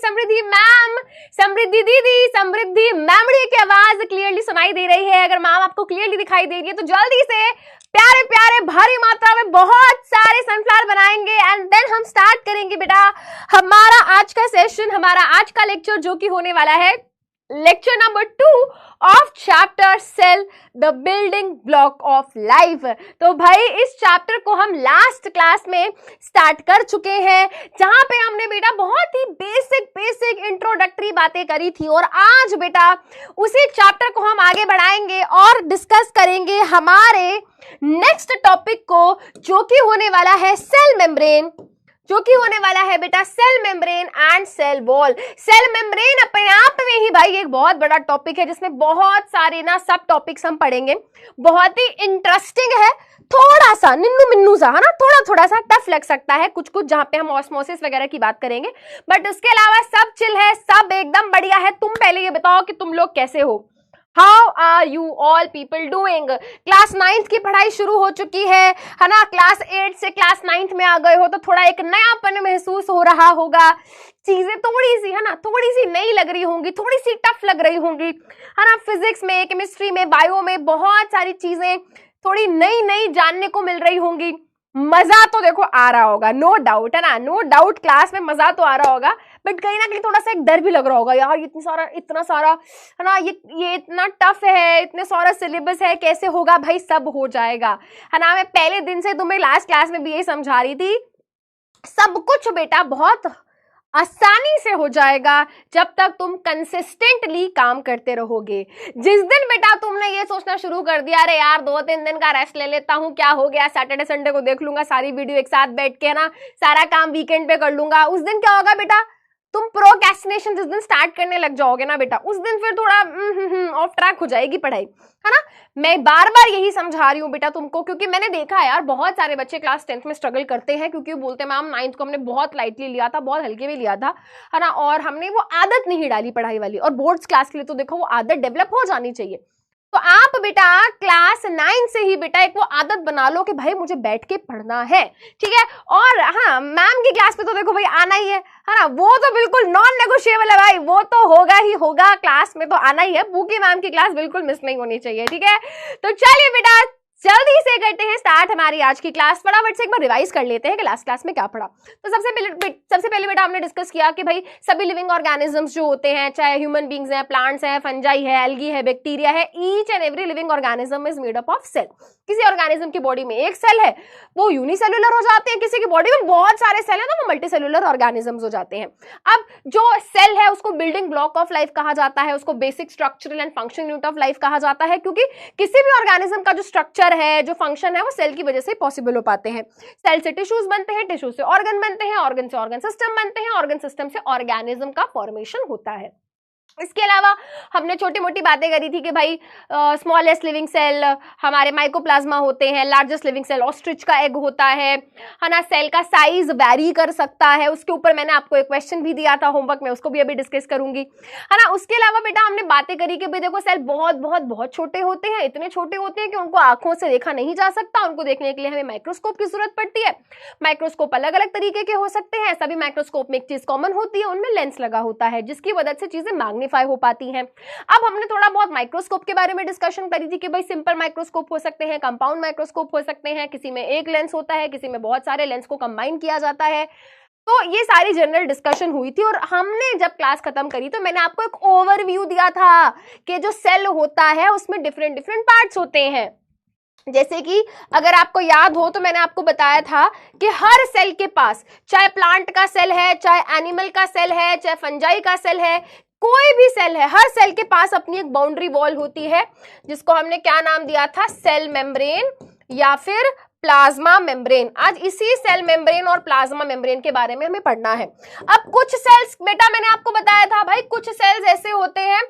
समृद्धि ma'am, समृद्धि दीदी, समृद्धि मैमड़ी की आवाज क्लियरली सुनाई दे रही है? अगर मैम आपको क्लियरली दिखाई दे रही है तो जल्दी से प्यारे प्यारे भारी मात्रा में बहुत सारे सनफ्लावर बनाएंगे एंड देन हम स्टार्ट करेंगे बेटा हमारा आज का सेशन, हमारा आज का लेक्चर, जो कि होने वाला है lecture number 2 of chapter cell, the building block of life. तो भाई इस चैप्टर को हम लास्ट क्लास में स्टार्ट कर चुके हैं, जहां पे हमने बेटा बहुत ही बेसिक इंट्रोडक्टरी बातें करी थी, और आज बेटा उसी चैप्टर को हम आगे बढ़ाएंगे और डिस्कस करेंगे हमारे नेक्स्ट टॉपिक को, जो कि होने वाला है सेल मेम्ब्रेन, जो कि होने वाला है बेटा cell membrane and cell wall. Cell membrane अपने आप में ही भाई एक बहुत बड़ा टॉपिक है, जिसमें बहुत सारे ना सब टॉपिक्स हम पढ़ेंगे, बहुत ही इंटरेस्टिंग है, थोड़ा सा निन्नू मिन्नू सा है ना, थोड़ा सा टफ लग सकता है कुछ जहां पे हम ऑस्मोसिस वगैरह की बात करेंगे, बट उसके अलावा सब चिल है, सब एकदम बढ़िया है। तुम पहले ये बताओ कि तुम लोग कैसे हो, how are you all people doing. Class 9th की पढ़ाई शुरू हो चुकी है ना, क्लास 8 से क्लास 9th में आ गए हो तो थोड़ा एक नयापन महसूस हो रहा होगा, चीजें थोड़ी सी है ना, थोड़ी सी नई लग रही होंगी, थोड़ी सी टफ लग रही होंगी है ना, फिजिक्स में, केमिस्ट्री में, बायो में बहुत सारी चीजें थोड़ी नई जानने को मिल रही होंगी। मजा तो देखो आ रहा होगा, नो डाउट है ना, नो डाउट क्लास में मजा तो आ रहा होगा, बट कहीं ना कहीं थोड़ा सा एक डर भी लग रहा होगा, यार इतना सारा है ना, ये इतना टफ है, इतने सारा सिलेबस है, कैसे होगा भाई, सब हो जाएगा है ना। मैं पहले दिन से तुम्हें लास्ट क्लास में भी यही समझा रही थी, सब कुछ बेटा बहुत आसानी से हो जाएगा जब तक तुम कंसिस्टेंटली काम करते रहोगे। जिस दिन बेटा तुमने ये सोचना शुरू कर दिया, अरे यार 2-3 दिन का रेस्ट ले लेता हूं, क्या हो गया, सैटरडे संडे को देख लूंगा सारी वीडियो एक साथ बैठ के ना, सारा काम वीकेंड पे कर लूंगा, उस दिन क्या होगा बेटा, तुम प्रोक्रेस्टिनेशन जिस दिन स्टार्ट करने लग जाओगे ना बेटा, उस दिन फिर थोड़ा ऑफ ट्रैक हो जाएगी पढ़ाई है ना। मैं बार बार यही समझा रही हूँ बेटा तुमको, क्योंकि मैंने देखा है यार बहुत सारे बच्चे क्लास 10th में स्ट्रगल करते हैं, क्योंकि वो बोलते हैं मैम 9th को हमने बहुत लाइटली लिया था, बहुत हल्के में लिया था है ना, और हमने वो आदत नहीं डाली पढ़ाई वाली, और बोर्ड्स क्लास के लिए तो देखो वो आदत डेवलप हो जानी चाहिए। तो आप बेटा क्लास 9 से ही बेटा एक वो आदत बना लो कि भाई मुझे बैठ के पढ़ना है, ठीक है। और हाँ, मैम की क्लास पे तो देखो भाई आना ही है ना, वो तो बिल्कुल नॉन नेगोशिएबल है भाई, वो तो होगा ही होगा, क्लास में तो आना ही है, बुकी मैम की क्लास बिल्कुल मिस नहीं होनी चाहिए, ठीक है। तो चलिए बेटा जल्दी से करते हैं स्टार्ट हमारी आज की क्लास। फटाफट से एक बार रिवाइज कर लेते हैं कि लास्ट क्लास में क्या पढ़ा। तो सबसे पहले बेटा हमने डिस्कस किया कि भाई सभी लिविंग ऑर्गेनिजम्स जो होते हैं, चाहे ह्यूमन बींग्स हैं, प्लांट्स हैं, फंजाई है, एल्गी है, बैक्टीरिया है, each and every living organism is made up of cell. किसी ऑर्गेनिज्म की बॉडी में एक सेल है वो यूनिसेल्युलर हो जाते हैं, किसी की बॉडी में बहुत सारे सेल है तो वो मल्टीसेल्युलर ऑर्गेनिजम्स हो जाते हैं। अब जो सेल है उसको बिल्डिंग ब्लॉक ऑफ लाइफ कहा जाता है, उसको basic structural and functional unit of life कहा जाता है, क्योंकि किसी भी ऑर्गेनिज्म का जो स्ट्रक्चर है, जो फंक्शन है, वो सेल की वजह से पॉसिबल हो पाते हैं। सेल से टिश्यूज बनते हैं, टिश्यू से ऑर्गन बनते हैं, ऑर्गन से ऑर्गन सिस्टम बनते हैं, ऑर्गन सिस्टम से ऑर्गेनिज्म का फॉर्मेशन होता है। इसके अलावा हमने छोटी मोटी बातें करी थी कि भाई स्मॉलेस्ट लिविंग सेल हमारे माइकोप्लाज्मा होते हैं, लार्जेस्ट लिविंग सेल ऑस्ट्रिच का एग होता है ना, सेल का साइज वैरी कर सकता है, उसके ऊपर मैंने आपको एक क्वेश्चन भी दिया था होमवर्क में, उसको भी अभी डिस्कस करूंगी है ना। उसके अलावा बेटा हमने बातें करी कि भाई देखो सेल बहुत बहुत बहुत छोटे होते हैं, इतने छोटे होते हैं कि उनको आंखों से देखा नहीं जा सकता, उनको देखने के लिए हमें माइक्रोस्कोप की जरूरत पड़ती है। माइक्रोस्कोप अलग अलग तरीके के हो सकते हैं, सभी माइक्रोस्कोप में एक चीज कॉमन होती है, उनमें लेंस लगा होता है, जिसकी वजह से चीजें मैग्नीफाई हो पाती हैं। अब हमने थोड़ा बहुत माइक्रोस्कोप के बारे में डिस्कशन करी थी कि भाई सिंपल माइक्रोस्कोप हो सकते हैं, कंपाउंड माइक्रोस्कोप हो सकते हैं, किसी में एक लेंस होता है, किसी में बहुत सारे लेंस को कंबाइन किया जाता है। तो ये सारी जनरल डिस्कशन हुई थी, और हमने जब क्लास खत्म करी तो मैंने आपको एक ओवरव्यू दिया था कि जो सेल होता है उसमें डिफरेंट पार्ट्स होते हैं। जैसे कि अगर आपको याद हो तो मैंने आपको बताया था कि हर सेल के पास, चाहे प्लांट का सेल है, चाहे एनिमल का सेल है, चाहे फंजाई का सेल है, कोई भी सेल है, हर सेल के पास अपनी एक बाउंड्री वॉल होती है, जिसको हमने क्या नाम दिया था, सेल मेम्ब्रेन या फिर प्लाज्मा मेम्ब्रेन। आज इसी सेल मेम्ब्रेन और प्लाज्मा मेम्ब्रेन के बारे में हमें पढ़ना है। अब कुछ सेल्स बेटा मैंने आपको बताया था भाई, कुछ सेल्स ऐसे होते हैं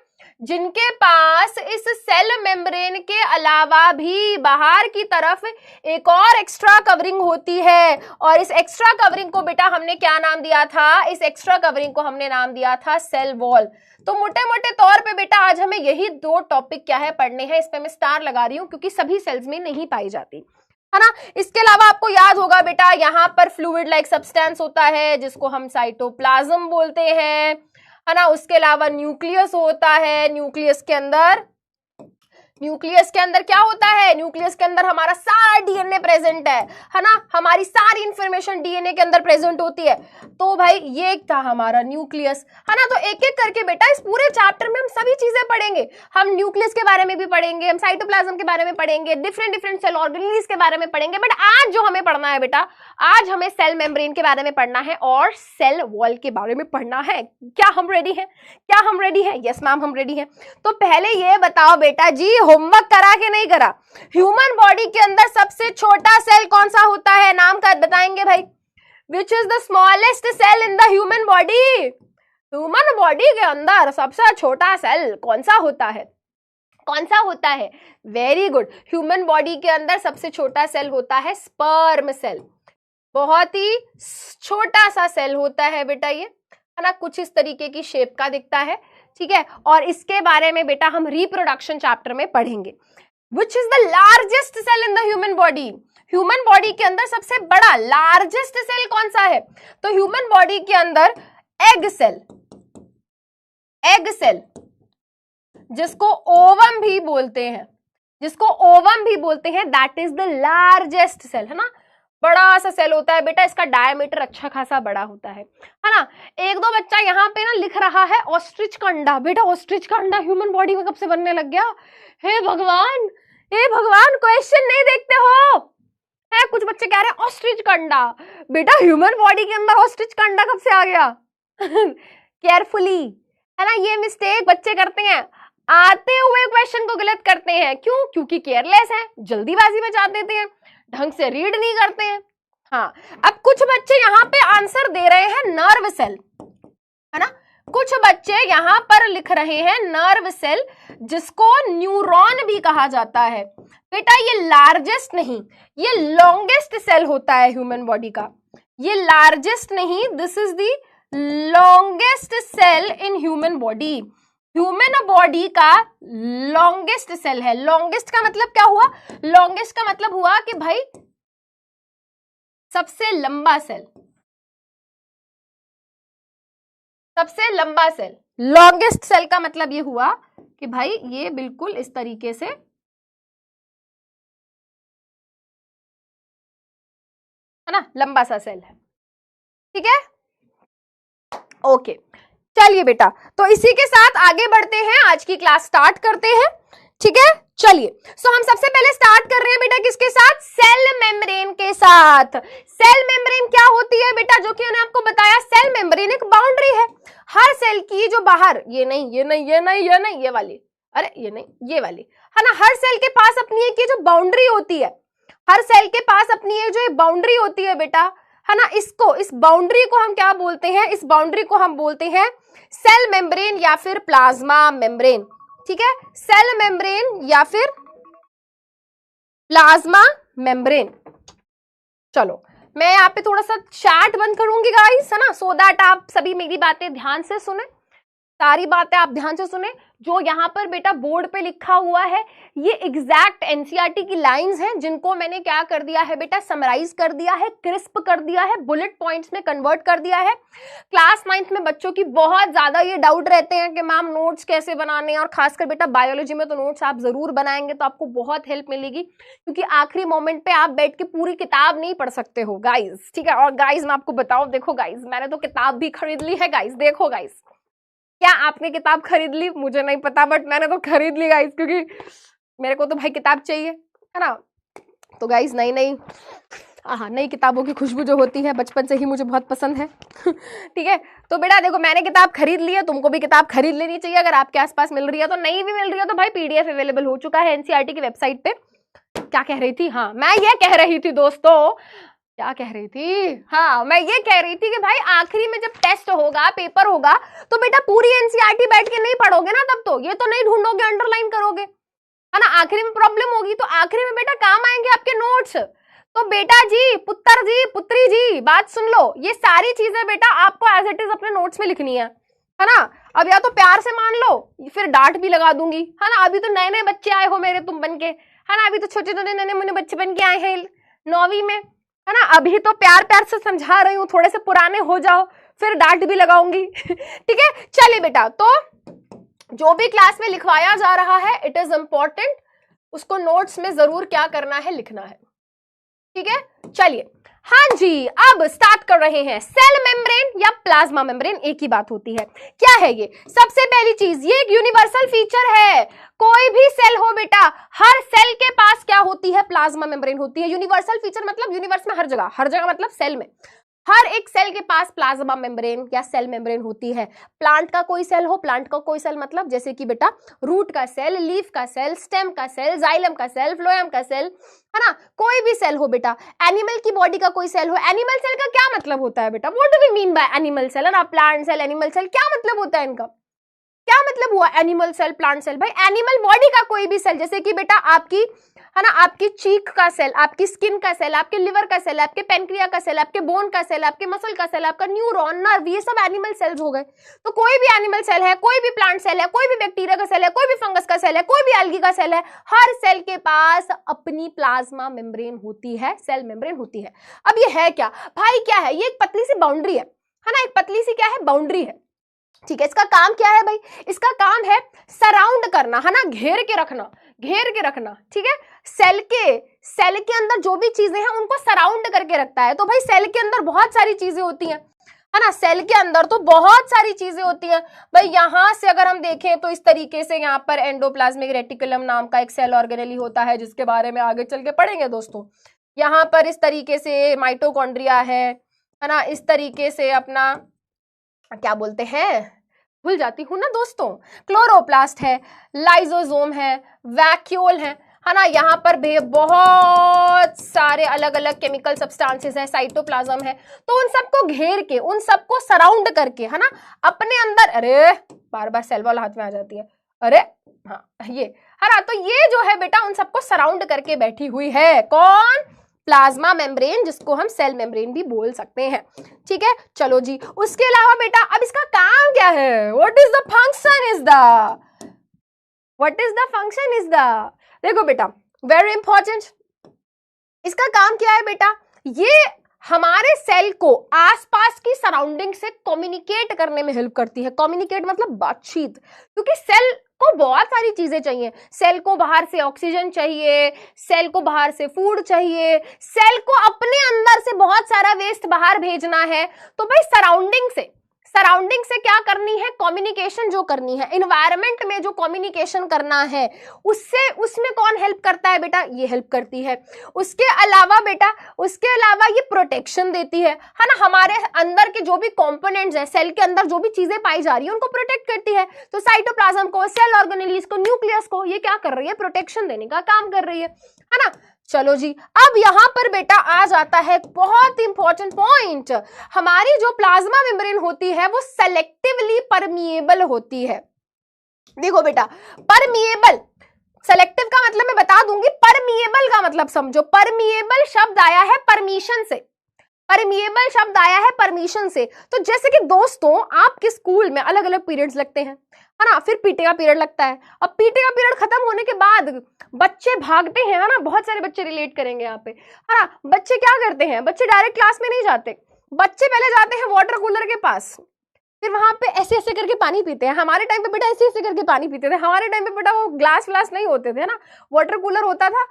जिनके पास इस सेल मेम्ब्रेन के अलावा भी बाहर की तरफ एक और एक्स्ट्रा कवरिंग होती है, और इस एक्स्ट्रा कवरिंग को बेटा हमने क्या नाम दिया था, इस एक्स्ट्रा कवरिंग को हमने नाम दिया था सेल वॉल। तो मोटे मोटे तौर पे बेटा आज हमें यही दो टॉपिक क्या है पढ़ने हैं, इस पे मैं स्टार लगा रही हूं क्योंकि सभी सेल्स में नहीं पाई जाती। है ना। इसके अलावा आपको याद होगा बेटा यहाँ पर फ्लूइड लाइक सब्सटेंस होता है जिसको हम साइटोप्लाज्म बोलते हैं, है ना। उसके अलावा न्यूक्लियस होता है, न्यूक्लियस के अंदर क्या होता है, न्यूक्लियस के अंदर हमारा सारा डीएनए प्रेजेंट है ना, हमारी सारी इंफॉर्मेशन डीएनए के अंदर प्रेजेंट होती है। तो भाई ये था हमारा न्यूक्लियस, है ना। तो एक एक करके बेटा इस पूरे चैप्टर में हम सभी चीजें पढ़ेंगे। हम न्यूक्लियस के बारे में भी पढ़ेंगे, हम साइटोप्लाज्म के बारे में पढ़ेंगे, डिफरेंट डिफरेंट सेल ऑर्गेनेल्स के बारे में पढ़ेंगे। बट आज जो हमें पढ़ना है बेटा, आज हमें सेल मेम्ब्रेन के बारे में पढ़ना है और सेल वॉल के बारे में पढ़ना है। क्या हम रेडी हैं? क्या हम रेडी हैं? यस मैम हम रेडी हैं। तो पहले ये बताओ बेटा जी, होमवर्क करा कि नहीं करा? ह्यूमन बॉडी के अंदर सबसे छोटा सेल कौन सा होता है? नाम का बताएंगे भाई। Which is the smallest cell in the human body? Human body के अंदर सबसे छोटा सेल कौन सा होता है? कौन सा होता है? Very good. ह्यूमन बॉडी के अंदर सबसे छोटा सेल होता है स्पर्म सेल। बहुत ही छोटा सा सेल होता है बेटा ये, है ना। कुछ इस तरीके की शेप का दिखता है, ठीक है। और इसके बारे में बेटा हम रिप्रोडक्शन चैप्टर में पढ़ेंगे। Which is the largest cell in the human body? Human body के अंदर सबसे बड़ा लार्जेस्ट सेल कौन सा है? तो ह्यूमन बॉडी के अंदर एग सेल, एग सेल जिसको ओवम भी बोलते हैं, जिसको ओवम भी बोलते हैं, that is the largest cell, है ना। बड़ा सा सेल होता है बेटा, इसका डायमीटर अच्छा खासा बड़ा होता है ना। एक दो बच्चा यहाँ पे ना लिख रहा है ऑस्ट्रिच का अंडा। बेटा ऑस्ट्रिच का अंडा ह्यूमन बॉडी में कब से बनने लग गया? हे भगवान, हे भगवान, क्वेश्चन नहीं देखते हो है। कुछ बच्चे कह रहे हैं ऑस्ट्रिच का अंडा। बेटा ह्यूमन बॉडी के अंदर ऑस्ट्रिच का अंडा कब से आ गया? केयरफुली, है ना। ये मिस्टेक बच्चे करते हैं, आते हुए क्वेश्चन को गलत करते हैं। क्यों? क्योंकि केयरलेस है, जल्दीबाजी में जवाब देते हैं, ढंग से रीड नहीं करते हैं। हाँ, अब कुछ बच्चे यहाँ पे आंसर दे रहे हैं नर्व सेल, है ना। कुछ बच्चे यहाँ पर लिख रहे हैं नर्व सेल, जिसको न्यूरॉन भी कहा जाता है। बेटा ये लार्जेस्ट नहीं, ये लॉन्गेस्ट सेल होता है ह्यूमन बॉडी का। ये लार्जेस्ट नहीं, this is the longest cell in human body. Human body का लॉन्गेस्ट सेल है। लॉन्गेस्ट का मतलब क्या हुआ? लॉन्गेस्ट का मतलब हुआ कि भाई सबसे लंबा सेल, सबसे लंबा सेल। लॉन्गेस्ट सेल का मतलब ये हुआ कि भाई ये बिल्कुल इस तरीके से, है ना, लंबा सा सेल है, ठीक है। ओके, चलिए बेटा, तो इसी के साथ आगे बढ़ते हैं, आज की क्लास स्टार्ट करते हैं, ठीक है। चलिए, सो हम सबसे पहले स्टार्ट कर रहे हैं बेटा किसके साथ? सेल मेम्ब्रेन के साथ। सेल मेम्ब्रेन क्या होती है बेटा? जो कि मैंने आपको बताया, सेल मेम्ब्रेन एक बाउंड्री है हर सेल की, जो बाहर, ये नहीं, ये नहीं, ये नहीं, ये नहीं, ये वाली, अरे ये नहीं, ये वाली, है ना। हर सेल के पास अपनी एक जो बाउंड्री होती है, हर सेल के पास अपनी एक जो बाउंड्री होती है बेटा, है ना। इसको, इस बाउंड्री को हम क्या बोलते हैं? इस बाउंड्री को हम बोलते हैं सेल मेम्ब्रेन या फिर प्लाज्मा मेम्ब्रेन, ठीक है। सेल मेम्ब्रेन या फिर प्लाज्मा मेम्ब्रेन। चलो मैं यहाँ पे थोड़ा सा चैट बंद करूंगी गाइस, है ना, सो दैट आप सभी मेरी बातें ध्यान से सुने, सारी बातें आप ध्यान से सुने। जो यहाँ पर बेटा बोर्ड पे लिखा हुआ है, ये एग्जैक्ट एनसीईआरटी की लाइंस हैं, जिनको मैंने क्या कर दिया है बेटा? समराइज कर दिया है, क्रिस्प कर दिया है, बुलेट पॉइंट्स में कन्वर्ट कर दिया है। क्लास 9th में बच्चों की बहुत ज्यादा ये डाउट रहते हैं कि मैम नोट्स कैसे बनाने हैं, और खासकर बेटा बायोलॉजी में तो नोट्स आप जरूर बनाएंगे तो आपको बहुत हेल्प मिलेगी, क्योंकि आखिरी मोमेंट पे आप बैठ के पूरी किताब नहीं पढ़ सकते हो गाइज, ठीक है। और गाइज मैं आपको बताऊं, देखो गाइज, मैंने तो किताब भी खरीद ली है गाइज। देखो गाइज, क्या आपने किताब खरीद ली? मुझे नहीं पता, बट मैंने तो खरीद ली गाइस, क्योंकि मेरे को तो भाई किताब चाहिए, है ना। तो गाइस नई किताबों की खुशबू जो होती है बचपन से ही मुझे बहुत पसंद है। ठीक है, तो बेटा देखो, मैंने किताब खरीद ली है, तुमको भी किताब खरीद लेनी चाहिए अगर आपके आसपास मिल रही है। तो नहीं भी मिल रही है तो भाई पीडीएफ अवेलेबल हो चुका है एनसीईआरटी की वेबसाइट पे। क्या कह रही थी? हाँ, मैं ये कह रही थी दोस्तों, क्या कह रही थी? हाँ, मैं ये कह रही थी कि भाई आखिरी में जब टेस्ट होगा, पेपर होगा, तो बेटा पूरी एनसीईआरटी बैठ के नहीं पढ़ोगे ना, तब तो ये तो नहीं ढूंढोगे, अंडरलाइन करोगे, है ना। आखिरी में प्रॉब्लम होगी, तो आखिरी में बेटा काम आएंगे आपके नोट्स। तो बेटा जी, पुत्र जी, पुत्री जी, बात सुन लो, ये सारी चीजें बेटा आपको एज इट इज अपने नोट्स में लिखनी है ना। अब या तो प्यार से मान लो, फिर डांट भी लगा दूंगी, है ना। अभी तो नए नए बच्चे आए हो मेरे, तुम बन के, है ना, अभी तो छोटे छोटे नन्हे मुन्ने बच्चे बन के आए हैं, 9वीं में, है ना। अभी तो प्यार प्यार से समझा रही हूँ, थोड़े से पुराने हो जाओ फिर डांट भी लगाऊंगी ठीक है। चलिए बेटा, तो जो भी क्लास में लिखवाया जा रहा है इट इज इंपॉर्टेंट, उसको नोट्स में जरूर क्या करना है, लिखना है, ठीक है। चलिए, हाँ जी, अब स्टार्ट कर रहे हैं। सेल मेम्ब्रेन या प्लाज्मा मेम्ब्रेन एक ही बात होती है। क्या है ये? सबसे पहली चीज, ये एक यूनिवर्सल फीचर है। कोई भी सेल हो बेटा, हर सेल के पास क्या होती है? प्लाज्मा मेम्ब्रेन होती है। यूनिवर्सल फीचर मतलब यूनिवर्स में हर जगह, हर जगह मतलब सेल में, हर एक सेल के पास प्लाज्मा मेम्ब्रेन या सेल मेम्ब्रेन होती है। प्लांट का कोई सेल हो, प्लांट का कोई सेल मतलब जैसे कि बेटा रूट का सेल, लीफ का सेल, स्टेम का सेल, जाइलम का सेल, फ्लोएम का सेल, है ना, कोई भी सेल हो बेटा। एनिमल की बॉडी का कोई सेल हो, एनिमल सेल का क्या मतलब होता है बेटा? What do we mean by animal cell? है ना, प्लांट सेल, एनिमल सेल, क्या मतलब होता है इनका? क्या मतलब हुआ एनिमल सेल, प्लांट सेल? भाई एनिमल बॉडी का कोई भी सेल, जैसे कि बेटा आपकी, है ना, आपकी चीक का सेल, आपकी स्किन का सेल, आपके लिवर का सेल, आपके पेनक्रिया का सेल, आपके बोन का सेल, आपके मसल का सेल, आपका न्यूरॉन, नर्व, ये सब एनिमल सेल्स हो गए। तो कोई भी एनिमल सेल है, कोई भी प्लांट सेल है, कोई भी बैक्टीरिया का सेल है, कोई भी फंगस का सेल है, कोई भी एल्गी का सेल है, हर सेल के पास अपनी प्लाज्मा मेम्ब्रेन होती है, सेल मेम्ब्रेन होती है। अब ये है क्या भाई? क्या है ये? एक पतली सी बाउंड्री है ना, एक पतली सी क्या है? बाउंड्री है, ठीक है। इसका काम क्या है भाई? इसका काम है सराउंड करना, है ना, घेर के रखना, घेर के रखना, ठीक है। सेल के अंदर जो भी चीजें हैं उनको सराउंड करके रखता है। तो भाई सेल के अंदर बहुत सारी चीजें होती हैं, है ना, सेल के अंदर तो बहुत सारी चीजें होती हैं भाई। यहां से अगर हम देखें तो इस तरीके से यहाँ पर एंडोप्लाज्मिक रेटिकुलम नाम का एक सेल ऑर्गेनेली होता है, जिसके बारे में आगे चल के पढ़ेंगे दोस्तों। यहाँ पर इस तरीके से माइटोकॉन्ड्रिया है ना, इस तरीके से अपना क्या बोलते हैं, भूल जाती हूं ना दोस्तों, क्लोरोप्लास्ट है, लाइजोसोम है, वैक्यूल है ना। यहाँ पर भी बहुत सारे अलग अलग केमिकल सब्सटेंसेस है, साइटोप्लाज्म है। तो उन सबको घेर के, उन सबको सराउंड करके, है ना, अपने अंदर, अरे बार बार सेल वॉल हाथ में आ जाती है, अरे हाँ ये, है ना। तो ये जो है बेटा उन सबको सराउंड करके बैठी हुई है, कौन? प्लाज्मा मेम्ब्रेन, जिसको हम सेल मेम्ब्रेन भी बोल सकते हैं, ठीक है। चलो जी, उसके अलावा बेटा अब इसका काम क्या है? What is the function is the, what is the function is the, देखो बेटा वेरी इंपॉर्टेंट, इसका काम क्या है बेटा? ये हमारे सेल को आसपास की सराउंडिंग से कम्युनिकेट करने में हेल्प करती है। कम्युनिकेट मतलब बातचीत, क्योंकि सेल को बहुत सारी चीजें चाहिए। सेल को बाहर से ऑक्सीजन चाहिए, सेल को बाहर से फूड चाहिए, सेल को अपने अंदर से बहुत सारा वेस्ट बाहर भेजना है। तो भाई सराउंडिंग से क्या करनी है? कम्युनिकेशन जो करनी है, एनवायरनमेंट में जो कम्युनिकेशन करना है, उसमें कौन हेल्प करता है बेटा? ये हेल्प करती है। उसके अलावा बेटा, उसके अलावा ये प्रोटेक्शन देती है ना, हमारे अंदर के जो भी कंपोनेंट्स हैं, सेल के अंदर जो भी चीजें पाई जा रही है उनको प्रोटेक्ट करती है। तो साइटोप्लाज्म को, सेल ऑर्गेनेलीज को, न्यूक्लियस को ये क्या कर रही है? प्रोटेक्शन देने का काम कर रही है ना। चलो जी, अब यहां पर बेटा आ जाता है बहुत इंपॉर्टेंट पॉइंट। हमारी जो प्लाज्मा मेम्ब्रेन होती है वो सेलेक्टिवली परमिएबल होती है। देखो बेटा, परमिएबल, सेलेक्टिव का मतलब मैं बता दूंगी, परमिएबल का मतलब समझो। परमिएबल शब्द आया है परमिशन से, परमिएबल शब्द आया है परमिशन से। तो जैसे कि दोस्तों आपके स्कूल में अलग अलग पीरियड्स लगते हैं, है ना, फिर पीटी का पीरियड लगता है। अब पीटी का पीरियड खत्म होने के बाद बच्चे भागते हैं, है ना, बहुत सारे बच्चे रिलेट करेंगे यहाँ पे, है ना। बच्चे क्या करते हैं? बच्चे डायरेक्ट क्लास में नहीं जाते, बच्चे पहले जाते हैं वाटर कूलर के पास, फिर वहां पे ऐसे ऐसे करके पानी पीते हैं। हमारे टाइम पे बेटा ऐसे ऐसे करके पानी पीते थे। हमारे टाइम पे बेटा वो ग्लास व्लास नहीं होते थे ना, वाटर कूलर होता था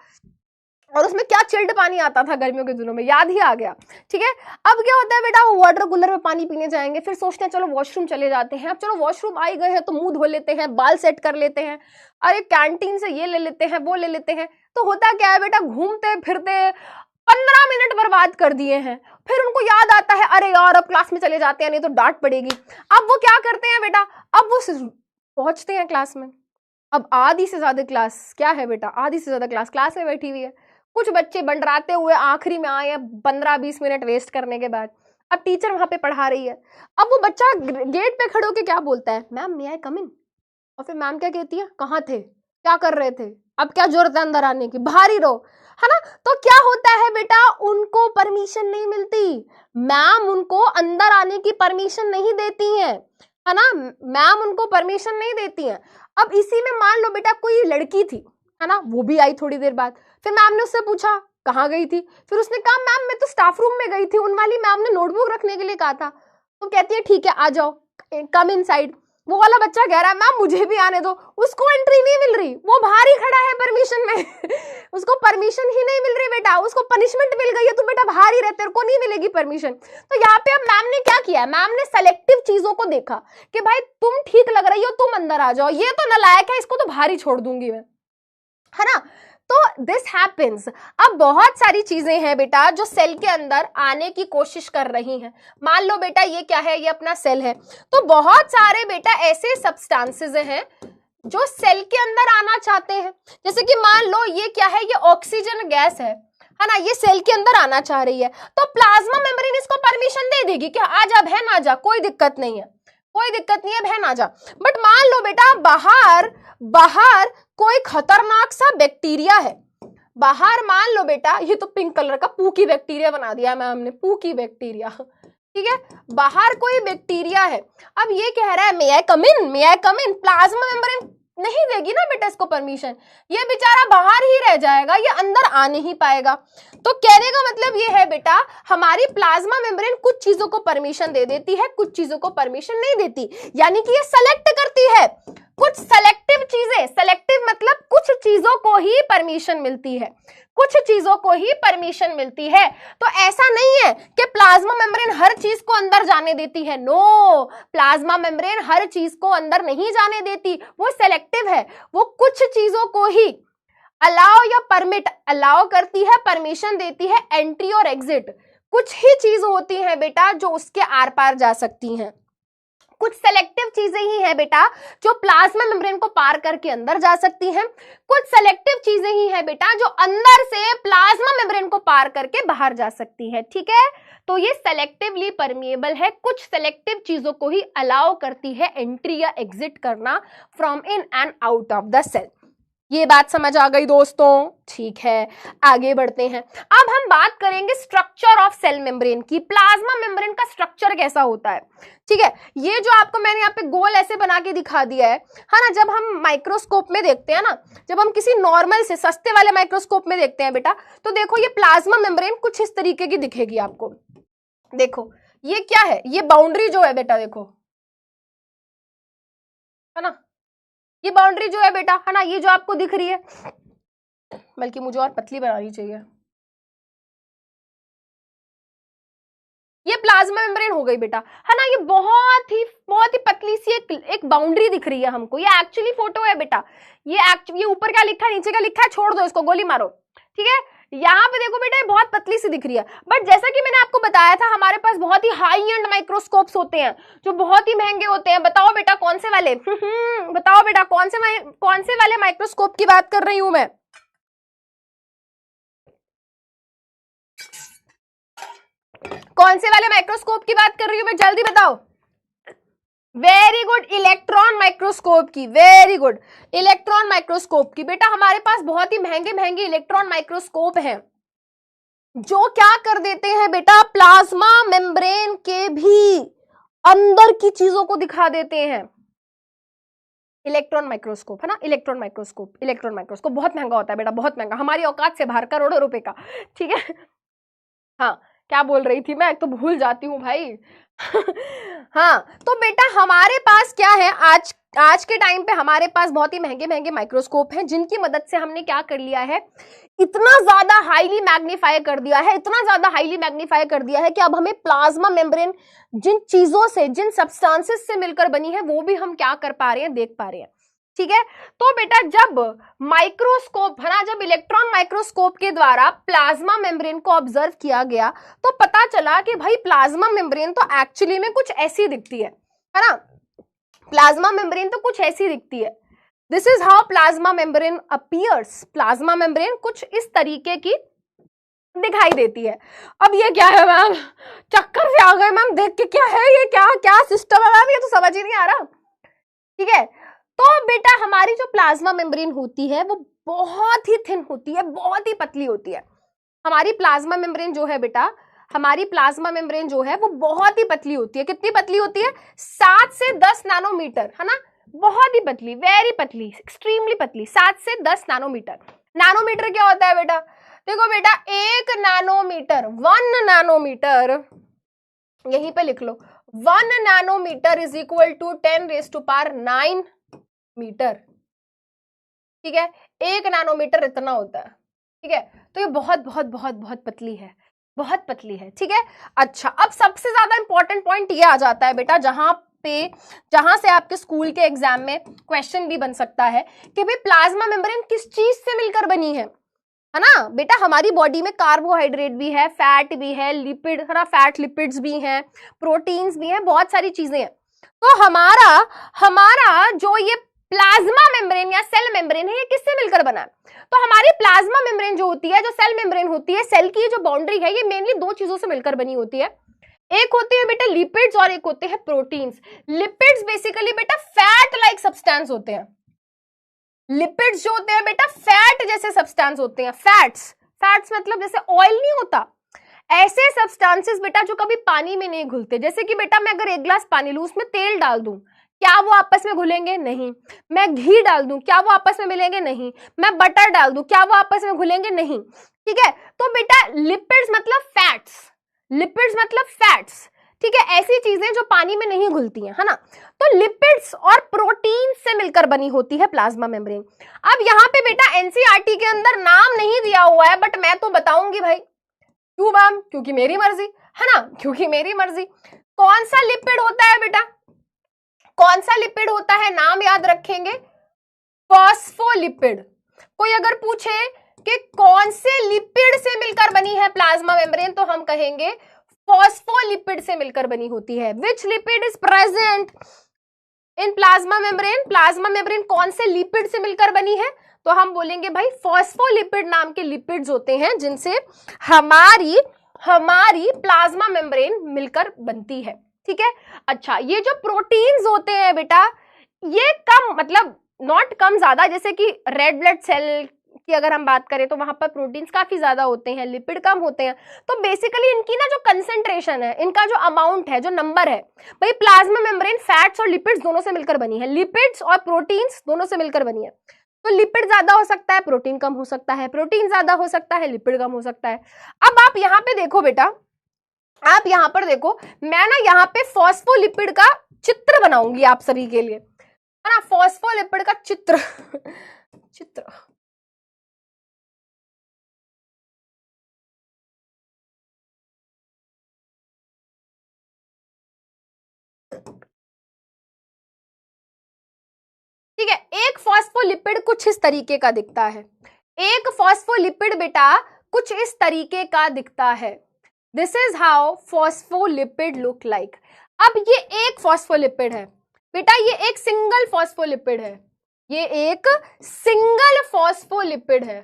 और उसमें क्या चिल्ड पानी आता था गर्मियों के दिनों में, याद ही आ गया, ठीक है। अब क्या होता है बेटा, वो वाटर कूलर में पानी पीने जाएंगे, फिर सोचते हैं चलो वॉशरूम चले जाते हैं। अब चलो वॉशरूम आ गए हैं तो मुंह धो लेते हैं, बाल सेट कर लेते हैं, अरे कैंटीन से ये ले लेते हैं, वो ले लेते हैं। तो होता क्या है बेटा, घूमते फिरते 15 मिनट बर्बाद कर दिए हैं। फिर उनको याद आता है अरे यार अब क्लास में चले जाते हैं, नहीं तो डांट पड़ेगी। अब वो क्या करते हैं बेटा, अब वो पहुंचते हैं क्लास में। अब आधी से ज्यादा क्लास क्या है बेटा, आधी से ज्यादा क्लास में बैठी हुई है। कुछ बच्चे बंडराते हुए आखिरी में आए हैं 15-20 मिनट वेस्ट करने के बाद। अब टीचर वहां पे पढ़ा रही है, अब वो बच्चा गेट पे खड़े होके क्या बोलता है, मैम मे आई कम इन? और फिर मैम क्या कहती है, कहाँ थे, क्या कर रहे थे, अब क्या जरूरत है अंदर आने की, बाहर ही रहो, है ना। तो क्या होता है बेटा, उनको परमिशन नहीं मिलती, मैम उनको अंदर आने की परमिशन नहीं देती है ना, मैम उनको परमिशन नहीं देती है। अब इसी में मान लो बेटा कोई लड़की थी, है ना, वो भी आई थोड़ी देर बाद, फिर मैम ने उससे पूछा कहाँ गई थी? फिर उसने कहा मैम मैं तो स्टाफ रूम में गई थी, उन वाली मैम ने नोटबुक रखने के लिए कहा था। तो कहती है ठीक है आ जाओ, कम इनसाइड। वो वाला बच्चा कह रहा है मैम मुझे भी आने दो, उसको एंट्री नहीं मिल रही, वो बाहर ही खड़ा है परमिशन में उसको परमिशन ही नहीं मिल रही बेटा, उसको पनिशमेंट मिल गई है, तू बेटा बाहर ही रह, तेरे को नहीं मिलेगी परमिशन। तो यहाँ पे अब मैम ने क्या किया, मैम ने सेलेक्टिव चीजों को देखा कि भाई तुम ठीक लग रही हो, तुम अंदर आ जाओ, ये तो नालायक है, इसको तो बाहर ही छोड़ दूंगी मैं, है ना। तो दिस हैपेंस। अब बहुत सारी चीजें हैं बेटा जो सेल के अंदर आने की कोशिश कर रही हैं। मान लो बेटा ये क्या है, ये अपना सेल है, तो बहुत सारे बेटा ऐसे सब्सटेंसेस हैं जो सेल के अंदर आना चाहते हैं। जैसे कि मान लो ये क्या है, ये ऑक्सीजन गैस है ना, ये सेल के अंदर आना चाह रही है, तो प्लाज्मा मेम्ब्रेन इसको परमिशन दे देगी कि आ जा बहन आ जा, कोई दिक्कत नहीं है, कोई दिक्कत नहीं है बहन आ जा। बट मान लो बेटा बाहर कोई खतरनाक सा बैक्टीरिया है, बाहर मान लो बेटा, ये तो पिंक कलर का पूकी बैक्टीरिया बना दिया मैम ने, पूकी बैक्टीरिया, ठीक है, बाहर कोई बैक्टीरिया है। अब ये कह रहा है मे आई कम इन, प्लाज्मा मेम्ब्रेन नहीं देगी ना बेटा इसको परमिशन, ये बेचारा बाहर ही रह जाएगा, ये अंदर आ नहीं पाएगा। तो कहने का मतलब ये है बेटा, हमारी प्लाज्मा मेम्ब्रेन कुछ चीजों को परमिशन दे देती है, कुछ चीजों को परमिशन नहीं देती, यानी कि ये सेलेक्ट करती है कुछ सेलेक्टिव चीजें। सेलेक्टिव मतलब कुछ चीजों को ही परमिशन मिलती है, कुछ चीजों को ही परमिशन मिलती है। तो ऐसा नहीं है कि प्लाज्मा मेम्ब्रेन हर चीज को अंदर जाने देती है, नो, प्लाज्मा मेम्ब्रेन हर चीज को अंदर नहीं जाने देती, वो सेलेक्टिव है, वो कुछ चीजों को ही अलाउ या परमिट, अलाउ करती है, परमिशन देती है, एंट्री और एग्जिट। कुछ ही चीज होती है बेटा जो उसके आर पार जा सकती हैं, कुछ सेलेक्टिव चीजें ही है बेटा जो प्लाज्मा मेम्ब्रेन को पार करके अंदर जा सकती हैं, कुछ सेलेक्टिव चीजें ही है बेटा जो अंदर से प्लाज्मा मेम्ब्रेन को पार करके बाहर जा सकती है, ठीक है। तो ये सेलेक्टिवली परमिएबल है, कुछ सेलेक्टिव चीजों को ही अलाउ करती है एंट्री या एग्जिट करना from in and out of the cell. ये बात समझ आ गई दोस्तों, ठीक है, आगे बढ़ते हैं। अब हम बात करेंगे स्ट्रक्चर ऑफ सेल मेम्ब्रेन की, प्लाज्मा मेम्ब्रेन का स्ट्रक्चर कैसा होता है, ठीक है। ये जो आपको मैंने यहाँ पे गोल ऐसे बना के दिखा दिया है ना, जब हम माइक्रोस्कोप में देखते हैं ना, जब हम किसी नॉर्मल से सस्ते वाले माइक्रोस्कोप में देखते हैं बेटा, तो देखो ये प्लाज्मा मेम्ब्रेन कुछ इस तरीके की दिखेगी आपको। देखो ये क्या है, ये बाउंड्री जो है बेटा, देखो है ना, ये बाउंड्री जो है बेटा, है ना, ये जो आपको दिख रही है, बल्कि मुझे और पतली बनानी चाहिए, ये प्लाज्मा मेम्ब्रेन हो गई बेटा, है ना। ये बहुत ही पतली सी एक बाउंड्री दिख रही है हमको, ये एक्चुअली फोटो है बेटा, ये ऊपर क्या लिखा है नीचे क्या लिखा है छोड़ दो इसको, गोली मारो, ठीक है। यहाँ पे देखो बेटा ये बहुत पतली सी दिख रही है, बट जैसा कि मैंने आपको बताया था हमारे पास बहुत ही हाई एंड माइक्रोस्कोप्स होते हैं जो बहुत ही महंगे होते हैं। बताओ बेटा कौन से वाले बताओ बेटा कौन से वाले माइक्रोस्कोप की बात कर रही हूं मैं, कौन से वाले माइक्रोस्कोप की बात कर रही हूं मैं, जल्दी बताओ। वेरी गुड, इलेक्ट्रॉन माइक्रोस्कोप की, वेरी गुड, इलेक्ट्रॉन माइक्रोस्कोप की। बेटा हमारे पास बहुत ही महंगे इलेक्ट्रॉन माइक्रोस्कोप हैं जो क्या कर देते हैं बेटा, प्लाज्मा मेम्ब्रेन के भी अंदर की चीजों को दिखा देते हैं। इलेक्ट्रॉन माइक्रोस्कोप है ना, इलेक्ट्रॉन माइक्रोस्कोप बहुत महंगा होता है बेटा, बहुत महंगा, हमारी औकात से बाहर, करोड़ों रुपए का, ठीक है। हाँ क्या बोल रही थी मैं, एक तो भूल जाती हूँ भाई हाँ तो बेटा हमारे पास क्या है, आज के टाइम पे हमारे पास बहुत ही महंगे माइक्रोस्कोप हैं जिनकी मदद से हमने क्या कर लिया है, इतना ज्यादा हाईली मैग्नीफाई कर दिया है, इतना ज्यादा हाईली मैग्नीफाई कर दिया है कि अब हमें प्लाज्मा मेम्ब्रेन जिन चीजों से, जिन सब्सटेंसेस से मिलकर बनी है वो भी हम क्या कर पा रहे हैं, देख पा रहे हैं, ठीक है। तो बेटा जब माइक्रोस्कोप है ना, जब इलेक्ट्रॉन माइक्रोस्कोप के द्वारा प्लाज्मा मेम्ब्रेन को ऑब्जर्व किया गया तो पता चला कि भाई प्लाज्मा मेम्ब्रेन तो एक्चुअली में कुछ ऐसी दिखती है ना, प्लाज्मा मेम्ब्रेन तो कुछ ऐसी दिखती है। This is how plasma membrane appears, plasma membrane कुछ इस तरीके की दिखाई देती है। अब ये क्या है मैम, चक्कर से आ गए मैम देख के, क्या है ये, क्या सिस्टम है मैम, ये तो समझ ही नहीं आ रहा, ठीक है। तो बेटा हमारी जो प्लाज्मा मेम्ब्रेन होती है वो बहुत ही थिन होती है, बहुत ही पतली होती है। हमारी प्लाज्मा मेम्ब्रेन जो है बेटा, हमारी प्लाज्मा मेम्ब्रेन जो है वो बहुत ही पतली होती है। कितनी पतली होती है, 7 से 10 नैनोमीटर, है ना, बहुत ही पतली, वेरी पतली, एक्सट्रीमली पतली, 7 से 10 नैनोमीटर। नैनोमीटर क्या होता है बेटा, देखो बेटा 1 नैनोमीटर, 1 नैनोमीटर, यहीं पे लिख लो, 1 nanometre is equal to 10⁹ metre. ठीक है, 1 नैनोमीटर इतना होता है। ठीक है, तो ये बहुत बहुत बहुत बहुत पतली है, बहुत पतली है। ठीक है, अच्छा अब सबसे ज्यादा इंपॉर्टेंट पॉइंट ये आ जाता है बेटा, जहां से आपके स्कूल के एग्जाम में क्वेश्चन भी बन सकता है कि भाई प्लाज्मा मेम्ब्रेन किस चीज से मिलकर बनी है ना बेटा। हमारी बॉडी में कार्बोहाइड्रेट भी है, फैट भी है, लिपिड है ना, फैट लिपिड्स भी हैं, प्रोटीन्स भी हैं, बहुत सारी चीजें हैं। तो हमारा जो ये प्लाज्मा मेम्ब्रेन या सेल मेम्ब्रेन है, ये किससे मिलकर बना है? तो हमारी प्लाज्मा मेम्ब्रेन जो होती है, जो सेल मेम्ब्रेन होती है, सेल की जो बाउंड्री है, ये मेनली 2 चीजों से मिलकर बनी होती है। एक होती है बेटा लिपिड्स और एक होते हैं प्रोटीन्स। लिपिड्स बेसिकली बेटा फैट लाइक सब्सटेंस होते हैं। लिपिड्स जो होते हैं बेटा फैट जैसे सब्सटेंस होते हैं। फैट्स मतलब जैसे ऑयल नहीं होता, ऐसे सब्सटेंसेस बेटा जो कभी पानी में नहीं घुलते। जैसे कि बेटा मैं अगर 1 ग्लास पानी लूं, उसमें तेल डाल दूं, क्या वो आपस में घुलेंगे? नहीं। मैं घी डाल दूं, क्या वो आपस में मिलेंगे? नहीं। मैं बटर डाल दूं, क्या वो आपस में घुलेंगे? नहीं। ठीक है, तो बेटा लिपिड्स मतलब फैट्स, लिपिड्स मतलब फैट्स। ठीक है, ऐसी चीजें जो पानी में नहीं घुलती हैं, है ना। तो लिपिड्स और प्रोटीन से मिलकर बनी होती है प्लाज्मा मेम्ब्रेन। अब यहाँ पे बेटा एनसीईआरटी के अंदर नाम नहीं दिया हुआ है, बट मैं तो बताऊंगी भाई। क्यों मैम? क्योंकि मेरी मर्जी, है ना, क्योंकि मेरी मर्जी। कौन सा लिपिड होता है बेटा? कौन सा लिपिड होता है? नाम याद रखेंगे, फॉस्फोलिपिड। कोई अगर पूछे कि कौन से लिपिड से मिलकर बनी है प्लाज्मा मेम्ब्रेन, तो हम कहेंगे फॉस्फोलिपिड से मिलकर बनी होती है। Which lipid is present in plasma membrane? Plasma membrane कौन से लिपिड से मिलकर बनी है? तो हम बोलेंगे भाई फॉस्फोलिपिड नाम के लिपिड्स होते हैं जिनसे हमारी प्लाज्मा मेम्ब्रेन मिलकर बनती है। ठीक है, अच्छा ये जो प्रोटीन्स होते हैं बेटा, ये कम, मतलब नॉट कम, ज्यादा, जैसे कि रेड ब्लड सेल की अगर हम बात करें तो वहां पर प्रोटीन्स काफी ज्यादा होते हैं, लिपिड कम होते हैं। तो बेसिकली इनकी ना जो कंसेंट्रेशन है, इनका जो अमाउंट है, जो नंबर है, भाई प्लाज्मा मेम्ब्रेन फैट्स और लिपिड्स दोनों से मिलकर बनी है, लिपिड्स और प्रोटीन्स दोनों से मिलकर बनी है। तो लिपिड ज्यादा हो सकता है, प्रोटीन कम हो सकता है, प्रोटीन ज्यादा हो सकता है, लिपिड कम हो सकता है। अब आप यहाँ पे देखो बेटा, आप यहाँ पर देखो, मैं ना यहाँ पे फॉस्फोलिपिड का चित्र बनाऊंगी आप सभी के लिए, है ना, फॉस्फोलिपिड का चित्र ठीक है। एक फॉस्फोलिपिड कुछ इस तरीके का दिखता है, एक फॉस्फोलिपिड बेटा कुछ इस तरीके का दिखता है। This is how phospholipid look like. अब ये एक फॉस्फोलिपिड है बेटा, ये एक सिंगल फॉस्फोलिपिड है, ये एक सिंगल फॉस्फोलिपिड है।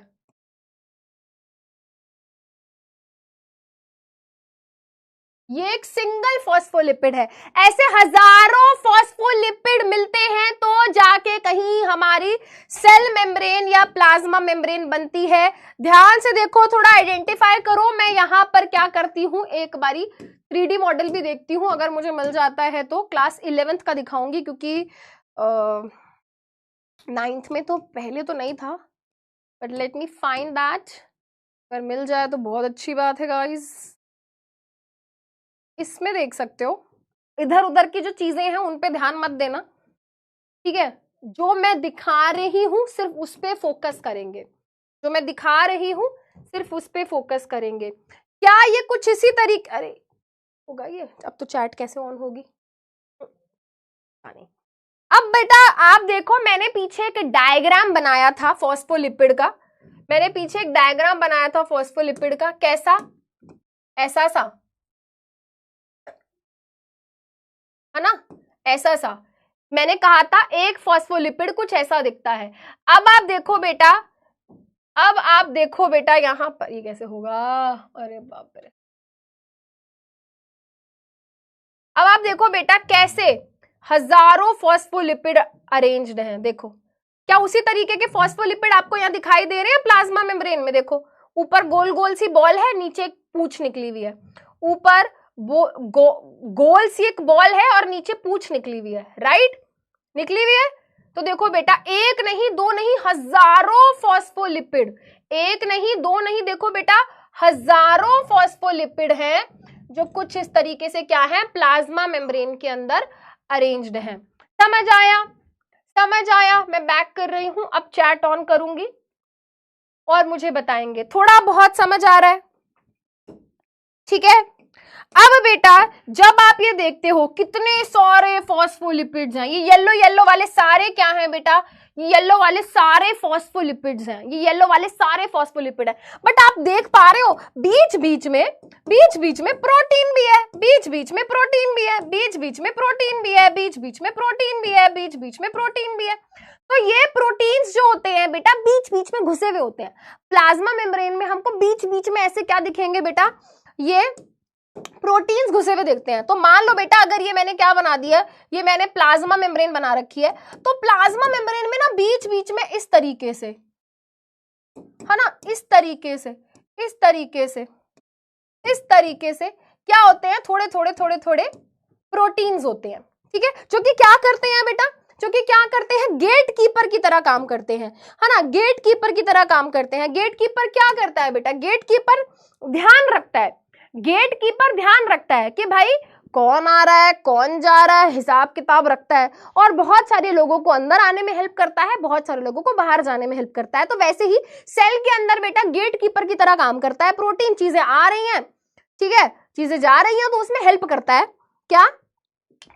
ये एक सिंगल फॉस्फोलिपिड है। ऐसे हजारों फॉस्फोलिपिड मिलते हैं तो जाके कहीं हमारी सेल मेम्ब्रेन या प्लाज्मा मेम्ब्रेन बनती है। ध्यान से देखो, थोड़ा आइडेंटिफाई करो। मैं यहां पर क्या करती हूं, एक बारी 3D मॉडल भी देखती हूं, अगर मुझे मिल जाता है तो क्लास 11th का दिखाऊंगी, क्योंकि 9th में तो पहले तो नहीं था, but let me find that. अगर मिल जाए तो बहुत अच्छी बात है गाइस। इसमें देख सकते हो, इधर उधर की जो चीजें हैं उन पे ध्यान मत देना, ठीक है। जो मैं दिखा रही हूं सिर्फ उस पे फोकस करेंगे, जो मैं दिखा रही हूं सिर्फ उस पे फोकस करेंगे। क्या ये कुछ इसी तरीके, अरे होगा ये, अब तो चैट कैसे ऑन होगी, नहीं। अब बेटा आप देखो, मैंने पीछे एक डायग्राम बनाया था फॉस्फोलिपिड का, मैंने पीछे एक डायग्राम बनाया था फॉस्फोलिपिड का। कैसा? ऐसा सा, है ना, ऐसा सा। मैंने कहा था एक फॉस्फोलिपिड कुछ ऐसा दिखता है। अब आप देखो बेटा, अब आप देखो बेटा यहां पर, ये कैसे होगा, अरे बाप रे। अब आप देखो बेटा कैसे हजारों फॉस्फोलिपिड अरेंज्ड हैं। देखो, क्या उसी तरीके के फॉस्फोलिपिड आपको यहाँ दिखाई दे रहे हैं प्लाज्मा मेम्ब्रेन में? देखो ऊपर गोल गोल सी बॉल है, नीचे एक पूंछ निकली हुई है। ऊपर गोल सी एक बॉल है और नीचे पूंछ निकली हुई है, राइट, निकली हुई है। तो देखो बेटा, एक नहीं, दो नहीं, हजारों फॉस्फोलिपिड एक नहीं, दो नहीं, देखो बेटा हजारों फॉस्फोलिपिड हैं जो कुछ इस तरीके से क्या है, प्लाज्मा मेम्ब्रेन के अंदर अरेंज्ड हैं। समझ आया? समझ आया? मैं बैक कर रही हूं, अब चैट ऑन करूंगी और मुझे बताएंगे थोड़ा बहुत समझ आ रहा है, ठीक है। अब बेटा जब आप ये देखते हो कितने सारे फॉस्फोलिपिड्स हैं, ये येलो येलो वाले सारे क्या हैं बेटा, ये येलो वाले सारे फॉस्फोलिपिड्स हैं, ये येलो वाले सारे फॉस्फोलिपिड हैं। बट आप देख पा रहे हो बीच बीच में प्रोटीन भी है, बीच बीच में प्रोटीन भी है, बीच बीच में प्रोटीन भी है, बीच बीच में प्रोटीन भी है, बीच बीच में प्रोटीन भी है। तो ये प्रोटीन्स जो होते हैं बेटा बीच बीच में घुसे हुए होते हैं। प्लाज्मा मेम्ब्रेन में हमको बीच बीच में ऐसे क्या दिखेंगे बेटा, ये प्रोटीन्स घुसे हुए देखते हैं। तो मान लो बेटा अगर ये मैंने क्या बना दिया, ये मैंने प्लाज्मा मेम्ब्रेन बना रखी है, तो प्लाज्मा मेम्ब्रेन में ना बीच बीच में इस तरीके से है ना, इस तरीके से क्या होते हैं, थोड़े थोड़े थोड़े थोड़े प्रोटीन्स होते हैं, ठीक है, जो कि क्या करते हैं बेटा, जो कि क्या करते हैं, गेट कीपर की तरह काम करते हैं, है ना, गेट कीपर की तरह काम करते हैं। गेट कीपर क्या करता है बेटा, गेट कीपर ध्यान रखता है, गेट कीपर ध्यान रखता है कि भाई कौन आ रहा है कौन जा रहा है, हिसाब किताब रखता है, और बहुत सारे लोगों को अंदर आने में हेल्प करता है, बहुत सारे लोगों को बाहर जाने में हेल्प करता है। तो वैसे ही सेल के अंदर बेटा गेट कीपर की तरह काम करता है। प्रोटीन चीजें आ रही हैं, ठीक है, चीजें जा रही हैं, तो उसमें हेल्प करता है क्या,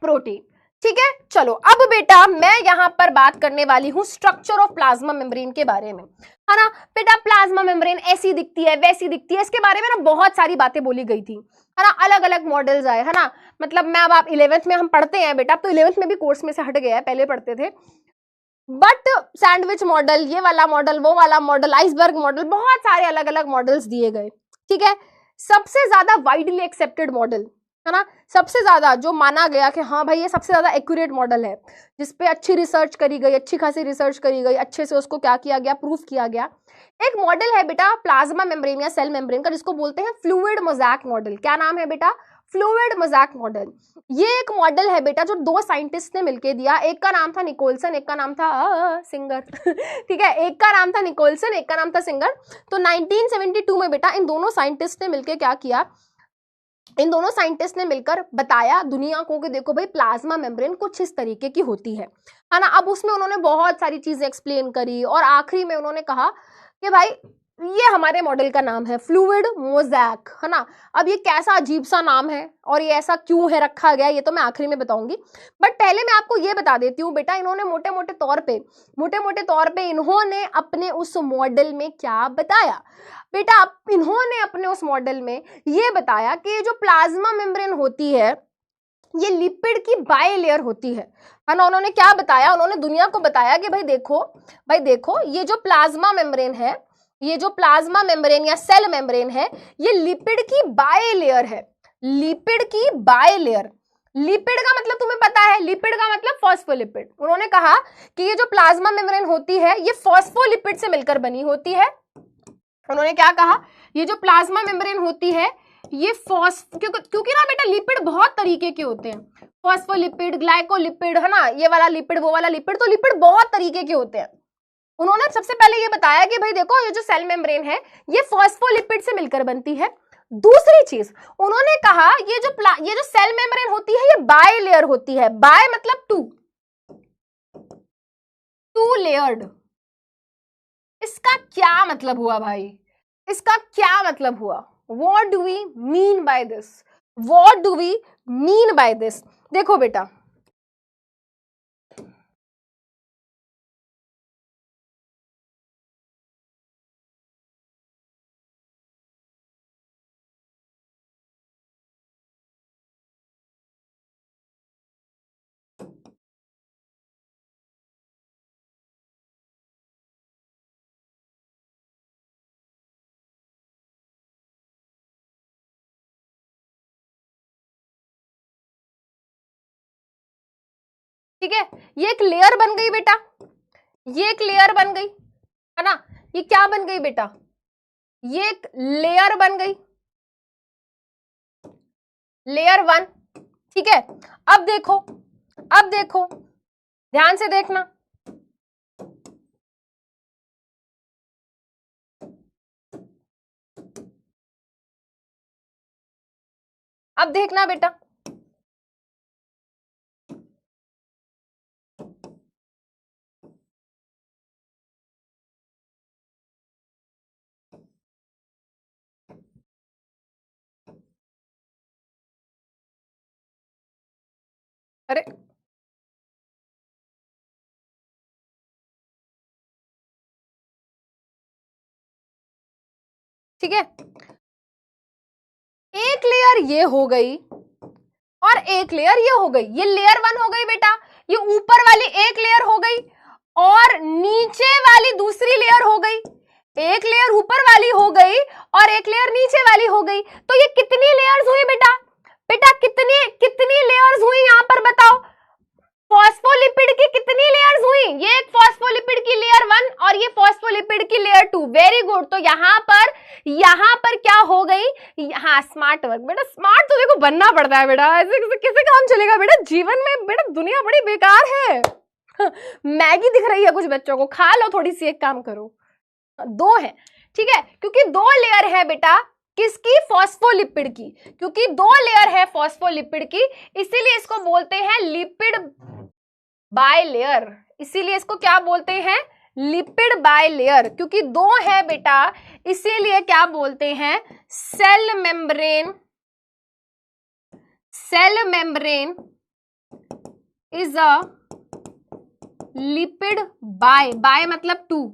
प्रोटीन, ठीक है। चलो अब बेटा मैं यहां पर बात करने वाली हूं स्ट्रक्चर ऑफ प्लाज्मा मेम्ब्रेन के बारे में, है ना। बेटा प्लाज्मा मेम्ब्रेन ऐसी दिखती है वैसी दिखती है, इसके बारे में ना बहुत सारी बातें बोली गई थी, है ना, अलग अलग मॉडल्स आए, है ना। मतलब मैं अब आप 11th में हम पढ़ते हैं बेटा, अब तो 11th में भी कोर्स में से हट गया है, पहले पढ़ते थे। बट सैंडविच मॉडल, ये वाला मॉडल, वो वाला मॉडल, आइसबर्ग मॉडल, बहुत सारे अलग अलग मॉडल्स दिए गए, ठीक है। सबसे ज्यादा वाइडली एक्सेप्टेड मॉडल, है ना, सबसे ज्यादा जो माना गया कि हाँ भाई ये सबसे ज्यादा एक्यूरेट मॉडल है, जिसपे अच्छी रिसर्च करी गई, अच्छी खासी रिसर्च करी गई, अच्छे से उसको क्या किया गया, प्रूफ किया गया। एक मॉडल है बेटा प्लाज्मा मेम्ब्रेन या सेल मेम्ब्रेन का, जिसको बोलते हैं फ्लूइड मोज़ैक मॉडल। क्या नाम है बेटा, फ्लूइड मोज़ैक मॉडल। ये एक मॉडल है बेटा जो दो साइंटिस्ट ने मिलकर दिया, एक का नाम था निकोलसन, एक का नाम था सिंगर ठीक है, एक का नाम था निकोलसन, एक का नाम था सिंगर। तो 1972 में बेटा इन दोनों साइंटिस्ट ने मिलकर क्या किया, इन दोनों साइंटिस्ट ने मिलकर बताया दुनिया को कि देखो भाई प्लाज्मा मेम्ब्रेन कुछ इस तरीके की होती है ना। अब उसमें उन्होंने बहुत सारी चीजें एक्सप्लेन करी और आखिरी में उन्होंने कहा कि भाई ये हमारे मॉडल का नाम है फ्लूइड मोज़ैक, है ना। अब ये कैसा अजीब सा नाम है और ये ऐसा क्यों है रखा गया, ये तो मैं आखिरी में बताऊंगी। बट पहले मैं आपको ये बता देती हूँ बेटा, इन्होंने मोटे मोटे तौर पे इन्होंने अपने उस मॉडल में क्या बताया बेटा, इन्होंने अपने उस मॉडल में ये बताया कि जो प्लाज्मा मेम्ब्रेन होती है ये लिपिड की बाय लेयर होती है ना। उन्होंने क्या बताया, उन्होंने दुनिया को बताया कि भाई देखो ये जो प्लाज्मा मेम्ब्रेन है, ये जो प्लाज्मा मेम्ब्रेन या सेल मेम्ब्रेन है, ये लिपिड की बाय लेयर है, लिपिड की बाय लेयर। लिपिड का मतलब तुम्हें पता है, लिपिड का मतलब फॉस्फोलिपिड। उन्होंने कहा कि ये जो प्लाज्मा मेम्ब्रेन होती है ये फॉस्फोलिपिड से मिलकर बनी होती है। उन्होंने क्या कहा, ये जो प्लाज्मा मेम्ब्रेन होती है ये क्योंकि ना बेटा लिपिड बहुत तरीके के होते हैं, फॉस्फोलिपिड, ग्लाइकोलिपिड, है ना, ये वाला लिपिड वो वाला लिपिड, तो लिपिड बहुत तरीके के होते हैं। उन्होंने सबसे पहले ये बताया कि भाई देखो ये जो सेल मेम्ब्रेन है ये फॉस्फोलिपिड से मिलकर बनती है। दूसरी चीज उन्होंने कहा ये जो सेल मेम्ब्रेन होती है ये बाय लेयर होती है, बाय मतलब टू लेयर्ड। इसका क्या मतलब हुआ भाई, इसका क्या मतलब हुआ, What do we mean by this? What do we mean by this? देखो बेटा ठीक है, ये एक लेयर बन गई बेटा, ये एक लेयर बन गई, है ना, ये क्या बन गई बेटा, ये एक लेयर बन गई, लेयर 1, ठीक है। अब देखो ध्यान से देखना, अब देखना बेटा, अरे ठीक है, एक लेयर ये हो गई और एक लेयर ये हो गई, ये लेयर 1 हो गई बेटा, ये ऊपर वाली एक लेयर हो गई और नीचे वाली दूसरी लेयर हो गई, एक लेयर ऊपर वाली हो गई और एक लेयर नीचे वाली हो गई। तो ये कितनी लेयर्स हुई बेटा? बेटा कितनी कितनी लेयर्स हुई यहां पर बताओ? फॉस्फोलिपिड की कितनी लेयर्स हुई? ये एक फॉस्फोलिपिड की लेयर 1 और ये फॉस्फोलिपिड की लेयर 2। Very good. तो यहां पर क्या हो गई? हाँ, स्मार्ट वर्क बेटा, स्मार्ट तो देखो बनना पड़ता है बेटा, ऐसे कैसे काम चलेगा बेटा जीवन में? बेटा दुनिया बड़ी बेकार है। मैगी दिख रही है कुछ बच्चों को, खा लो थोड़ी सी, एक काम करो। 2 है, ठीक है, क्योंकि 2 लेयर है बेटा किसकी? फॉस्फोलिपिड की, क्योंकि 2 लेयर है फॉस्फोलिपिड की, इसीलिए इसको बोलते हैं लिपिड बायलेयर। इसीलिए इसको क्या बोलते हैं? लिपिड बायलेयर, क्योंकि 2 है बेटा, इसीलिए क्या बोलते हैं? Cell membrane. Cell membrane is a lipid bi मतलब 2,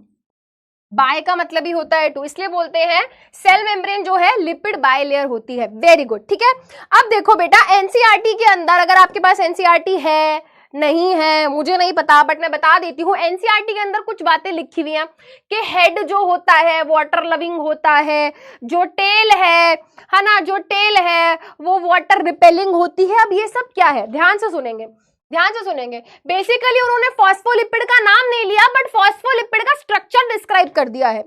बाय का मतलब ही होता है 2, इसलिए बोलते हैं सेल मेम्ब्रेन जो है लिपिड बायलेयर होती है। वेरी गुड, ठीक है। अब देखो बेटा एनसीईआरटी के अंदर, अगर आपके पास एनसीईआरटी है नहीं है मुझे नहीं पता, बट मैं बता देती हूँ, एनसीईआरटी के अंदर कुछ बातें लिखी हुई हैं कि हेड जो होता है वाटर लविंग होता है, जो टेल है ना, जो टेल है वो वाटर रिपेलिंग होती है। अब ये सब क्या है? ध्यान से सुनेंगे, ध्यान से सुनेंगे। बेसिकली उन्होंने फॉस्फोलिपिड का नाम नहीं लिया, बट फॉस्फोलिपिड का स्ट्रक्चर डिस्क्राइब कर दिया है।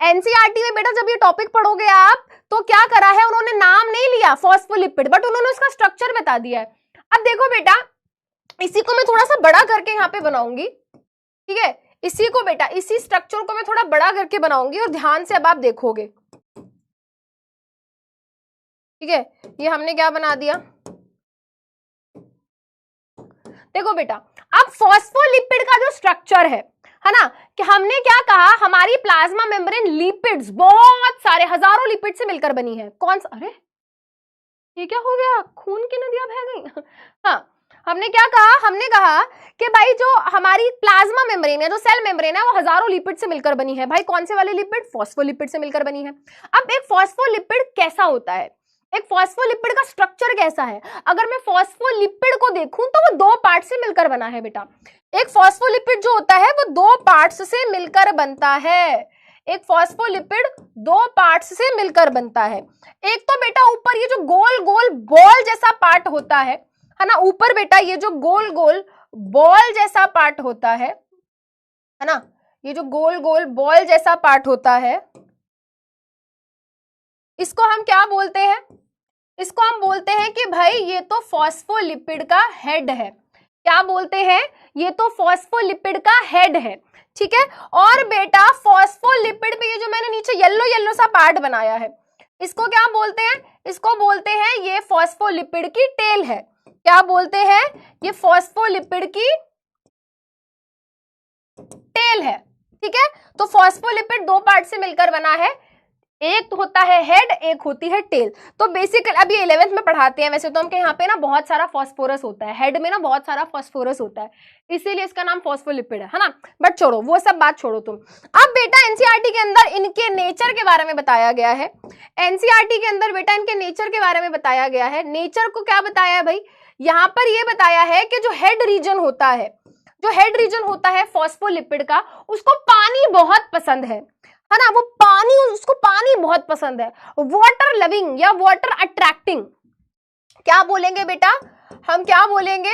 एनसीईआरटी में बेटा जब ये टॉपिक पढ़ोगे आप तो क्या करा है, उन्होंने नाम नहीं लिया फॉस्फोलिपिड, बट उन्होंने उसका स्ट्रक्चर बता दिया है। अब देखो बेटा इसी को मैं थोड़ा सा बड़ा करके यहाँ पे बनाऊंगी, ठीक है, इसी को बेटा, इसी स्ट्रक्चर को मैं थोड़ा बड़ा करके बनाऊंगी और ध्यान से अब आप देखोगे, ठीक है। ये हमने क्या बना दिया, देखो बेटा, अब फॉस्फोलिपिड का जो स्ट्रक्चर है ना, कि हमने क्या कहा, हमारी प्लाज्मा मेम्ब्रेन लिपिड्स, बहुत सारे हजारों लिपिड से मिलकर बनी है। कौन सा? अरे ये क्या हो गया, खून की नदियां बह गई। हाँ, हमने क्या कहा, हमने कहा कि भाई जो हमारी प्लाज्मा मेम्ब्रेन है, जो सेल मेम्ब्रेन है, वो हजारों लिपिड से मिलकर बनी है। भाई कौन से वाले लिपिड? फॉस्फोलिपिड से मिलकर बनी है। अब एक फॉस्फोलिपिड कैसा होता है, एक फॉस्फोलिपिड का स्ट्रक्चर कैसा है? अगर मैं फॉस्फोलिपिड को देखूं तो वो 2 पार्ट से मिलकर बना है बेटा। एक फॉस्फोलिपिड जो होता है वो 2 पार्ट्स से मिलकर बनता है। एक फॉस्फोलिपिड 2 पार्ट्स से मिलकर बनता है। एक तो बेटा ऊपर ये जो गोल गोल बॉल जैसा पार्ट होता है ना, ऊपर बेटा ये जो गोल गोल बॉल जैसा पार्ट होता है ना, ये जो गोल गोल बॉल जैसा पार्ट होता है, इसको हम क्या बोलते हैं? इसको हम बोलते हैं कि भाई ये तो फॉस्फोलिपिड का हेड है। क्या बोलते हैं? ये तो फॉस्फोलिपिड का हेड है, ठीक है। और बेटा फॉस्फोलिपिड पे ये जो मैंने नीचे येलो येलो सा पार्ट बनाया है, इसको क्या बोलते हैं? इसको बोलते हैं ये फॉस्फोलिपिड की टेल है। क्या बोलते हैं? ये फॉस्फोलिपिड की टेल है, ठीक है। तो फॉस्फोलिपिड 2 पार्ट से मिलकर बना है, एक होता है हेड, एक होती है टेल। तो बेसिकली अब ये 11th में पढ़ाते हैं, वैसे तो हम के यहाँ पे ना बहुत सारा फॉस्फोरस होता है, हेड में ना बहुत सारा फॉस्फोरस होता है, इसीलिए इसका नाम फॉस्फोलिपिड है ना। बट छोड़ो वो सब बात, छोड़ो तुम। अब बेटा एनसीईआरटी के अंदर इनके नेचर के बारे में बताया गया है। एनसीईआरटी के अंदर बेटा इनके नेचर के बारे में बताया गया है। नेचर को क्या बताया है भाई? यहाँ पर ये बताया है कि जो हेड रीजन होता है, जो हेड रीजन होता है फॉस्फोलिपिड का, उसको पानी बहुत पसंद है ना, वो पानी, उसको पानी बहुत पसंद है। वाटर लविंग या वाटर अट्रैक्टिंग, क्या बोलेंगे बेटा? हम क्या बोलेंगे?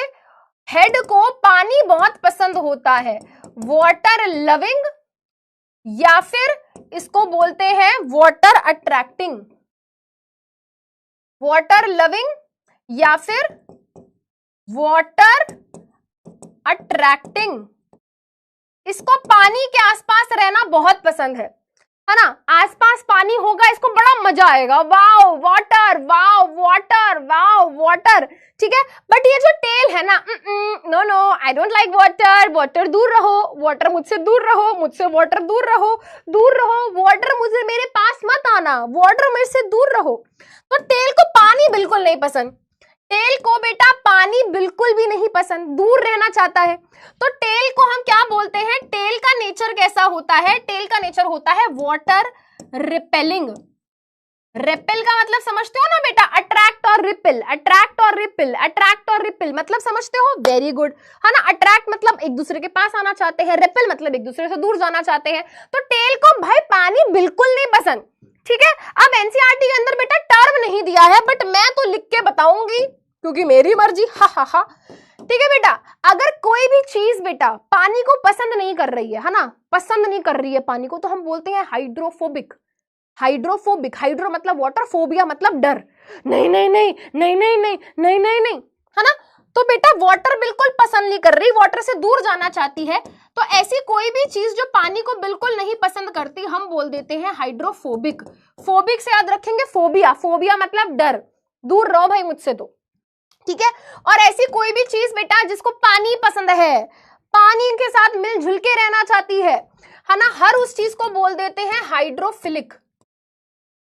हेड को पानी बहुत पसंद होता है, वाटर लविंग, या फिर इसको बोलते हैं वाटर अट्रैक्टिंग। वाटर लविंग या फिर वाटर अट्रैक्टिंग, इसको पानी के आसपास रहना बहुत पसंद है है ना, आसपास पानी होगा, इसको बड़ा मजा आएगा, wow water, wow water, wow water, ठीक है। बट ये जो टेल है ना, no no, I don't like water, water दूर रहो, वाटर मुझसे दूर रहो, मुझसे वाटर दूर रहो, दूर रहो, वाटर मुझे मेरे पास मत आना, वाटर मेरे से दूर रहो। तो टेल को पानी बिल्कुल नहीं पसंद, टेल को बेटा पानी बिल्कुल भी नहीं पसंद, दूर रहना चाहता है। तो टेल को हम क्या बोलते हैं, टेल का नेचर कैसा होता है, टेल का नेचर होता है वाटर रिपेलिंग। रेपेल का मतलब समझते हो ना बेटा, अट्रैक्ट और रिपेल, अट्रैक्ट और रिपेल, अट्रैक्ट और रिपेल मतलब समझते हो, वेरी गुड, है ना। अट्रैक्ट मतलब एक दूसरे के पास आना चाहते हैं, रिपेल मतलब एक दूसरे से दूर जाना चाहते हैं। तो टेल को भाई पानी बिल्कुल नहीं पसंद, ठीक है। अब एनसीईआरटी के अंदर बेटा टर्म नहीं दिया है, बट मैं तो लिख के बताऊंगी क्योंकि मेरी मर्जी, हा हा हा, ठीक है बेटा। अगर कोई भी चीज बेटा पानी को पसंद नहीं कर रही है ना, पसंद नहीं कर रही है पानी को, तो हम बोलते हैं हाइड्रोफोबिक। हाइड्रोफोबिक, हाइड्रो मतलब वाटर, फोबिया मतलब डर, नहीं नहीं नहीं नहीं नहीं नहीं नहीं नहीं नहीं, है ना। तो बेटा वाटर बिल्कुल पसंद नहीं कर रही, वाटर से दूर जाना चाहती है। तो ऐसी कोई भी चीज जो पानी को बिल्कुल नहीं पसंद करती, हम बोल देते हैं हाइड्रोफोबिक। फोबिक से याद रखेंगे फोबिया, फोबिया मतलब डर, दूर रहो भाई मुझसे, तो ठीक है। और ऐसी कोई भी चीज बेटा जिसको पानी पसंद है, पानी के साथ मिलजुल के रहना चाहती है ना, हर उस चीज को बोल देते हैं हाइड्रोफिलिक।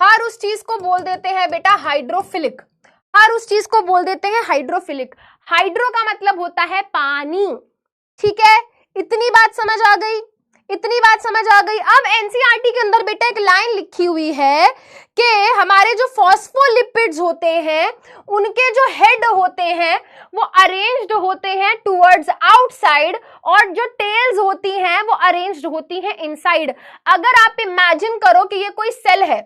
हर उस चीज को बोल देते हैं बेटा हाइड्रोफिलिक, हर उस चीज को बोल देते हैं हाइड्रोफिलिक। हाइड्रो का मतलब होता है पानी, ठीक है। इतनी बात समझ आ गई, इतनी बात समझ आ गई। अब एनसीईआरटी के अंदर बेटा एक लाइन लिखी हुई है कि हमारे जो फॉस्फोलिपिड्स होते हैं, उनके जो हेड होते हैं वो अरेंज्ड होते हैं टुवर्ड्स आउटसाइड, और जो टेल्स होती हैं वो अरेंज्ड होती हैं इनसाइड। अगर आप इमेजिन करो कि ये कोई सेल है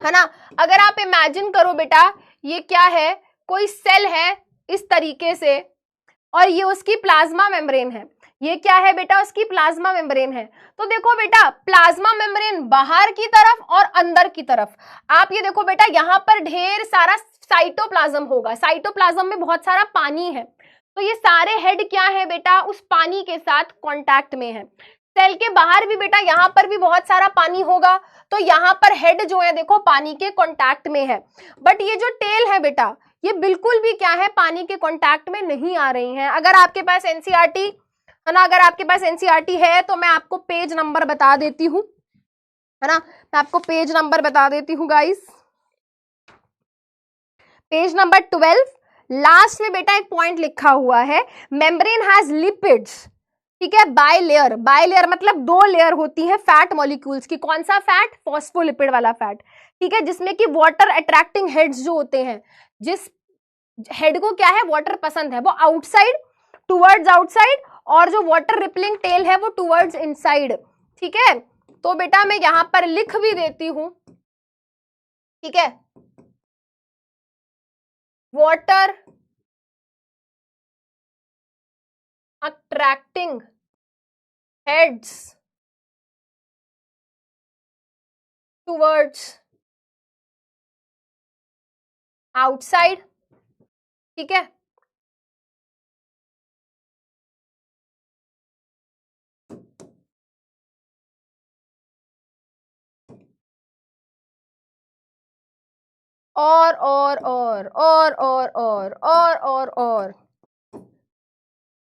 ना, अगर आप इमेजिन करो बेटा ये क्या है, कोई सेल है इस तरीके से, और ये उसकी प्लाज्मा मेम्ब्रेन है, ये क्या है बेटा, उसकी प्लाज्मा मेम्ब्रेन है। तो देखो बेटा प्लाज्मा मेम्ब्रेन बाहर की तरफ और अंदर की तरफ, आप ये देखो बेटा यहाँ पर ढेर सारा साइटोप्लाज्म होगा, साइटोप्लाज्म में बहुत सारा पानी है। तो ये सारे हेड क्या है बेटा, उस पानी के साथ कांटेक्ट में है। सेल के बाहर भी बेटा यहाँ पर भी बहुत सारा पानी होगा, तो यहाँ पर हेड जो है देखो पानी के कांटेक्ट में है। बट ये जो टेल है बेटा, ये बिल्कुल भी क्या है, पानी के कांटेक्ट में नहीं आ रही हैं। अगर आपके पास एनसीईआरटी है ना, अगर आपके पास एनसीईआरटी है तो मैं आपको पेज नंबर बता देती हूँ, है ना, मैं आपको पेज नंबर बता देती हूँ गाइस। पेज नंबर 12 लास्ट में बेटा एक पॉइंट लिखा हुआ है, मेम्ब्रेन हैज लिपिड्स, ठीक है, बाय लेयर। बाय लेयर मतलब दो लेयर होती है फैट मॉलिक्यूल्स की। कौन सा फैट, फॉस्फोलिपिड वाला फैट, ठीक है, जिसमें कि वाटर अट्रैक्टिंग हेड्स जो होते हैं, जिस हेड को क्या है वाटर पसंद है, वो आउटसाइड, टुवर्ड्स आउटसाइड, और जो वाटर रिपलिंग टेल है वो टुवर्ड्स इनसाइड, ठीक है। तो बेटा मैं यहां पर लिख भी देती हूं, ठीक है, water attracting heads towards outside, ठीक है।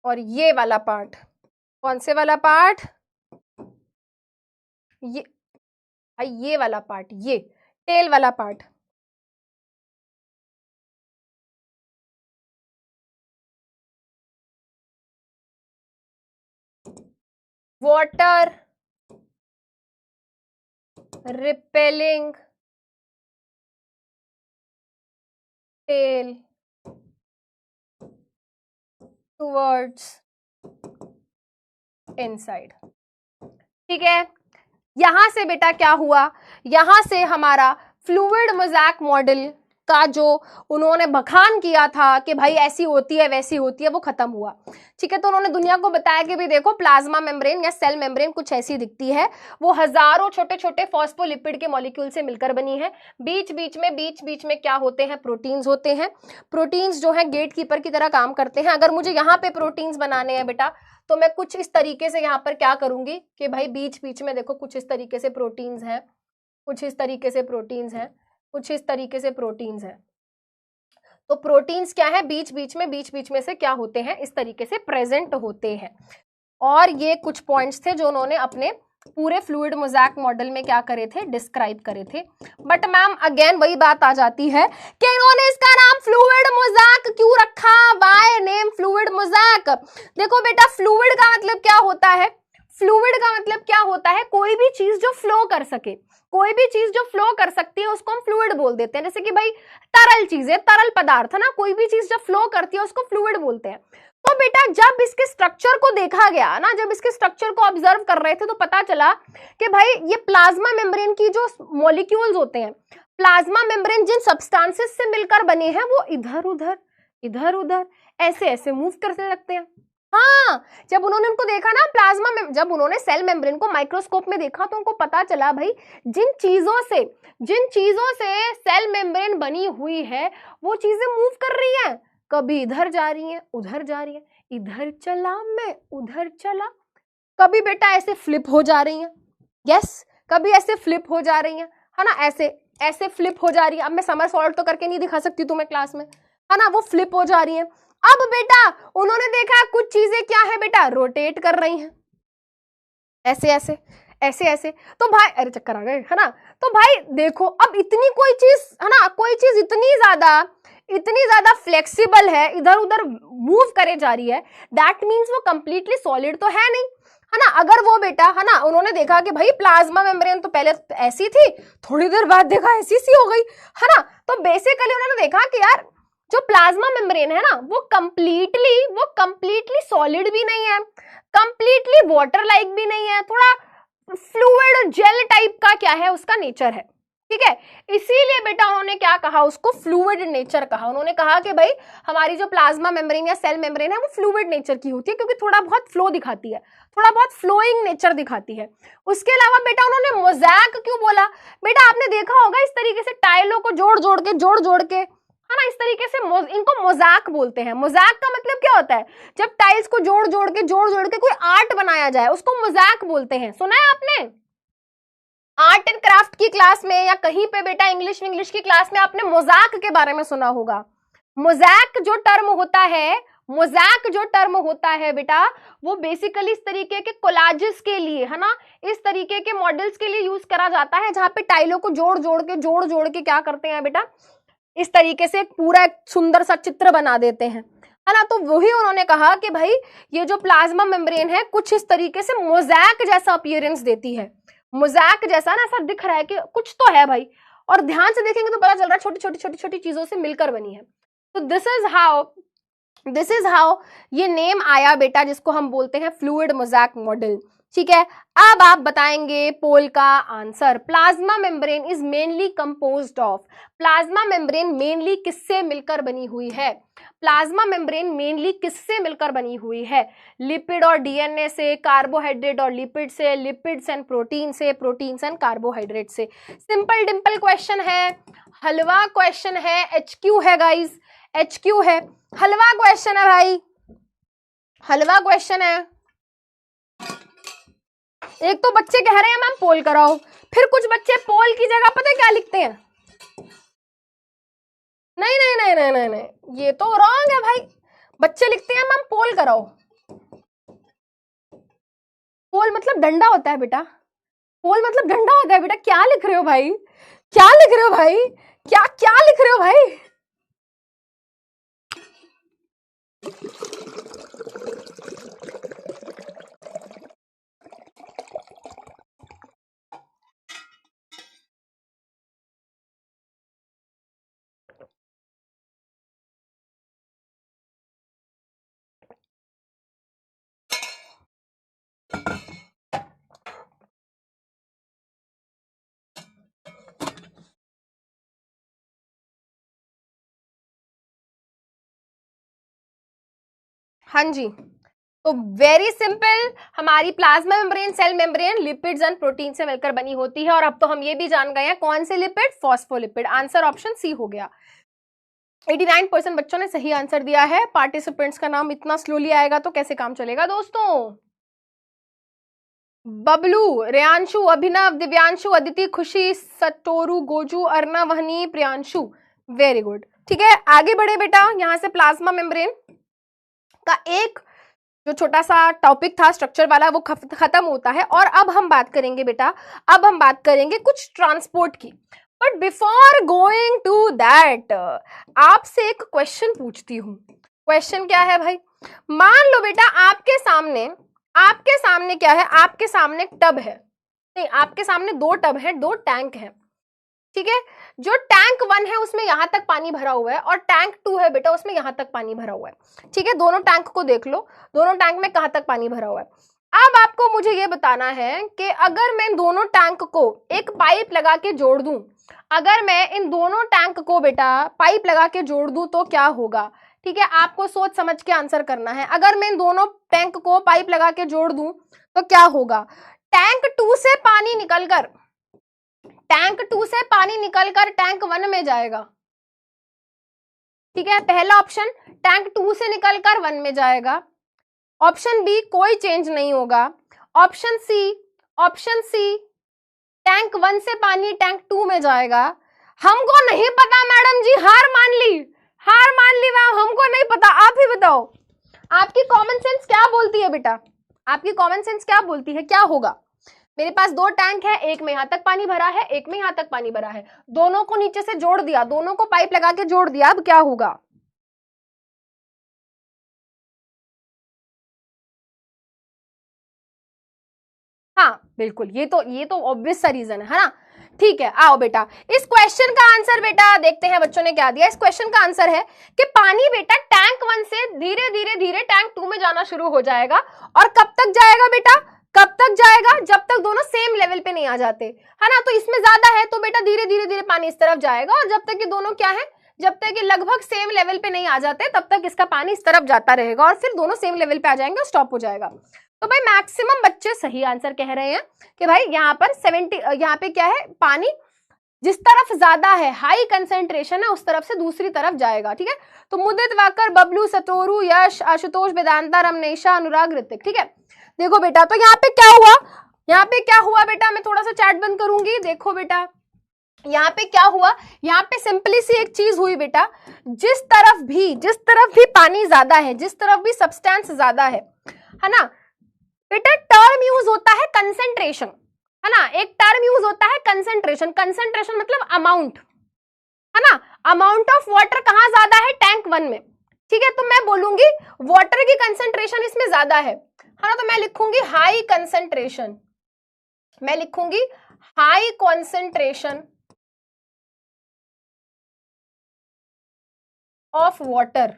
और ये वाला पार्ट, कौन से वाला पार्ट, ये वाला पार्ट, ये टेल वाला part. Water repelling tail towards inside, ठीक है। यहां से बेटा क्या हुआ, यहां से हमारा फ्लूइड मोज़ैक मॉडल का जो उन्होंने बखान किया था कि भाई ऐसी होती है वैसी होती है, वो खत्म हुआ। ठीक है, तो उन्होंने दुनिया को बताया कि भाई देखो प्लाज्मा मेम्ब्रेन या सेल मेम्ब्रेन कुछ ऐसी दिखती है, वो हजारों छोटे छोटे फॉस्फोलिपिड के मॉलिक्यूल से मिलकर बनी है। बीच बीच में क्या होते हैं, प्रोटीन्स होते हैं। प्रोटीन्स जो है गेट कीपर की तरह काम करते हैं। अगर मुझे यहाँ पे प्रोटीन्स बनाने हैं बेटा, तो मैं कुछ इस तरीके से यहाँ पर क्या करूंगी कि भाई बीच बीच में देखो कुछ इस तरीके से प्रोटीन्स हैं, कुछ इस तरीके से प्रोटीन्स हैं, कुछ इस तरीके से प्रोटीन्स हैं। तो प्रोटीन्स क्या है, बीच बीच में से क्या होते हैं, इस तरीके से प्रेजेंट होते हैं। और ये कुछ पॉइंट्स थे जो उन्होंने अपने पूरे फ्लूइड मोज़ैक मॉडल में क्या करे थे, डिस्क्राइब करे थे। बट मैम अगेन वही बात आ जाती है कि इन्होंने इसका नाम फ्लूइड मोज़ैक क्यों रखा, व्हाई नेम फ्लूइड मोज़ैक। देखो बेटा, फ्लूइड का मतलब क्या होता है, फ्लूइड का मतलब क्या होता है, कोई भी चीज जो फ्लो कर सके, कोई भी चीज जो फ्लो कर सकती है उसको हम फ्लूइड बोल देते हैं। जैसे कि भाई तरल चीजें, तरल पदार्थ है ना, कोई भी चीज जब फ्लो करती है उसको फ्लूइड बोलते हैं। तो बेटा जब इसके स्ट्रक्चर को देखा गया ना, जब इसके स्ट्रक्चर को ऑब्जर्व कर रहे थे तो पता चला कि भाई ये प्लाज्मा मेम्ब्रेन की जो मॉलिक्यूल्स होते हैं, प्लाज्मा मेम्ब्रेन जिन सब्सटेंसेस से मिलकर बने हैं वो इधर उधर ऐसे ऐसे मूव करने लगते हैं। हाँ, जब उन्होंने उनको देखा ना प्लाज्मा में, जब उन्होंने सेल मेम्ब्रेन को माइक्रोस्कोप में देखा तो उनको पता चला भाई जिन चीजों से सेल मेम्ब्रेन बनी हुई है वो चीजें मूव कर रही हैं, कभी इधर जा रही हैं, उधर जा रही हैं, इधर चला मैं उधर चला, कभी बेटा ऐसे फ्लिप हो जा रही हैं, यस, कभी ऐसे फ्लिप हो जा रही हैं, है ना, ऐसे ऐसे फ्लिप हो जा रही है। अब मैं समर सॉल्ट तो करके नहीं दिखा सकती तुम्हें क्लास में, है ना, वो फ्लिप हो जा रही है। अब बेटा उन्होंने देखा कुछ चीजें क्या है बेटा, रोटेट कर रही हैं, ऐसे ऐसे ऐसे ऐसे। तो भाई अरे चक्कर आ गए, है ना। तो भाई देखो अब इतनी कोई चीज, है ना, कोई चीज इतनी ज्यादा फ्लेक्सिबल है, इधर उधर मूव करे जा रही है, दैट मीन्स वो कंप्लीटली सॉलिड तो है नहीं, है ना। अगर वो बेटा, है ना, उन्होंने देखा कि भाई प्लाज्मा मेम्ब्रेन तो पहले ऐसी थी, थोड़ी देर बाद देखा ऐसी सी हो गई, है ना। तो बेसिकली उन्होंने देखा कि यार जो प्लाज्मा मेम्ब्रेन है ना वो कंप्लीटली सॉलिड भी नहीं है, कंप्लीटली वाटर लाइक भी नहीं है, थोड़ा फ्लूइड जेल टाइप का क्या है उसका नेचर है, ठीक है। इसीलिए बेटा उन्होंने क्या कहा, उसको फ्लूइड नेचर कहा। उन्होंने कहा कि भाई हमारी जो प्लाज्मा मेम्ब्रेन या सेल मेम्ब्रेन है वो फ्लूइड नेचर की होती है, क्योंकि थोड़ा बहुत फ्लो दिखाती है, थोड़ा बहुत फ्लोइंग नेचर दिखाती है। उसके अलावा बेटा उन्होंने मोज़ैक क्यों बोला, बेटा आपने देखा होगा इस तरीके से टाइलों को जोड़ जोड़ के, है ना, इस तरीके से इनको मोज़ैक बोलते हैं। मोज़ैक का मतलब क्या होता है, जब टाइल्स को जोड़ जोड़ के कोई आर्ट बनाया जाए उसको मोज़ैक बोलते हैं। सुना है आपने आर्ट एंड क्राफ्ट की क्लास में या कहीं पे बेटा इंग्लिश की क्लास में आपने मोज़ैक के बारे में सुना होगा। मोज़ैक जो टर्म होता है बेटा वो बेसिकली इस तरीके के कोलाजेस के लिए, है ना, इस तरीके के मॉडल्स के लिए यूज करा जाता है, जहां पे टाइलों को जोड़ के क्या करते हैं बेटा, इस तरीके से एक पूरा एक सुंदर सा चित्र बना देते हैं, है ना। तो वही उन्होंने कहा कि भाई ये जो प्लाज्मा मेम्ब्रेन है कुछ इस तरीके से मोज़ैक जैसा अपीयरेंस देती है, मोज़ैक जैसा ना, ऐसा दिख रहा है कि कुछ तो है भाई, और ध्यान से देखेंगे तो पता चल रहा है छोटी चीजों से मिलकर बनी है। तो दिस इज हाउ ये नेम आया बेटा, जिसको हम बोलते हैं फ्लूइड मोज़ैक मॉडल, ठीक है। अब आप बताएंगे पोल का answer. Plasma membrane is mainly composed of, plasma membrane mainly किससे मिलकर बनी हुई है, प्लाज्मा मेम्ब्रेन मेनली किससे मिलकर बनी हुई है, लिपिड और डीएनए से, कार्बोहाइड्रेट और लिपिड से, लिपिड्स एंड प्रोटीन से, प्रोटीन्स एंड कार्बोहाइड्रेट से। सिंपल डिंपल क्वेश्चन है, हलवा क्वेश्चन है, HQ है गाइस, HQ है, हलवा क्वेश्चन है भाई, हलवा क्वेश्चन है। एक तो बच्चे कह रहे हैं मैम पोल कराओ, फिर कुछ बच्चे पोल की जगह पता है क्या लिखते हैं, नहीं, ये तो रॉन्ग है भाई। बच्चे लिखते हैं मैम पोल कराओ, पोल मतलब डंडा होता है बेटा, पोल मतलब डंडा होता है बेटा। क्या लिख रहे हो भाई, क्या लिख रहे हो भाई, क्या लिख रहे हो भाई। हाँ जी, तो वेरी सिंपल, हमारी plasma membrane, cell membrane lipids and protein से मिलकर बनी होती है। और अब तो हम ये भी जान गए हैं कौन से lipid, phospholipid. Answer option C हो गया। 89% बच्चों ने सही आंसर दिया है। पार्टिसिपेंट्स का नाम इतना स्लोली आएगा तो कैसे काम चलेगा दोस्तों। बबलू, रेयांशु, अभिनव, दिव्यांशु, अदिति, खुशी, Satoru, गोजू, Arnav, वहनी, Priyanshu, very good. ठीक है, आगे बढ़े बेटा। यहां से प्लाज्मा मेम्ब्रेन का एक जो छोटा सा टॉपिक था स्ट्रक्चर वाला वो खत्म होता है। और अब हम बात करेंगे बेटा, अब हम बात करेंगे कुछ ट्रांसपोर्ट की। But before going to that, आपसे एक क्वेश्चन पूछती हूँ। क्वेश्चन क्या है भाई, मान लो बेटा आपके सामने क्या है, आपके सामने टब है, नहीं आपके सामने दो टब है, दो टैंक है। ठीक है, जो टैंक 1 है उसमें यहां तक पानी भरा हुआ है और टैंक 2 है बेटा उसमें यहां तक पानी भरा हुआ है। ठीक है, दोनों टैंक को देख लो, दोनों टैंक में कहां तक पानी भरा हुआ है। अब आपको मुझे ये बताना है कि अगर मैं दोनों टैंक को एक पाइप लगा के जोड़ दूं, अगर मैं इन दोनों टैंक को बेटा पाइप लगा के जोड़ दूं तो क्या होगा। ठीक है, आपको सोच समझ के आंसर करना है। अगर मैं इन दोनों टैंक को पाइप लगा के जोड़ दूं तो क्या होगा। टैंक 2 से पानी निकलकर टैंक 1 में जाएगा। ठीक है, पहला ऑप्शन टैंक 2 से निकलकर 1 में जाएगा। ऑप्शन बी कोई चेंज नहीं होगा। ऑप्शन सी टैंक 1 से पानी टैंक 2 में जाएगा। हमको नहीं पता मैडम जी, हार मान ली मैम, हमको नहीं पता, आप ही बताओ। आपकी कॉमन सेंस क्या बोलती है बेटा, आपकी कॉमन सेंस क्या बोलती है, क्या होगा। मेरे पास दो टैंक है, एक में यहां तक पानी भरा है, एक में यहां तक पानी भरा है, दोनों को नीचे से जोड़ दिया, दोनों को पाइप लगा के जोड़ दिया, अब क्या होगा। हाँ बिल्कुल, ये तो ऑब्वियस सा रीजन है ना। ठीक है, आओ बेटा इस क्वेश्चन का आंसर बेटा देखते हैं बच्चों ने क्या दिया। इस क्वेश्चन का आंसर है कि पानी बेटा टैंक 1 से धीरे धीरे टैंक 2 में जाना शुरू हो जाएगा। और कब तक जाएगा बेटा, कब तक जाएगा, जब तक दोनों सेम लेवल पे नहीं आ जाते, है ना। तो इसमें ज्यादा है तो बेटा धीरे धीरे पानी इस तरफ जाएगा, और जब तक कि दोनों क्या है, जब तक कि लगभग सेम लेवल पे नहीं आ जाते तब तक इसका पानी इस तरफ जाता रहेगा, और फिर दोनों सेम लेवल पे आ जाएंगे और स्टॉप हो जाएगा। तो भाई मैक्सिमम बच्चे सही आंसर कह रहे हैं कि भाई यहाँ पर 70, यहाँ पे क्या है, पानी जिस तरफ ज्यादा है, हाई कंसेंट्रेशन है, उस तरफ से दूसरी तरफ जाएगा। ठीक है, तो मुदित, वाकर, बबलू, सतोरू, यश, आशुतोष, वेदांता, रमनेशा, अनुराग, ऋतिक। ठीक है, देखो बेटा तो यहाँ पे क्या हुआ बेटा, मैं थोड़ा सा चैट बंद करूंगी। देखो बेटा यहाँ पे क्या हुआ, यहाँ पे सिंपली सी एक चीज हुई बेटा, जिस तरफ भी पानी ज्यादा है, जिस तरफ भी सब्सटेंस ज्यादा है ना बेटा, टर्म यूज होता है कंसेंट्रेशन, है ना। एक टर्म यूज होता है कंसेंट्रेशन मतलब अमाउंट, है ना। अमाउंट ऑफ वाटर कहां ज्यादा है, टैंक 1 में। ठीक है, तो मैं बोलूंगी वाटर की कंसेंट्रेशन इसमें ज्यादा है ना, तो मैं लिखूंगी हाई कंसेंट्रेशन, ऑफ वाटर।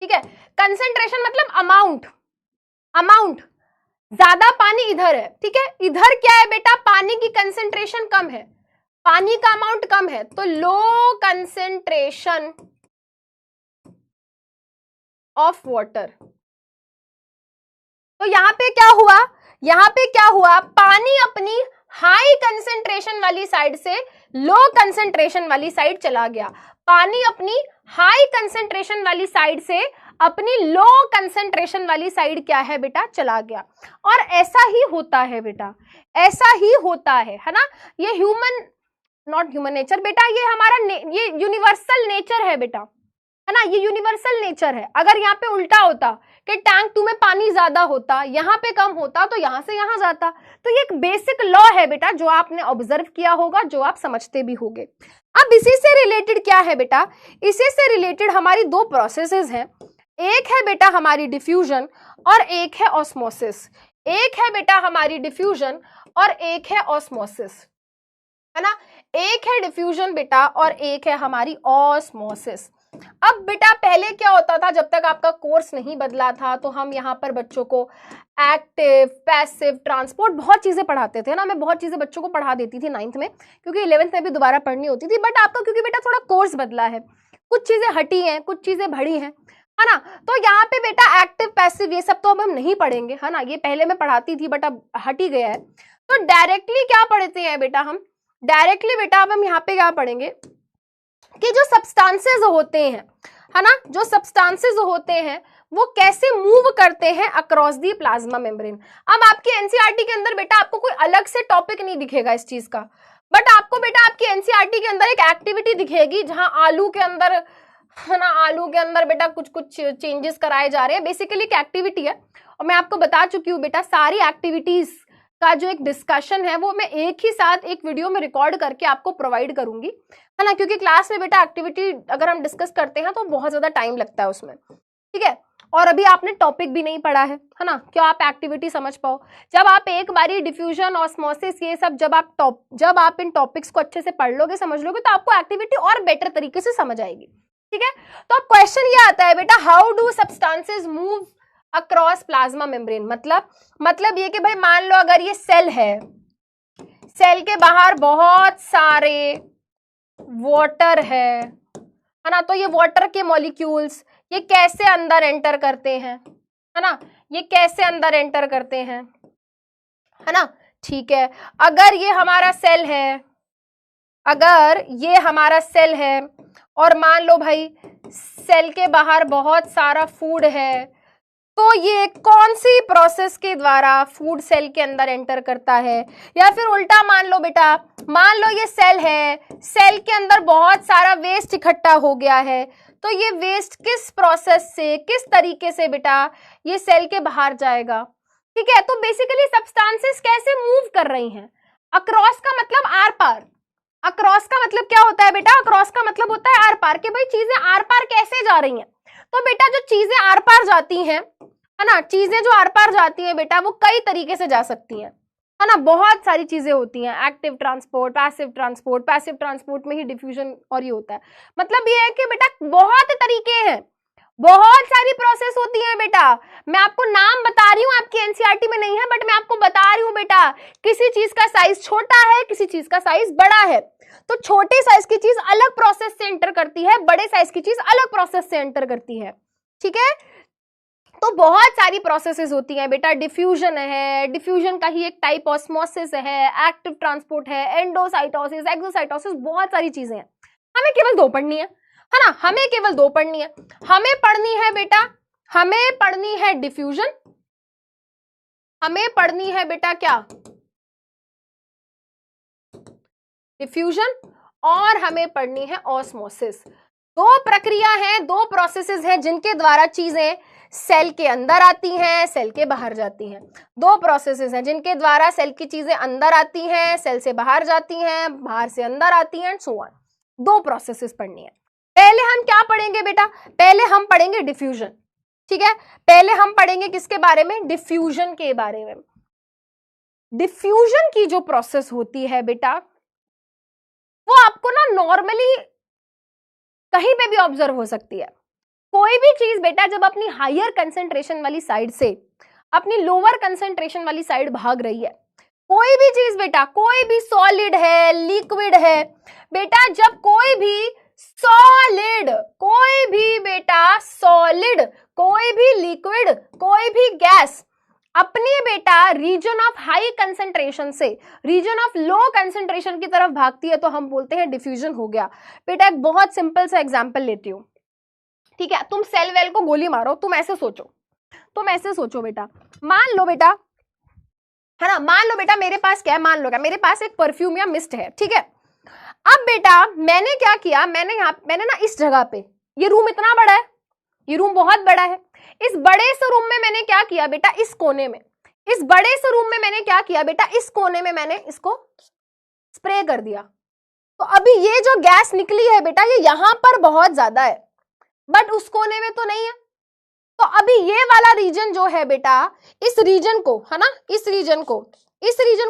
ठीक है, कंसेंट्रेशन मतलब अमाउंट ज्यादा पानी इधर है। ठीक है, इधर क्या है बेटा, पानी की कंसेंट्रेशन कम है, पानी का अमाउंट कम है, तो लो कंसेंट्रेशन ऑफ वाटर। तो यहां पे क्या हुआ, पानी अपनी हाई कंसेंट्रेशन वाली साइड से लो कंसेंट्रेशन वाली साइड चला गया, पानी अपनी हाई कंसेंट्रेशन वाली साइड से अपनी लो कंसेंट्रेशन वाली साइड क्या है बेटा, चला गया। और ऐसा ही होता है बेटा, ऐसा ही होता है ना। ये नॉट ह्यूमन नेचर बेटा, ये हमारा ये यूनिवर्सल नेचर है बेटा, है ना, ये यूनिवर्सल नेचर है। अगर यहाँ पे उल्टा होता कि टैंक 2 में पानी ज्यादा होता, यहाँ पे कम होता, तो यहां से यहां जाता। तो ये एक बेसिक लॉ है बेटा, जो आपने ऑब्जर्व किया होगा, जो आप समझते भी होंगे। अब इसी से रिलेटेड क्या है बेटा, इसी से रिलेटेड हमारी दो प्रोसेसेस हैं। एक है बेटा हमारी डिफ्यूजन और एक है ऑस्मोसिस। एक है बेटा हमारी डिफ्यूजन और एक है ऑस्मोसिस, है ना। एक है डिफ्यूजन बेटा और एक है हमारी ऑस्मोसिस। अब बेटा पहले क्या होता था, जब तक आपका कोर्स नहीं बदला था, तो हम यहाँ पर बच्चों को एक्टिव, पैसिव, ट्रांसपोर्ट बहुत चीजें पढ़ाते थे ना। मैं बहुत चीजें बच्चों को पढ़ा देती थी 9th में, क्योंकि 11th में भी दोबारा पढ़नी होती थी। बट आपका क्योंकि बेटा थोड़ा कोर्स बदला है, कुछ चीजें हटी हैं, कुछ चीजें बढ़ी हैं, है ना। तो यहाँ पे बेटा एक्टिव पैसिव ये सब तो अब हम नहीं पढ़ेंगे, है ना, ये पहले मैं पढ़ाती थी बट अब हट ही गया है। तो डायरेक्टली क्या पढ़ते हैं बेटा हम, डायरेक्टली बेटा अब हम यहाँ पे क्या पढ़ेंगे कि जो सब्सटेंसेस होते हैं, है ना, जो सब्सटेंसेस होते हैं वो कैसे मूव करते हैं अक्रॉस दी प्लाज्मा मेम्ब्रेन। अब आपकी एनसीईआरटी के अंदर बेटा आपको कोई अलग से टॉपिक नहीं दिखेगा इस चीज का, बट आपको बेटा आपकी एनसीईआरटी के अंदर एक एक्टिविटी दिखेगी जहां आलू के अंदर, है ना, आलू के अंदर बेटा कुछ कुछ चेंजेस कराए जा रहे हैं। बेसिकली एक एक्टिविटी है और मैं आपको बता चुकी हूँ बेटा सारी एक्टिविटीज का जो एक डिस्कशन है वो मैं एक ही साथ एक वीडियो में रिकॉर्ड करके आपको प्रोवाइड करूंगी, है ना, क्योंकि क्लास में बेटा एक्टिविटी अगर हम डिस्कस करते हैं तो बहुत ज्यादा टाइम लगता है उसमें, ठीक है। और अभी आपने टॉपिक भी नहीं पढ़ा है ना, क्यों आप एक्टिविटी समझ पाओ। जब आप एक बारी डिफ्यूजन, ऑस्मोसिस ये सब जब आप इन टॉपिक्स को अच्छे से पढ़ लोगे, समझ लोगे, तो आपको एक्टिविटी और बेटर तरीके से समझ आएगी, ठीक है। तो अब क्वेश्चन ये आता है बेटा, how do substances move across plasma membrane. मतलब ये कि भाई मान लो अगर ये सेल है, सेल के बाहर बहुत सारे वाटर है ना, तो ये वाटर के मॉलिक्यूल्स ये कैसे अंदर एंटर करते हैं, है ना, ये कैसे अंदर एंटर करते हैं, है ना, ठीक है। अगर ये हमारा सेल है, अगर ये हमारा सेल है और मान लो भाई सेल के बाहर बहुत सारा फूड है, तो ये कौन सी प्रोसेस के द्वारा फूड सेल के अंदर एंटर करता है। या फिर उल्टा मान लो बेटा, मान लो ये सेल है, सेल के अंदर बहुत सारा वेस्ट इकट्ठा हो गया है, तो ये वेस्ट किस प्रोसेस से, किस तरीके से बेटा ये सेल के बाहर जाएगा, ठीक है। तो बेसिकली सब्सटेंसेस कैसे मूव कर रही हैं अक्रॉस का मतलब आर पार। अक्रॉस का मतलब क्या होता है बेटा, अक्रॉस का मतलब होता है आर पार, कि भाई चीजें आर पार कैसे जा रही हैं। तो बेटा जो चीजें आर पार जाती हैं, है ना, चीजें जो आर पार जाती हैं बेटा वो कई तरीके से जा सकती हैं, है ना, बहुत सारी चीजें होती हैं, एक्टिव ट्रांसपोर्ट, पैसिव ट्रांसपोर्ट में ही डिफ्यूजन और ये होता है। मतलब ये है कि बेटा बहुत तरीके हैं, बहुत सारी प्रोसेस होती है बेटा। मैं आपको नाम बता रही हूँ, आपकी एनसीईआरटी में नहीं है, बट मैं आपको बता रही हूँ बेटा, किसी चीज का साइज छोटा है, किसी चीज का साइज बड़ा है, तो छोटे साइज की चीज अलग प्रोसेस से एंटर करती है, बड़े साइज की चीज अलग प्रोसेस से एंटर करती है, ठीक है। तो बहुत सारी प्रोसेसेस होती हैं बेटा, डिफ्यूजन है, डिफ्यूजन का ही एक टाइप ऑस्मोसिस है, एक्टिव ट्रांसपोर्ट है, एंडोसाइटोसिस, एक्सोसाइटोसिस, बहुत सारी चीजें हैं। हमें केवल दो पढ़नी है ना, हमें केवल दो पढ़नी है। हमें पढ़नी है बेटा, हमें पढ़नी है डिफ्यूजन, हमें पढ़नी है बेटा क्या, डिफ्यूजन, और हमें पढ़नी है ऑस्मोसिस। दो प्रक्रिया हैं, दो प्रोसेसेस हैं जिनके द्वारा चीजें सेल के अंदर आती हैं, सेल के बाहर जाती हैं। दो प्रोसेसेस हैं जिनके द्वारा सेल की चीजें अंदर आती हैं, सेल से बाहर जाती हैं, बाहर से अंदर आती हैं, सो ऑन। दो प्रोसेसेस पढ़नी है। पहले हम क्या पढ़ेंगे बेटा, पहले हम पढ़ेंगे डिफ्यूजन, ठीक है। पहले हम पढ़ेंगे किसके बारे में, डिफ्यूजन के बारे में। डिफ्यूजन की जो प्रोसेस होती है बेटा वो आपको ना नॉर्मली कहीं पे भी ऑब्जर्व हो सकती है। कोई भी चीज बेटा जब अपनी हायर कंसेंट्रेशन वाली साइड से अपनी लोअर कंसेंट्रेशन वाली साइड भाग रही है, कोई भी चीज बेटा, कोई भी सॉलिड है, लिक्विड है बेटा, जब कोई भी सॉलिड, कोई भी बेटा सॉलिड, कोई भी लिक्विड, कोई भी गैस अपनी बेटा रीजन ऑफ हाई कंसेंट्रेशन से रीजन ऑफ लो कंसेंट्रेशन की तरफ भागती है तो हम बोलते हैं डिफ्यूजन हो गया। बेटा एक बहुत सिंपल सा एग्जांपल लेती हूँ, ठीक है। तुम सेल वेल को गोली मारो, तुम ऐसे सोचो बेटा, मान लो बेटा, है ना, मान लो बेटा मेरे पास क्या है, मान लो क्या, मेरे पास एक परफ्यूम या मिस्ट है, ठीक है। अब बेटा मैंने क्या किया, मैंने ना इस जगह पे, ये रूम इतना बड़ा है, ये रूम बहुत बड़ा है, इस बड़े से रूम में मैंने क्या किया बेटा, इस कोने में, इस बड़े से रूम में मैंने क्या किया बेटा, इस कोने में मैंने इसको स्प्रे कर दिया। तो अभी ये जो गैस निकली है बेटा ये यहां पर बहुत ज्यादा है, बट उस कोने में तो नहीं है। तो अभी ये वाला रीजन जो है बेटा, इस रीजन को, है ना, इस रीजन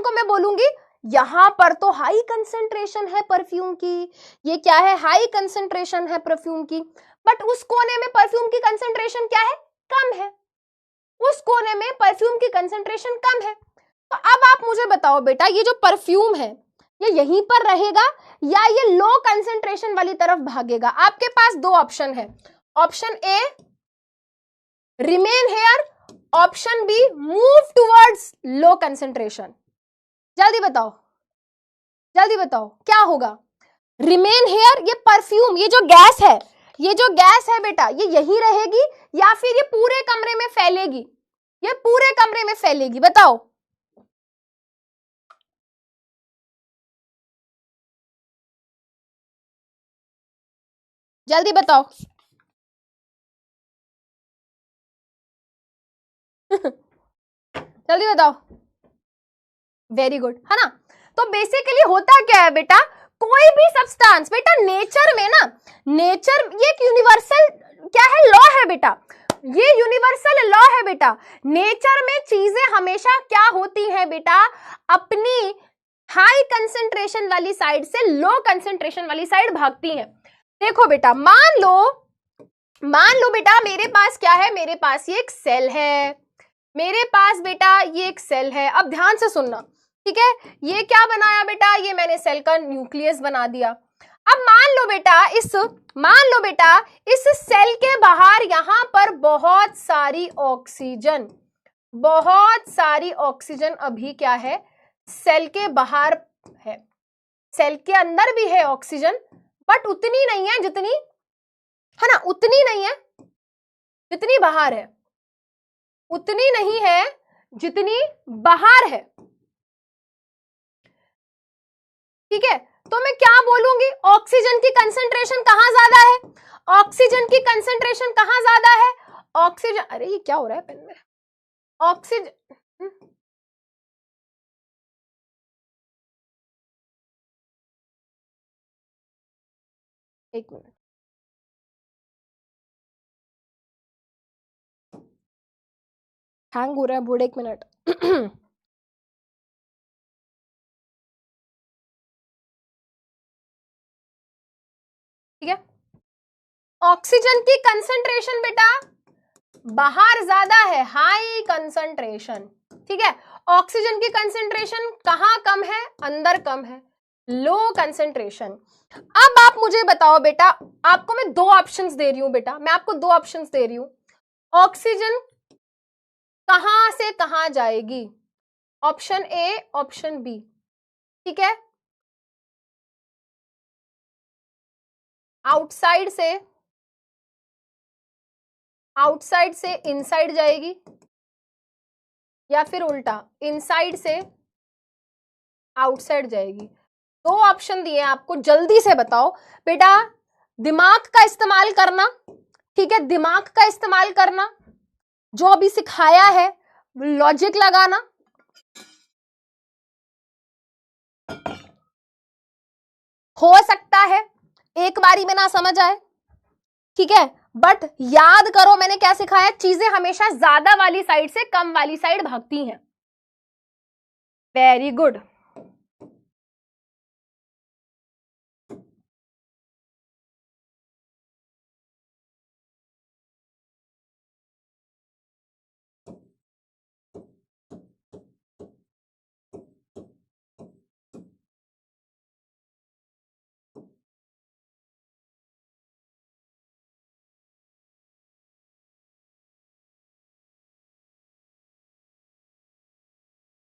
को मैं बोलूंगी यहां पर तो हाई कंसेंट्रेशन है परफ्यूम की, ये क्या है, हाई कंसेंट्रेशन है परफ्यूम की, बट उस कोने में परफ्यूम की कंसेंट्रेशन क्या है, कम है, उस कोने में परफ्यूम की कंसेंट्रेशन कम है। तो अब आप मुझे बताओ बेटा, ये जो परफ्यूम है ये यहीं पर रहेगा या ये लो कंसेंट्रेशन वाली तरफ भागेगा। आपके पास दो ऑप्शन है, option A remain here, option B move towards low concentration. जल्दी बताओ, जल्दी बताओ क्या होगा। रिमेन हेयर, ये परफ्यूम, ये जो गैस है, ये जो गैस है बेटा, ये यही रहेगी या फिर ये पूरे कमरे में फैलेगी? ये पूरे कमरे में फैलेगी, बताओ। जल्दी बताओ। जल्दी बताओ। वेरी गुड, है ना। तो बेसिकली होता क्या है बेटा, कोई भी सब्सटेंस बेटा नेचर में ना, नेचर ये एक यूनिवर्सल क्या है, लॉ है बेटा, ये यूनिवर्सल लॉ है बेटा। नेचर में चीजें हमेशा क्या होती हैं बेटा, अपनी हाई कंसेंट्रेशन वाली साइड से लो कंसेंट्रेशन वाली साइड भागती हैं। देखो बेटा, मान लो बेटा मेरे पास क्या है, मेरे पास ये एक सेल है, मेरे पास बेटा ये एक सेल है। अब ध्यान से सुनना, ठीक है। ये क्या बनाया बेटा, ये मैंने सेल का न्यूक्लियस बना दिया। अब मान लो बेटा इस सेल के बाहर यहां पर बहुत सारी ऑक्सीजन अभी क्या है, सेल के बाहर है। सेल के अंदर भी है ऑक्सीजन, बट उतनी नहीं है जितनी, है ना, उतनी नहीं है जितनी बाहर है, उतनी नहीं है जितनी बाहर है, ठीक है। तो मैं क्या बोलूंगी, ऑक्सीजन की कंसेंट्रेशन कहां ज्यादा है, ऑक्सीजन की कंसेंट्रेशन कहां ज्यादा है, ऑक्सीजन, अरे ये क्या हो रहा है पेन में, ऑक्सीजन, एक मिनट, हैंग हो रहा है बोर्ड, एक मिनट। ठीक है, ऑक्सीजन की कंसेंट्रेशन बेटा बाहर ज्यादा है, हाई कंसेंट्रेशन, ठीक है। ऑक्सीजन की कंसेंट्रेशन कहां कम है, अंदर कम है, लो कंसेंट्रेशन। अब आप मुझे बताओ बेटा, आपको मैं दो ऑप्शंस दे रही हूं बेटा, मैं आपको दो ऑप्शंस दे रही हूं, ऑक्सीजन कहां से कहां जाएगी, ऑप्शन ए, ऑप्शन बी, ठीक है। आउटसाइड से इनसाइड जाएगी, या फिर उल्टा इनसाइड से आउटसाइड जाएगी। दो ऑप्शन दिए आपको, जल्दी से बताओ बेटा, दिमाग का इस्तेमाल करना, ठीक है, दिमाग का इस्तेमाल करना, जो अभी सिखाया है लॉजिक लगाना, हो सकता है एक बारी में ना समझ आए, ठीक है, बट याद करो मैंने क्या सिखाया, चीजें हमेशा ज्यादा वाली साइड से कम वाली साइड भागती हैं। वेरी गुड,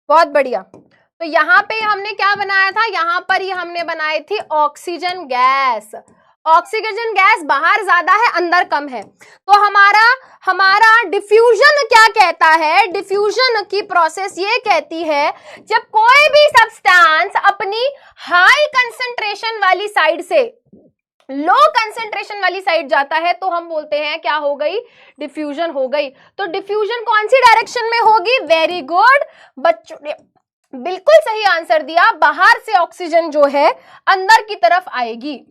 बहुत बढ़िया। तो यहां पे हमने क्या बनाया था, यहां पर ही हमने बनाई थी ऑक्सीजन गैस। ऑक्सीजन गैस बाहर ज्यादा है, अंदर कम है। तो हमारा डिफ्यूजन क्या कहता है, डिफ्यूजन की प्रोसेस ये कहती है, जब कोई भी सब्सटेंस अपनी हाई कंसेंट्रेशन वाली साइड से लो कंसेंट्रेशन वाली साइड जाता है तो हम बोलते हैं क्या हो गई, डिफ्यूजन हो गई। तो डिफ्यूजन कौन सी डायरेक्शन में होगी, वेरी गुड, बच्चों ने बिल्कुल सही आंसर दिया, बाहर से ऑक्सीजन जो है अंदर की तरफ आएगी,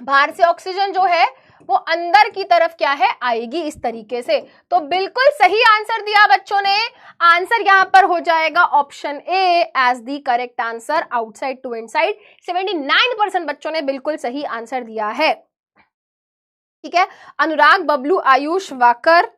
बाहर से ऑक्सीजन जो है वो अंदर की तरफ क्या है, आएगी इस तरीके से। तो बिल्कुल सही आंसर दिया बच्चों ने, आंसर यहां पर हो जाएगा option A as the correct answer, outside to inside. 79% बच्चों ने बिल्कुल सही आंसर दिया है, ठीक है। अनुराग, बबलू, आयुष, वाकर,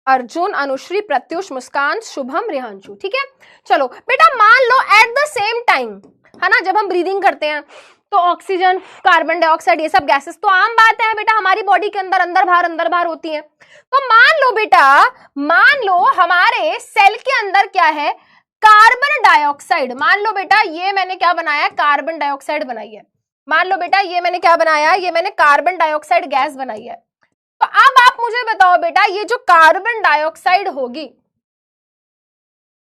अर्जुन, अनुश्री, प्रत्युष, मुस्कान, शुभम, रेहांशु, ठीक है। चलो बेटा मान लो एट द सेम टाइम, है ना, जब हम ब्रीदिंग करते हैं तो ऑक्सीजन, कार्बन डाइऑक्साइड, ये सब गैसेस तो आम बात है बेटा, हमारी बॉडी के अंदर अंदर बाहर होती है। तो मान लो बेटा, मान लो हमारे सेल के अंदर क्या है, कार्बन डाइऑक्साइड। मान लो बेटा ये मैंने क्या बनाया, कार्बन डाइऑक्साइड बनाई है। मान लो बेटा ये मैंने क्या बनाया, ये मैंने कार्बन डाइऑक्साइड गैस बनाई है। तो अब आप मुझे बताओ बेटा, ये जो कार्बन डाइऑक्साइड होगी,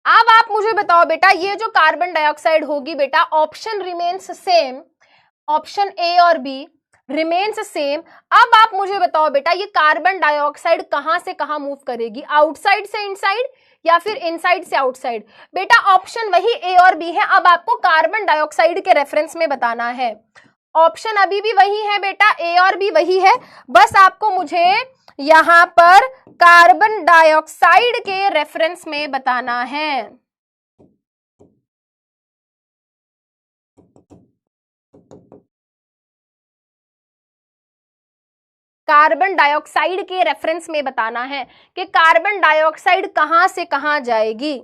अब आप मुझे बताओ बेटा, ये जो कार्बन डाइऑक्साइड होगी बेटा, option remains same, option A और बी रिमेन्स सेम। अब आप मुझे बताओ बेटा, ये कार्बन डाइऑक्साइड कहां से कहां मूव करेगी, आउटसाइड से इनसाइड या फिर इनसाइड से आउटसाइड? बेटा ऑप्शन वही ए और बी है। अब आपको कार्बन डाइऑक्साइड के रेफरेंस में बताना है। ऑप्शन अभी भी वही है बेटा, ए और बी वही है, बस आपको मुझे यहां पर कार्बन डाइऑक्साइड के रेफरेंस में बताना है। कार्बन डाइऑक्साइड के रेफरेंस में बताना है कि कार्बन डाइऑक्साइड कहां से कहां जाएगी।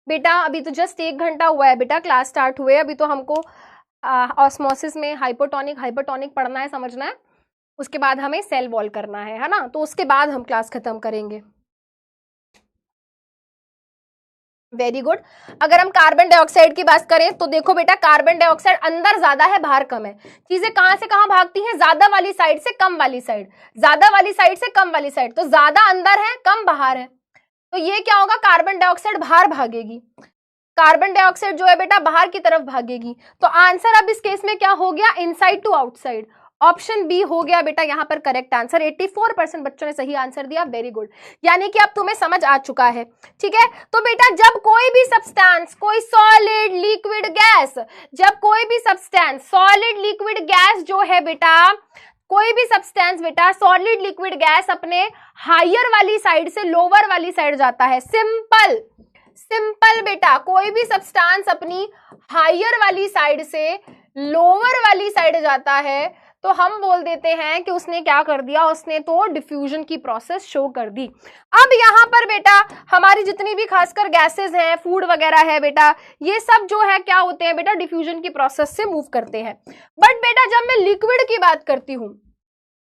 बेटा अभी तो जस्ट 1 घंटा हुआ है बेटा, क्लास स्टार्ट हुए, अभी तो हमको ऑस्मोसिस में हाइपोटोनिक हाइपरटोनिक पढ़ना है, समझना है। उसके बाद हमें सेल वॉल करना है ना, तो उसके बाद हम क्लास खत्म करेंगे। Very good. अगर हम कार्बन डाइऑक्साइड की बात करें तो देखो बेटा, कार्बन डाइऑक्साइड अंदर ज्यादा है, बाहर कम है। चीजें कहां से कहां भागती हैं, ज्यादा वाली साइड से कम वाली साइड, ज्यादा वाली साइड से कम वाली साइड। तो ज्यादा अंदर है, कम बाहर है, तो ये क्या होगा, कार्बन डाइऑक्साइड बाहर भागेगी। कार्बन डाइऑक्साइड जो है बेटा बाहर की तरफ भागेगी। तो आंसर अब इस केस में क्या हो गया, inside to outside. Option B हो गया बेटा यहाँ पर करेक्ट आंसर। 84% बच्चों ने सही आंसर दिया, वेरी गुड। यानी कि अब तुम्हें समझ आ चुका है, ठीक है। तो बेटा जब कोई भी सब्सटेंस, कोई सॉलिड लिक्विड गैस, जब कोई भी सब्सटेंस सॉलिड लिक्विड गैस जो है बेटा, कोई भी सब्सटेंस बेटा सॉलिड लिक्विड गैस अपने हायर वाली साइड से लोअर वाली साइड जाता है, सिंपल सिंपल बेटा, कोई भी सब्सटेंस अपनी हायर वाली साइड से लोअर वाली साइड जाता है तो हम बोल देते हैं कि उसने क्या कर दिया, उसने तो डिफ्यूजन की प्रोसेस शो कर दी। अब यहाँ पर बेटा हमारी जितनी भी खासकर गैसेस हैं, फूड वगैरह है बेटा, ये सब जो है क्या होते हैं बेटा, डिफ्यूजन की प्रोसेस से मूव करते हैं। बट बेटा जब मैं लिक्विड की बात करती हूँ,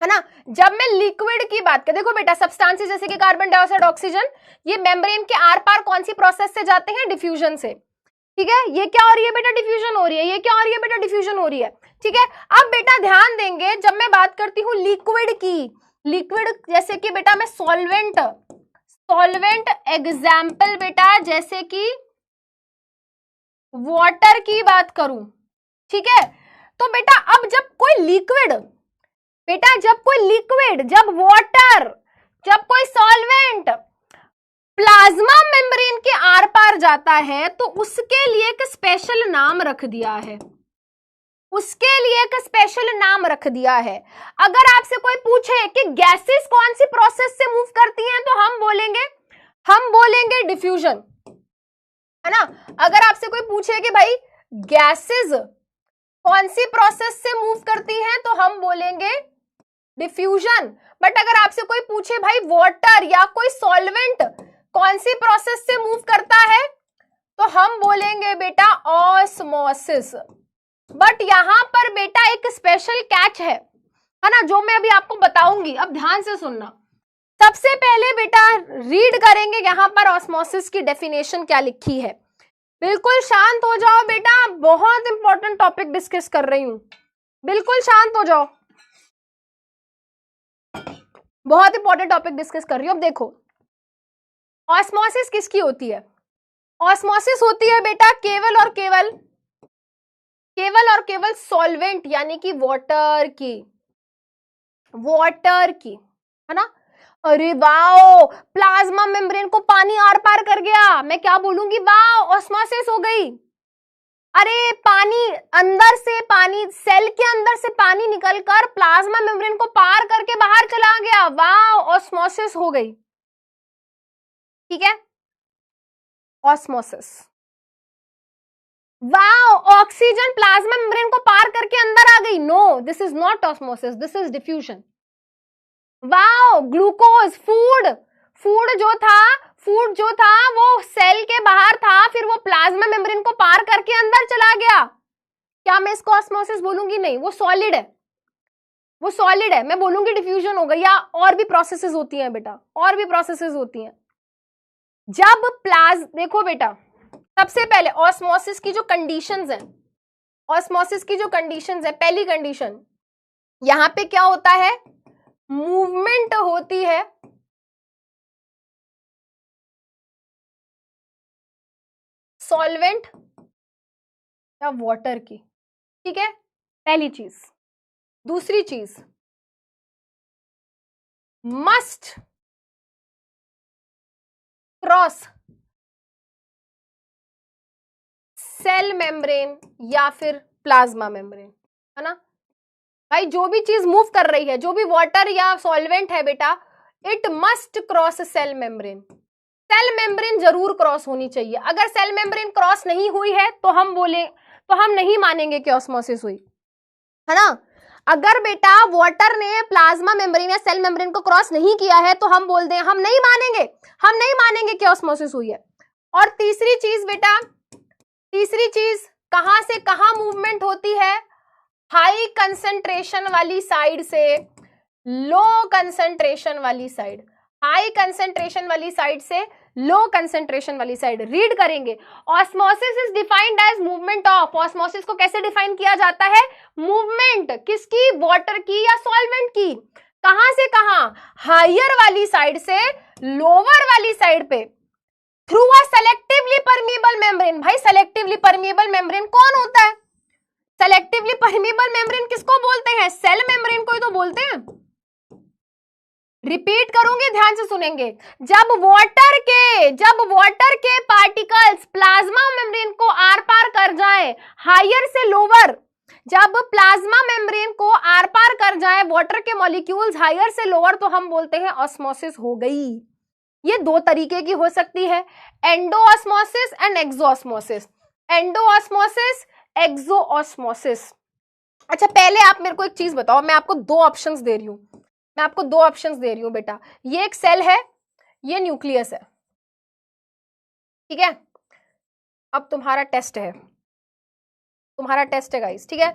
है ना, जब मैं लिक्विड की बात कर, देखो बेटा सब्सटेंसेस जैसे कि कार्बन डाइऑक्साइड, ऑक्सीजन, ये मेम्ब्रेन के आर पार कौन सी प्रोसेस से जाते हैं, डिफ्यूजन से, ठीक है। ये क्या हो रही है बेटा, डिफ्यूजन हो रही है। ये क्या हो रही है बेटा, डिफ्यूजन हो रही है, ठीक है। अब बेटा ध्यान देंगे, जब मैं बात करती हूँ लिक्विड की, लिक्विड जैसे कि बेटा मैं सॉल्वेंट, सॉल्वेंट एग्जाम्पल बेटा जैसे कि वाटर की बात करूं, ठीक है। तो बेटा अब जब कोई लिक्विड, बेटा जब कोई लिक्विड, जब वाटर, जब कोई सॉल्वेंट प्लाज्मा मेम्ब्रेन के आर पार जाता है तो उसके लिए एक स्पेशल नाम रख दिया है, उसके लिए एक स्पेशल नाम रख दिया है। अगर आपसे कोई पूछे कि गैसेस कौन सी प्रोसेस से मूव करती हैं तो हम बोलेंगे डिफ्यूजन, है ना। अगर आपसे कोई पूछे कि भाई गैसेस कौन सी प्रोसेस से मूव करती हैं तो हम बोलेंगे डिफ्यूजन। बट अगर आपसे कोई पूछे भाई वाटर या कोई सॉल्वेंट कौन सी प्रोसेस से मूव करता है तो हम बोलेंगे बेटा ऑस्मोसिस। बट यहां पर बेटा एक स्पेशल कैच है ना, जो मैं अभी आपको बताऊंगी, अब ध्यान से सुनना। सबसे पहले बेटा रीड करेंगे यहां पर ऑस्मोसिस की डेफिनेशन क्या लिखी है। बिल्कुल शांत हो जाओ बेटा, बहुत इंपॉर्टेंट टॉपिक डिस्कस कर रही हूं, बिल्कुल शांत हो जाओ, बहुत इंपॉर्टेंट टॉपिक डिस्कस कर रही हूं। अब देखो ऑस्मोसिस किसकी होती है, ऑस्मोसिस होती है बेटा केवल और केवल सॉल्वेंट यानी कि वाटर की, है ना। अरे वाओ, प्लाज्मा मेम्ब्रेन को पानी आर पार कर गया, मैं क्या बोलूंगी, वाओ ऑस्मोसिस हो गई। अरे पानी अंदर से, पानी सेल के अंदर से पानी निकलकर प्लाज्मा मेम्ब्रेन को पार करके बाहर चला गया, वाओ ऑस्मोसिस हो गई, ठीक है, osmosis. Wow oxygen plasma membrane को पार करके अंदर आ गई, no this is not osmosis, this is diffusion. Wow glucose food जो था वो सेल के बाहर था, फिर वो प्लाज्मा मेम्ब्रेन को पार करके अंदर चला गया। क्या मैं इसको ऑस्मोसिस बोलूंगी? नहीं, वो सॉलिड है, वो सॉलिड है। मैं बोलूंगी डिफ्यूजन हो गई, या और भी प्रोसेसेस होती हैं बेटा, और भी प्रोसेसेस होती हैं। जब देखो बेटा, सबसे पहले ऑस्मोसिस की जो कंडीशंस हैं, ऑस्मोसिस की जो कंडीशंस है, पहली कंडीशन, यहां पे क्या होता है? मूवमेंट होती है सॉल्वेंट या वाटर की, ठीक है, पहली चीज। दूसरी चीज, मस्ट क्रॉस सेल मेम्ब्रेन या फिर प्लाज्मा मेम्ब्रेन, है ना भाई? जो भी चीज मूव कर रही है, जो भी वाटर या सॉल्वेंट है बेटा, it must cross cell membrane. Cell membrane जरूर क्रॉस होनी चाहिए। अगर सेल मेम्ब्रेन क्रॉस नहीं हुई है तो हम नहीं मानेंगे कि ऑस्मोसिस हुई, है ना? अगर बेटा वाटर ने प्लाज्मा मेम्ब्रेन या सेल मेम्ब्रेन को क्रॉस नहीं किया है तो हम बोल दें, हम नहीं मानेंगे कि ऑस्मोसिस हुई है। और तीसरी चीज बेटा, तीसरी चीज, कहां से कहां मूवमेंट होती है? हाई कंसंट्रेशन वाली साइड से लो कंसंट्रेशन वाली साइड, हाई कंसंट्रेशन वाली साइड से लो कंसंट्रेशन वाली साइड। रीड करेंगे, osmosis is defined as movement of. Osmosis को कैसे डिफाइन किया जाता है? मूवमेंट किसकी? वाटर की या सॉल्वेंट की। कहां से कहां? हायर वाली साइड से लोअर वाली साइड पे, through a selectively permeable membrane. भाई सेलेक्टिवली परमिएबल मेम्ब्रेन कौन होता है? सेलेक्टिवली परमिएबल मेम्ब्रेन किसको बोलते हैं? सेल मेम्ब्रेन को ही तो बोलते हैं। रिपीट करूंगी, ध्यान से सुनेंगे। जब वाटर के पार्टिकल्स प्लाज्मा मेम्ब्रेन को आर पार कर जाए, हायर से लोअर, जब प्लाज्मा मेम्ब्रेन को आर पार कर जाए वाटर के मॉलिक्यूल्स हायर से लोअर, तो हम बोलते हैं ऑस्मोसिस हो गई। ये दो तरीके की हो सकती है, एंडोऑस्मोसिस एंड एक्सोऑस्मोसिस। एंडोऑस्मोसिस, एक्सोऑस्मोसिस। अच्छा, पहले आप मेरे को एक चीज बताओ, मैं आपको दो ऑप्शंस दे रही हूं, बेटा। ये एक सेल है, ये न्यूक्लियस है, ठीक है? अब तुम्हारा टेस्ट है गाइस, ठीक है?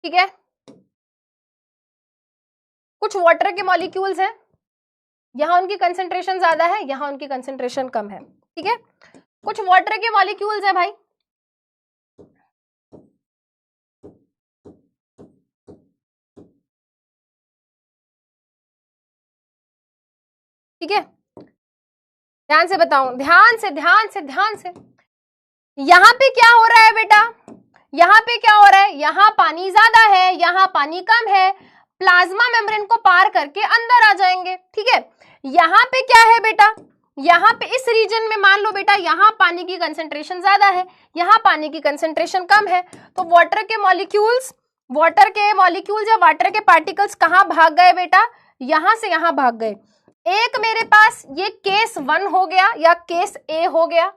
ठीक है, कुछ वाटर के मॉलिक्यूल्स हैं, यहां उनकी कंसेंट्रेशन ज्यादा है, यहां उनकी कंसेंट्रेशन कम है, ठीक है? कुछ वाटर के मॉलिक्यूल्स हैं भाई, ठीक है? ध्यान से बताऊं, ध्यान से। यहां पे क्या हो रहा है बेटा? यहां पे क्या हो रहा है? यहां पानी ज्यादा है, यहां पानी कम है, प्लाज्मा मेम्ब्रेन को पार करके अंदर आ जाएंगे, ठीक है? यहां पे क्या है बेटा? यहां पे इस रीजन में मान लो बेटा, यहां पानी की कंसेंट्रेशन ज्यादा है, यहां पानी की कंसेंट्रेशन कम है, तो वाटर के मॉलिक्यूल्स या वाटर के पार्टिकल्स कहां भाग गए बेटा? यहां से यहां भाग गए। एक मेरे पास ये केस 1 हो गया या केस ए हो गया,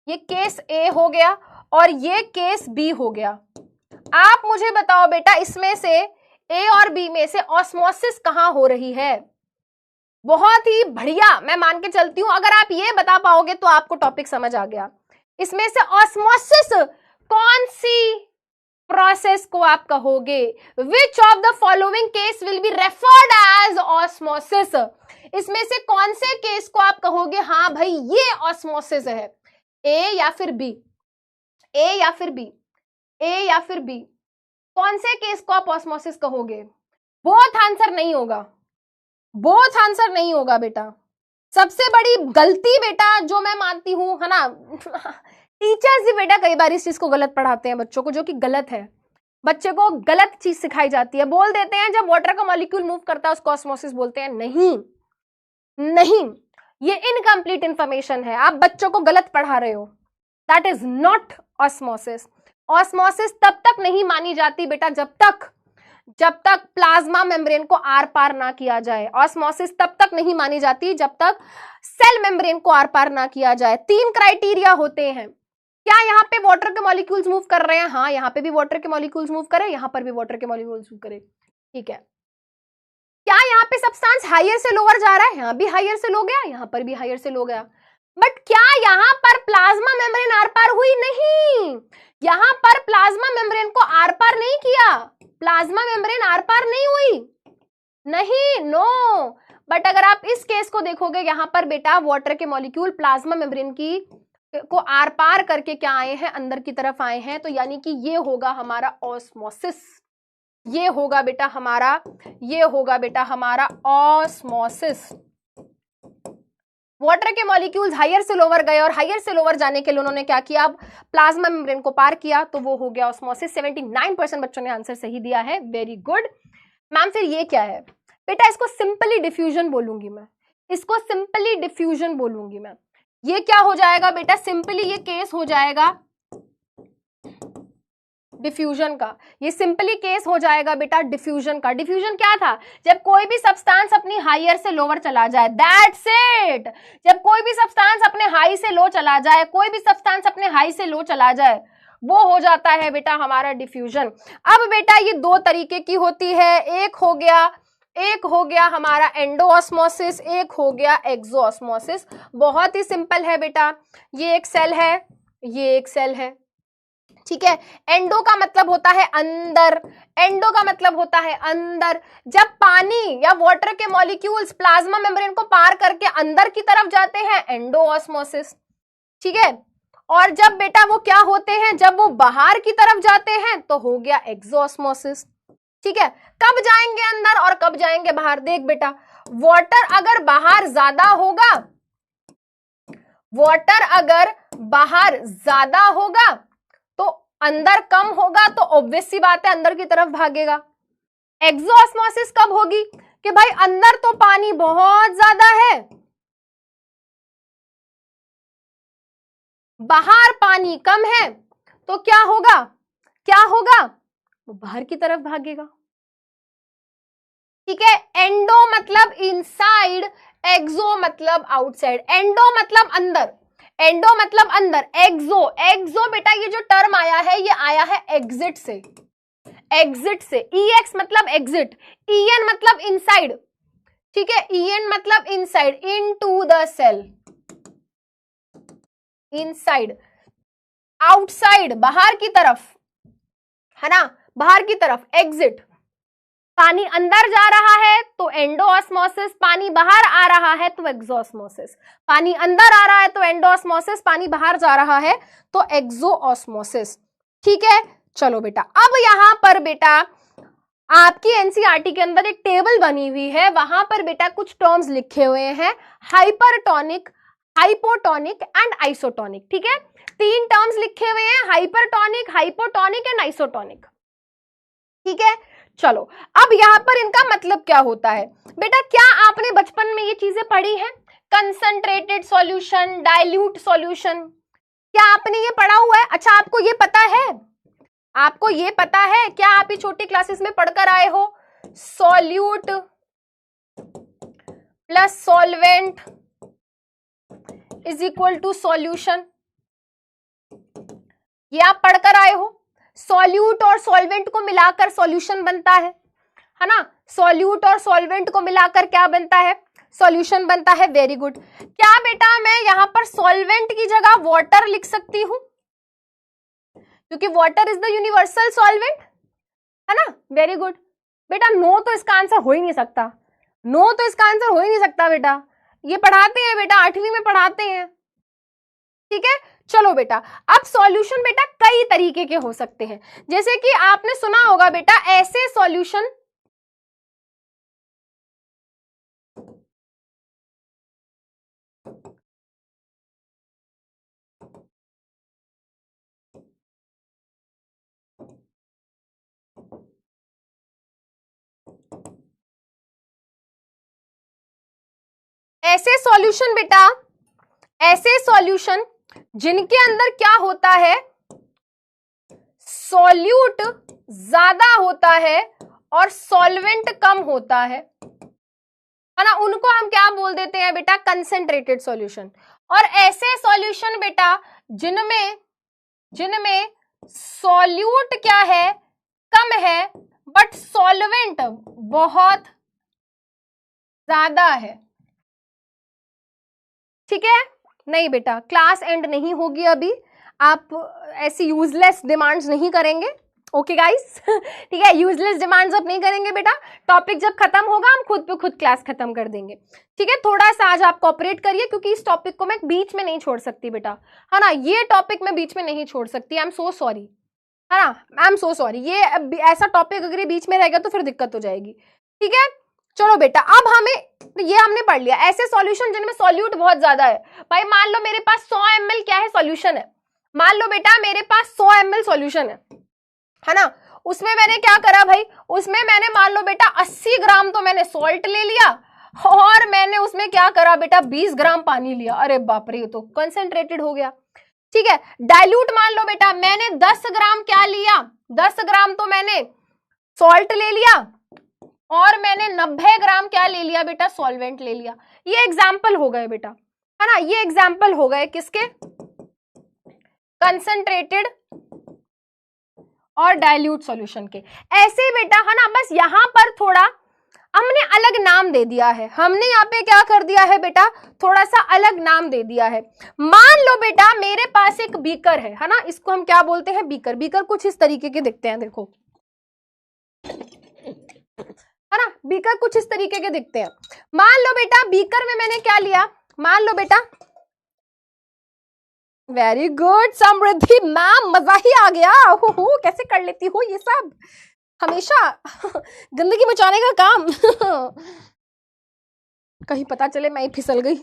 ये केस ए हो गया और ये केस बी हो गया। आप मुझे बताओ बेटा, इसमें से ए और बी में से ऑस्मोसिस कहां हो रही है? बहुत ही बढ़िया, मैं मान के चलती हूं अगर आप ये बता पाओगे तो आपको टॉपिक समझ आ गया। इसमें से ऑस्मोसिस कौन सी प्रोसेस को आप कहोगे? Which of the following case will be referred as osmosis? इसमें से कौन से केस को आप कहोगे हाँ भाई ये ऑस्मोसिस है? ए या फिर बी? कौन से केस को आप ऑस्मोसिस कहोगे? बोथ आंसर नहीं होगा बेटा। सबसे बड़ी गलती बेटा जो मैं मानती हूं, है ना, टीचर्स ही बेटा कई बार इस चीज को गलत पढ़ाते हैं बच्चों को, जो कि गलत है। बच्चे को गलत चीज सिखाई जाती है, बोल देते हैं जब वाटर का मॉलिक्यूल मूव करता है उसको ऑस्मोसिस बोलते हैं। नहीं, ये इनकम्प्लीट इंफॉर्मेशन है, आप बच्चों को गलत पढ़ा रहे हो। That is not osmosis. Osmosis तब तक नहीं मानी जाती बेटा जब तक प्लाज्मा मेम्ब्रेन को आर पार ना किया जाए। ऑस्मोसिस तब तक नहीं मानी जाती जब तक सेल मेम्ब्रेन को आर पार ना किया जाए। 3 क्राइटेरिया होते हैं, क्या यहाँ पे वाटर के मॉलिक्यूल्स मूव कर रहे हैं? हाँ, यहाँ पे भी वाटर के मॉलिक्यूल्स मूव करे, यहाँ पर भी वाटर के मॉलिक्यूल्स मूव करे, ठीक है। क्या यहाँ पे सब्सटेंस हायर से लोअर जा रहा है? यहाँ भी हायर से लो गया, यहाँ पर भी हायर से लो गया, बट क्या यहाँ पर प्लाज्मा मेम्ब्रेन आर पार हुई? नहीं, यहाँ पर प्लाज्मा मेम्ब्रेन को आर पार नहीं किया, प्लाज्मा मेम्ब्रेन आर पार नहीं हुई, नहीं, नो। बट अगर आप इस केस को देखोगे, यहाँ पर बेटा वाटर के मॉलिक्यूल प्लाज्मा मेम्ब्रेन की को आर पार करके क्या आए हैं? अंदर की तरफ आए हैं, तो यानी कि ये होगा हमारा ऑस्मोसिस, ये होगा बेटा हमारा, ये होगा बेटा हमारा ऑस्मोसिस। वाटर के मॉलिक्यूल्स हायर से लोअर गए और हायर से लोअर जाने के लिए उन्होंने क्या किया? अब प्लाज्मा मेम्ब्रेन को पार किया, तो वो हो गया ऑस्मोसिस। 79% बच्चों ने आंसर सही दिया है, वेरी गुड। मैम फिर ये क्या है? बेटा इसको सिंपली डिफ्यूजन बोलूंगी मैं, इसको सिंपली डिफ्यूजन बोलूंगी मैं। ये क्या हो जाएगा बेटा? सिंपली ये केस हो जाएगा डिफ्यूजन का, ये सिंपली केस हो जाएगा बेटा डिफ्यूजन का। डिफ्यूजन क्या था? जब कोई भी सब्सटेंस अपनी हायर से लोअर चला जाए, दैट्स इट। जब कोई भी सब्सटेंस अपने हाई से लो चला जाए, कोई भी सब्सटेंस अपने हाई से लो चला जाए, वो हो जाता है बेटा हमारा डिफ्यूजन। अब बेटा ये दो तरीके की होती है, एक हो गया हमारा एंडोऑस्मोसिस, एक हो गया एक्सोऑस्मोसिस। बहुत ही सिंपल है बेटा, ये एक सेल है, ये एक सेल है, ठीक है। एंडो का मतलब होता है अंदर, एंडो का मतलब होता है अंदर। जब पानी या वाटर के मॉलिक्यूल्स प्लाज्मा मेम्ब्रेन को पार करके अंदर की तरफ जाते हैं, एंडोऑस्मोसिस, ठीक है। और जब बेटा वो क्या होते हैं? जब वो बाहर की तरफ जाते हैं, तो हो गया एक्सोऑस्मोसिस, ठीक है। कब जाएंगे अंदर और कब जाएंगे बाहर? देख बेटा, वाटर अगर बाहर ज्यादा होगा, वाटर अगर बाहर ज्यादा होगा तो अंदर कम होगा, तो ऑब्वियस सी बात है अंदर की तरफ भागेगा। एक्सोऑस्मोसिस कब होगी? कि भाई अंदर तो पानी बहुत ज्यादा है, बाहर पानी कम है, तो क्या होगा? क्या होगा? वो बाहर की तरफ भागेगा, ठीक है। एंडो मतलब इनसाइड, एक्सो मतलब आउटसाइड। एंडो मतलब अंदर, एंडो मतलब अंदर, एक्सो, एक्सो बेटा ये जो टर्म आया है ये आया है एग्जिट से, एग्जिट से। EX मतलब एग्जिट, EN मतलब इनसाइड, ठीक है। EN मतलब inside, into the cell, inside. Outside बाहर की तरफ, है ना, बाहर की तरफ, एग्जिट। पानी अंदर जा रहा है तो एंडोऑस्मोसिस, पानी बाहर आ रहा है तो एक्सोऑस्मोसिस। पानी अंदर आ रहा है तो एंडोऑस्मोसिस, पानी बाहर जा रहा है तो एक्सोऑस्मोसिस, ठीक है। चलो बेटा, अब यहां पर बेटा आपकी एनसीईआरटी के अंदर एक टेबल बनी हुई है, वहां पर बेटा कुछ टर्म्स लिखे हुए हैं, हाइपरटोनिक, हाइपोटोनिक एंड आइसोटोनिक, ठीक है। 3 टर्म्स लिखे हुए हैं, हाइपरटोनिक, हाइपोटोनिक एंड आइसोटोनिक, ठीक है। चलो, अब यहां पर इनका मतलब क्या होता है? बेटा क्या आपने बचपन में ये चीजें पढ़ी हैं? कंसंट्रेटेड सॉल्यूशन, डाइल्यूट सॉल्यूशन, क्या आपने ये पढ़ा हुआ है? अच्छा, आपको ये पता है, आपको ये पता है क्या? आप ये छोटी क्लासेस में पढ़कर आए हो, solute plus solvent is equal to solution, ये आप पढ़कर आए हो। सॉल्यूट और सॉल्वेंट को मिलाकर सॉल्यूशन बनता है ना। सॉल्यूट और सॉल्वेंट को मिलाकर क्या बनता है? सॉल्यूशन बनता है, वेरी गुड। क्या बेटा मैं यहां पर सॉल्वेंट की जगह वाटर लिख सकती हूं? क्योंकि water is the universal solvent, है ना, वेरी गुड। बेटा नो तो इसका आंसर हो ही नहीं सकता, नो तो इसका आंसर हो ही नहीं सकता बेटा, ये पढ़ाते हैं बेटा, 8वीं में पढ़ाते हैं, ठीक है। चलो बेटा, अब सॉल्यूशन बेटा कई तरीके के हो सकते हैं, जैसे कि आपने सुना होगा बेटा ऐसे सॉल्यूशन, ऐसे सॉल्यूशन बेटा, ऐसे सॉल्यूशन जिनके अंदर क्या होता है, सॉल्यूट ज्यादा होता है और सॉल्वेंट कम होता है ना, उनको हम क्या बोल देते हैं बेटा? Concentrated solution. और ऐसे सॉल्यूशन बेटा जिनमें जिनमें सॉल्यूट क्या है, कम है, बट सॉल्वेंट बहुत ज्यादा है। ठीक है, नहीं बेटा क्लास एंड नहीं होगी अभी, आप ऐसी यूजलेस डिमांड्स नहीं करेंगे। ओके गाइस, ठीक है, यूजलेस डिमांड्स अब नहीं करेंगे बेटा। टॉपिक जब खत्म होगा हम खुद पे खुद क्लास खत्म कर देंगे। ठीक है, थोड़ा सा आज आप कोऑपरेट करिए, क्योंकि इस टॉपिक को मैं बीच में नहीं छोड़ सकती बेटा, है ना, ये टॉपिक मैं बीच में नहीं छोड़ सकती। आई एम सो सॉरी, है ना, आई एम सो सॉरी। ये ऐसा टॉपिक अगर ये बीच में रहेगा तो फिर दिक्कत हो जाएगी। ठीक है, चलो बेटा, अब हमें ये हमने पढ़ लिया, ऐसे सॉल्यूशन जिनमें सॉल्यूट बहुत ज्यादा है। भाई मान लो मेरे पास 100 ml क्या है, सॉल्यूशन है। मान लो बेटा मेरे पास 100 ml सॉल्यूशन है ना, उसमें मैंने क्या करा भाई, उसमें मैंने मान लो बेटा 80 ग्राम तो मैंने सॉल्ट ले लिया, और मैंने उसमें क्या करा बेटा 20 ग्राम पानी लिया। अरे बाप रे, ये तो कंसेंट्रेटेड हो गया। ठीक है, डाइल्यूट मान लो बेटा मैंने 10 ग्राम क्या लिया, 10 ग्राम तो मैंने सॉल्ट ले लिया, और मैंने 90 ग्राम क्या ले लिया बेटा, सॉल्वेंट ले लिया। ये एग्जाम्पल हो गए बेटा, है ना, ये एग्जाम्पल हो गए किसके, कंसंट्रेटेड और डाइल्यूट सॉल्यूशन के। ऐसे बेटा, है ना, बस यहां पर थोड़ा हमने अलग नाम दे दिया है, हमने यहाँ पे क्या कर दिया है बेटा, थोड़ा सा अलग नाम दे दिया है। मान लो बेटा मेरे पास एक बीकर है ना, इसको हम क्या बोलते हैं, बीकर। बीकर कुछ इस तरीके के दिखते हैं, देखो, है ना, बीकर कुछ इस तरीके के दिखते हैं। मान लो बेटा बीकर में मैंने क्या लिया, मान लो बेटा, वेरी गुड समृद्धि मैम, मजा ही आ गया। हो कैसे कर लेती हो ये सब, हमेशा गंदगी मचाने का काम। कहीं पता चले मैं ही फिसल गई,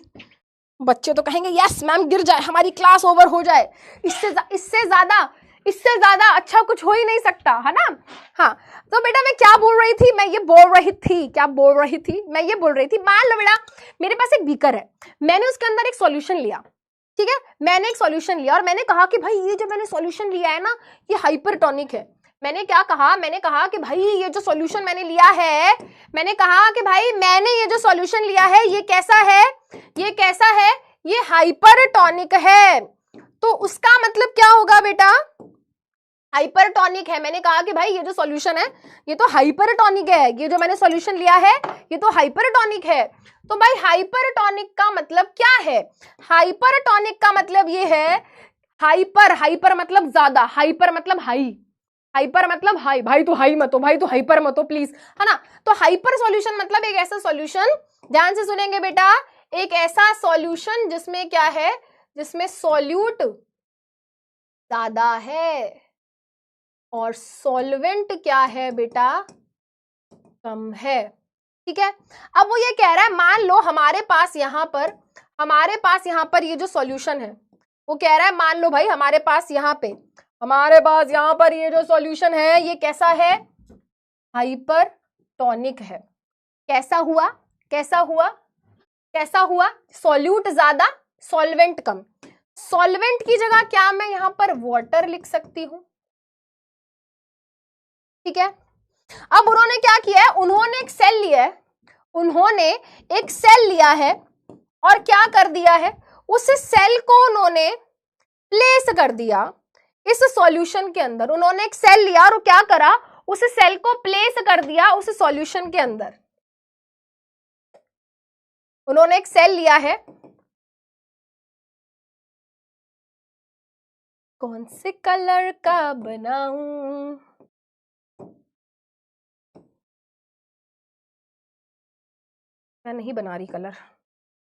बच्चे तो कहेंगे यस मैम, गिर जाए, हमारी क्लास ओवर हो जाए। इससे ज्यादा अच्छा कुछ हो ही नहीं सकता, है ना। हाँ, तो बेटा मैं क्या बोल रही थी, मैं ये बोल रही थी, मान लो बेटा मेरे पास एक बीकर है, मैंने उसके अंदर एक सॉल्यूशन लिया। ठीक है, मैंने एक सॉल्यूशन लिया और मैंने कहा कि भाई ये जो मैंने सॉल्यूशन लिया है ना, ये हाइपरटोनिक है। मैंने क्या कहा, मैंने कहा कि भाई ये जो सॉल्यूशन मैंने लिया है, मैंने कहा कि भाई मैंने ये जो सॉल्यूशन लिया है ये कैसा है, ये कैसा है, ये हाइपरटोनिक है। तो उसका मतलब क्या होगा बेटा, हाइपरटोनिक है। मैंने कहा कि भाई ये जो सॉल्यूशन है ये तो हाइपरटोनिक है, ये जो मैंने सॉल्यूशन लिया है ये तो हाइपरटोनिक है। तो भाई हाइपरटोनिक का मतलब क्या है, हाइपरटोनिक का मतलब ये है, हाइपर मतलब ज्यादा, हाइपर मतलब हाई, हाइपर मतलब हाई। भाई तो हाई मत हो, भाई तो हाइपर मत हो प्लीज, है ना। तो हाइपर सॉल्यूशन मतलब एक ऐसा सॉल्यूशन, ध्यान से सुनेंगे बेटा, एक ऐसा सॉल्यूशन जिसमें क्या है, जिसमें सॉल्यूट ज्यादा है और सॉल्वेंट क्या है बेटा, कम है। ठीक है, अब वो ये कह रहा है, मान लो हमारे पास यहाँ पर ये जो सॉल्यूशन है, वो कह रहा है मान लो भाई हमारे पास यहाँ पर ये जो सॉल्यूशन है ये कैसा है, हाइपरटोनिक है। कैसा हुआ, सॉल्यूट ज्यादा, सॉल्वेंट कम। सॉल्वेंट की जगह क्या मैं यहाँ पर वाटर लिख सकती हूं। ठीक है, अब उन्होंने क्या किया है, उन्होंने एक सेल लिया है और क्या कर दिया है, उस सेल को उन्होंने प्लेस कर दिया इस सॉल्यूशन के अंदर। उन्होंने एक सेल लिया और क्या करा, उस सेल को प्लेस कर दिया उस सॉल्यूशन के अंदर। उन्होंने एक सेल लिया है, कौन से कलर का बनाऊं, मैं नहीं बना रही कलर,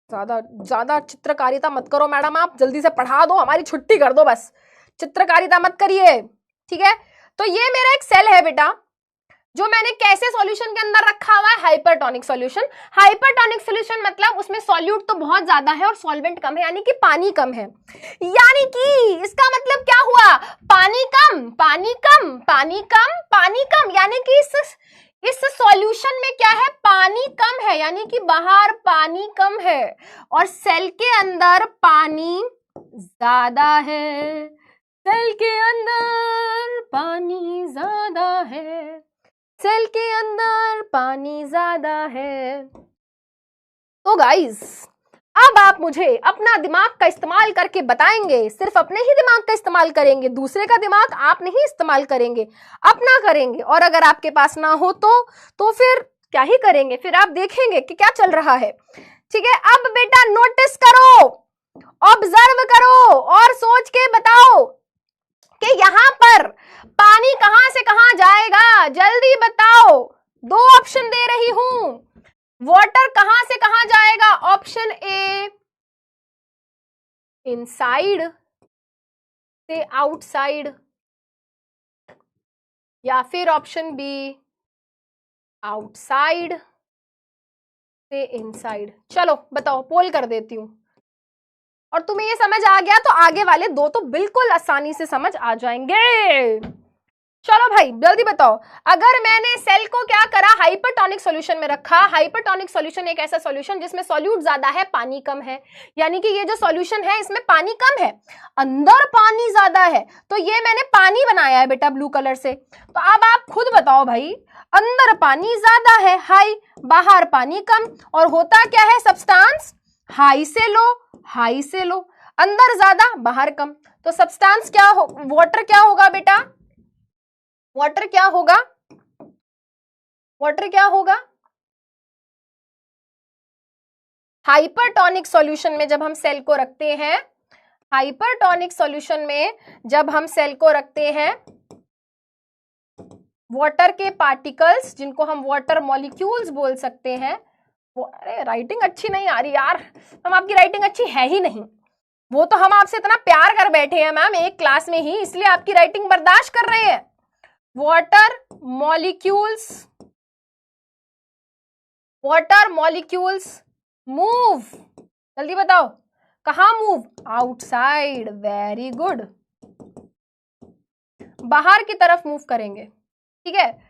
ज्यादा चित्रकारिता मत करो मैडम, आप जल्दी से पढ़ा दो, हमारी छुट्टी कर दो, बस चित्रकारिता मत करिए। ठीक है, तो ये मेरा एक सेल है बेटा, जो मैंने कैसे सॉल्यूशन के अंदर रखा हुआ है, हाइपरटोनिक सॉल्यूशन। हाइपरटोनिक सॉल्यूशन मतलब उसमें सॉल्यूट तो बहुत ज्यादा है और सॉल्वेंट कम है, यानी कि पानी कम है। यानी कि इसका मतलब क्या हुआ, पानी कम, यानी कि इस सॉल्यूशन में क्या है, पानी कम है, यानी कि बाहर पानी कम है और सेल के अंदर पानी ज्यादा है, सेल के अंदर पानी ज्यादा है, सेल के अंदर पानी ज्यादा है। तो गाइस अब आप मुझे अपना दिमाग का इस्तेमाल करके बताएंगे, सिर्फ अपने ही दिमाग का इस्तेमाल करेंगे, दूसरे का दिमाग आप नहीं इस्तेमाल करेंगे, अपना करेंगे। और अगर आपके पास ना हो तो फिर क्या ही करेंगे, फिर आप देखेंगे कि क्या चल रहा है। ठीक है, अब बेटा नोटिस करो, ऑब्जर्व करो और सोच के बताओ कि यहां पर पानी कहां से कहां जाएगा, जल्दी बताओ। 2 ऑप्शन दे रही हूं, वाटर कहां से कहां जाएगा। ऑप्शन ए इनसाइड से आउटसाइड, या फिर ऑप्शन बी आउटसाइड से इनसाइड। चलो बताओ, पोल कर देती हूं। और तुम्हें ये समझ आ गया तो आगे वाले 2 तो बिल्कुल आसानी से समझ आ जाएंगे। चलो भाई जल्दी बताओ, अगर मैंने सेल को क्या करा, हाइपरटोनिक सॉल्यूशन में रखा। हाइपरटोनिक सॉल्यूशन एक ऐसा सॉल्यूशन जिसमें सॉल्यूट ज्यादा है, पानी कम है, यानी कि ये जो सॉल्यूशन है इसमें पानी कम है, अंदर पानी ज्यादा है। तो ये मैंने पानी बनाया है बेटा ब्लू कलर से। तो अब आप खुद बताओ भाई, अंदर पानी ज्यादा है हाई, बाहर पानी कम, और होता क्या है सब्सटेंस हाई से लो, हाई से लो, अंदर ज्यादा बाहर कम। तो सब्सटेंस क्या हो, वाटर क्या होगा बेटा, वाटर क्या होगा, वाटर क्या होगा। हाइपरटोनिक सॉल्यूशन में जब हम सेल को रखते हैं, हाइपरटोनिक सॉल्यूशन में जब हम सेल को रखते हैं, वाटर के पार्टिकल्स जिनको हम वाटर मॉलिक्यूल्स बोल सकते हैं। अरे राइटिंग अच्छी नहीं आ रही यार, हम आपकी राइटिंग अच्छी है ही नहीं। वो तो हम आपसे इतना प्यार कर बैठे हैं मैम एक क्लास में ही, इसलिए आपकी राइटिंग बर्दाश्त कर रहे हैं। वाटर मॉलिक्यूल्स मूव, जल्दी बताओ कहां मूव, आउटसाइड। वेरी गुड, बाहर की तरफ मूव करेंगे। ठीक है,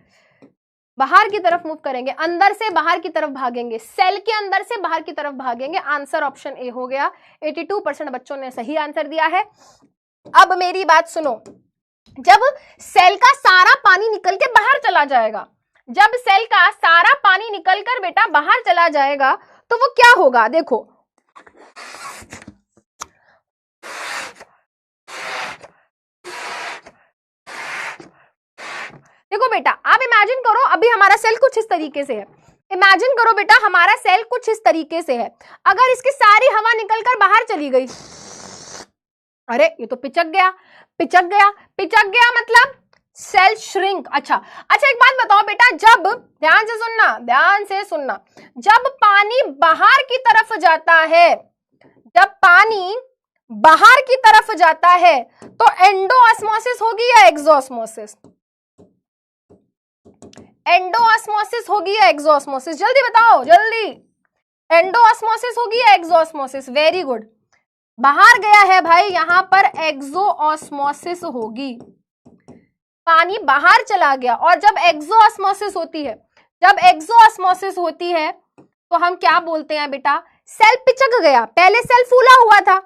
बाहर की तरफ मूव करेंगे, अंदर से बाहर की तरफ भागेंगे, सेल के अंदर से बाहर की तरफ भागेंगे। आंसर ऑप्शन ए हो गया। 82% बच्चों ने सही आंसर दिया है। अब मेरी बात सुनो, जब सेल का सारा पानी निकल के बाहर चला जाएगा, जब सेल का सारा पानी निकलकर बेटा बाहर चला जाएगा तो वो क्या होगा, देखो देखो बेटा, आप इमेजिन करो अभी हमारा सेल कुछ इस तरीके से है। इमेजिन करो बेटा हमारा सेल कुछ इस तरीके से है, अगर इसकी सारी हवा निकलकर बाहर चली गई, अरे ये तो पिचक गया, पिचक गया, पिचक गया मतलब सेल श्रिंक। अच्छा, एक बात बताओ बेटा, जब ध्यान से सुनना, ध्यान से सुनना, जब पानी बाहर की तरफ जाता है, जब पानी बाहर की तरफ जाता है तो एंडोऑस्मोसिस होगी या एक्सोऑस्मोसिस, एंडोऑस्मोसिस होगी या एक्सोऑस्मोसिस, जल्दी बताओ जल्दी, एंडोऑस्मोसिस होगी या एक्सोऑस्मोसिस। वेरी गुड, बाहर गया है भाई, यहां पर एक्सोऑस्मोसिस होगी, पानी बाहर चला गया। और जब एक्सोऑस्मोसिस होती है, जब एक्सोऑस्मोसिस होती है तो हम क्या बोलते हैं बेटा, सेल पिचक गया। पहले सेल फूला हुआ था,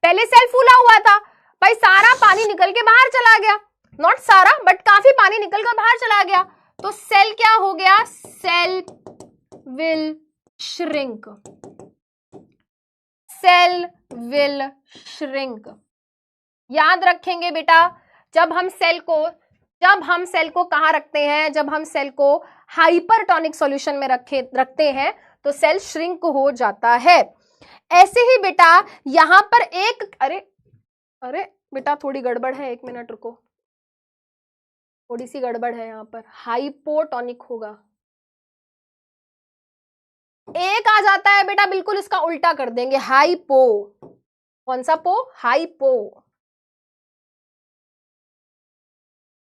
पहले सेल फूला हुआ था भाई, सारा पानी निकल के बाहर चला गया, नॉट सारा बट काफी पानी निकल कर बाहर चला गया, तो सेल क्या हो गया, cell will shrink, cell will shrink. याद रखेंगे बेटा, जब हम सेल को कहां रखते हैं, जब हम सेल को हाइपरटोनिक सॉल्यूशन में रखते हैं तो सेल श्रिंक हो जाता है। ऐसे ही बेटा यहां पर एक, अरे बेटा थोड़ी गड़बड़ है, 1 मिनट रुको, थोड़ी सी गड़बड़ है यहां पर, हाइपोटोनिक होगा, एक आ जाता है बेटा, बिल्कुल इसका उल्टा कर देंगे, हाइपो। कौन सा पो, हाइपो।